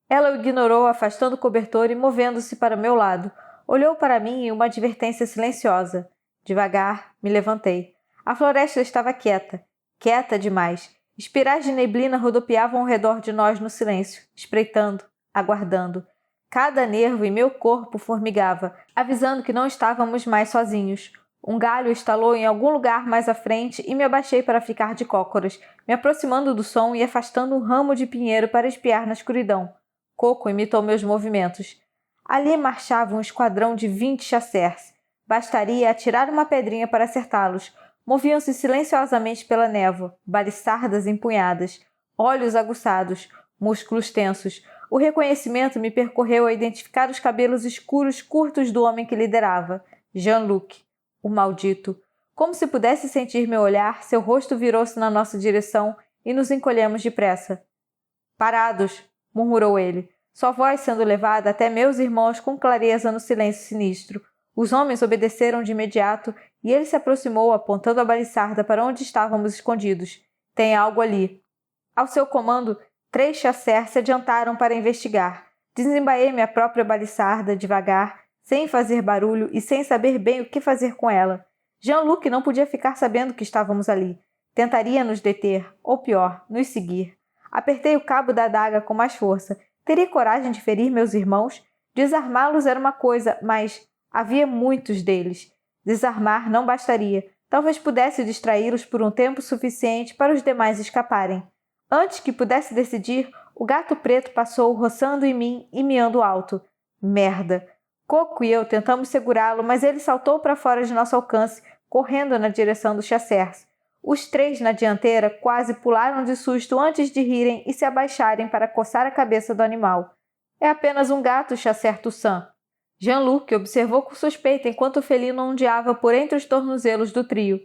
Ela o ignorou, afastando o cobertor e movendo-se para o meu lado. Olhou para mim em uma advertência silenciosa. Devagar, me levantei. A floresta estava quieta. Quieta demais. Espirais de neblina rodopiavam ao redor de nós no silêncio, espreitando, aguardando. Cada nervo em meu corpo formigava, avisando que não estávamos mais sozinhos. Um galho estalou em algum lugar mais à frente e me abaixei para ficar de cócoras, me aproximando do som e afastando um ramo de pinheiro para espiar na escuridão. Coco imitou meus movimentos. Ali marchava um esquadrão de 20 chasseurs. Bastaria atirar uma pedrinha para acertá-los. Moviam-se silenciosamente pela névoa, baliçardas empunhadas, olhos aguçados, músculos tensos. O reconhecimento me percorreu a identificar os cabelos escuros curtos do homem que liderava, Jean-Luc, o maldito. Como se pudesse sentir meu olhar, seu rosto virou-se na nossa direção e nos encolhemos depressa. Parados, murmurou ele, sua voz sendo levada até meus irmãos com clareza no silêncio sinistro. Os homens obedeceram de imediato e ele se aproximou apontando a baliçarda para onde estávamos escondidos. Tem algo ali. Ao seu comando, 3 chasseurs se adiantaram para investigar. Desembaei minha própria baliçarda devagar, sem fazer barulho e sem saber bem o que fazer com ela. Jean-Luc não podia ficar sabendo que estávamos ali. Tentaria nos deter, ou pior, nos seguir. Apertei o cabo da adaga com mais força. Teria coragem de ferir meus irmãos? Desarmá-los era uma coisa, mas havia muitos deles. Desarmar não bastaria. Talvez pudesse distraí-los por um tempo suficiente para os demais escaparem. Antes que pudesse decidir, o gato preto passou roçando em mim e miando alto. Merda! Coco e eu tentamos segurá-lo, mas ele saltou para fora de nosso alcance, correndo na direção dos chasseurs. Os 3 na dianteira quase pularam de susto antes de rirem e se abaixarem para coçar a cabeça do animal. É apenas um gato, chasseur Toussaint. Jean-Luc observou com suspeita enquanto o felino ondeava por entre os tornozelos do trio.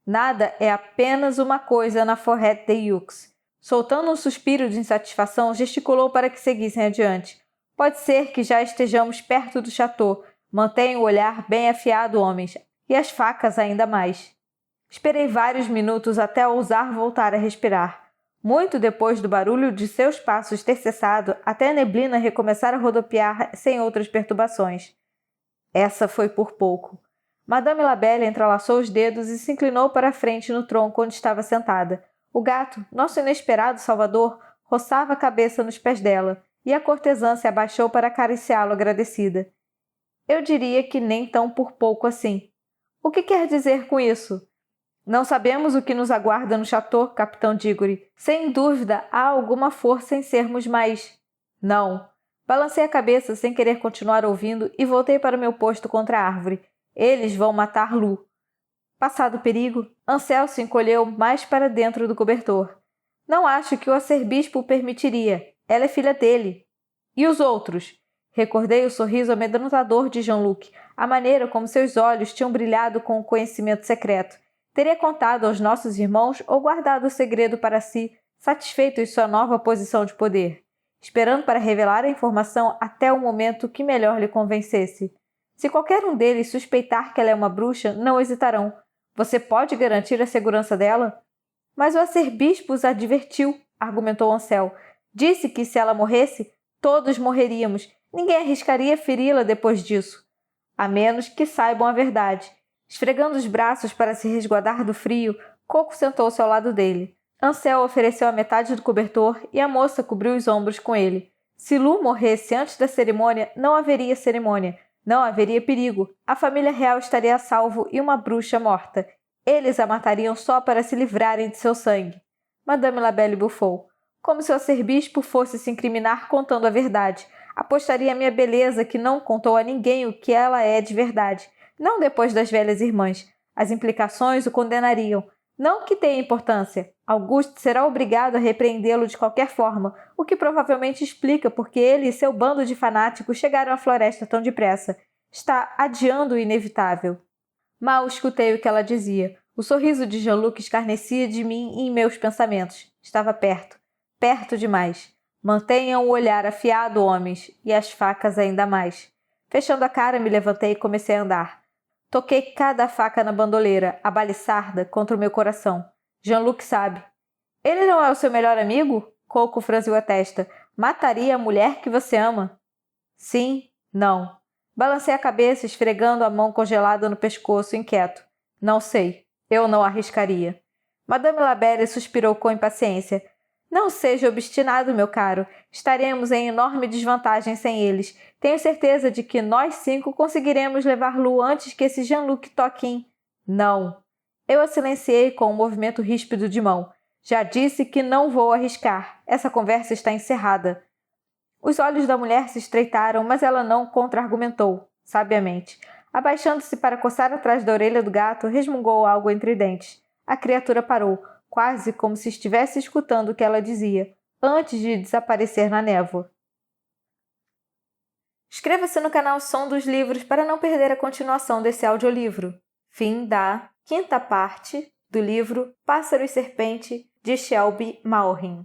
Nada é apenas uma coisa na Forêt des Yucs. Soltando um suspiro de insatisfação, gesticulou para que seguissem adiante. Pode ser que já estejamos perto do chateau. Mantenha o olhar bem afiado, homens, e as facas ainda mais. Esperei vários minutos até ousar voltar a respirar. Muito depois do barulho de seus passos ter cessado, até a neblina recomeçar a rodopiar sem outras perturbações. Essa foi por pouco. Madame Labelle entrelaçou os dedos e se inclinou para a frente no tronco onde estava sentada. O gato, nosso inesperado salvador, roçava a cabeça nos pés dela, e a cortesã se abaixou para acariciá-lo agradecida. Eu diria que nem tão por pouco assim. O que quer dizer com isso? Não sabemos o que nos aguarda no chateau, Capitão Diggory. Sem dúvida, há alguma força em sermos mais... Não. Balancei a cabeça sem querer continuar ouvindo e voltei para o meu posto contra a árvore. Eles vão matar Lu. Passado o perigo, Ansel se encolheu mais para dentro do cobertor. Não acho que o arcebispo permitiria. Ela é filha dele. E os outros? Recordei o sorriso amedrontador de Jean-Luc, a maneira como seus olhos tinham brilhado com o conhecimento secreto. Teria contado aos nossos irmãos ou guardado o segredo para si, satisfeito em sua nova posição de poder, esperando para revelar a informação até o momento que melhor lhe convencesse. Se qualquer um deles suspeitar que ela é uma bruxa, não hesitarão. Você pode garantir a segurança dela? Mas o arcebispo os advertiu, argumentou Ansel. Disse que se ela morresse, todos morreríamos. Ninguém arriscaria feri-la depois disso. A menos que saibam a verdade. Esfregando os braços para se resguardar do frio, Coco sentou-se ao lado dele. Ansel ofereceu a metade do cobertor e a moça cobriu os ombros com ele. Se Lu morresse antes da cerimônia, não haveria cerimônia. Não haveria perigo. A família real estaria a salvo e uma bruxa morta. Eles a matariam só para se livrarem de seu sangue. Madame Labelle bufou. Como se o arcebispo fosse se incriminar contando a verdade. Apostaria a minha beleza que não contou a ninguém o que ela é de verdade. Não depois das velhas irmãs. As implicações o condenariam. Não que tenha importância. Auguste será obrigado a repreendê-lo de qualquer forma, o que provavelmente explica porque ele e seu bando de fanáticos chegaram à floresta tão depressa. Está adiando o inevitável. Mal escutei o que ela dizia. O sorriso de Jean-Luc escarnecia de mim e em meus pensamentos. Estava perto. Perto demais. Mantenham o olhar afiado, homens, e as facas ainda mais. Fechando a cara, me levantei e comecei a andar. Toquei cada faca na bandoleira, a baliçarda, contra o meu coração. Jean-Luc sabe. Ele não é o seu melhor amigo? Coco franziu a testa. Mataria a mulher que você ama? Sim, não. Balancei a cabeça, esfregando a mão congelada no pescoço, inquieto. Não sei. Eu não arriscaria. Madame Labelle suspirou com impaciência. Não seja obstinado, meu caro. Estaremos em enorme desvantagem sem eles. Tenho certeza de que nós 5 conseguiremos levar Lu antes que esse Jean-Luc toque em... Não. Eu a silenciei com um movimento ríspido de mão. Já disse que não vou arriscar. Essa conversa está encerrada. Os olhos da mulher se estreitaram, mas ela não contra-argumentou, sabiamente. Abaixando-se para coçar atrás da orelha do gato, resmungou algo entre dentes. A criatura parou, quase como se estivesse escutando o que ela dizia, antes de desaparecer na névoa. Inscreva-se no canal Som dos Livros para não perder a continuação desse audiolivro. Fim da quinta parte do livro Pássaro e Serpente, de Shelby Maurin.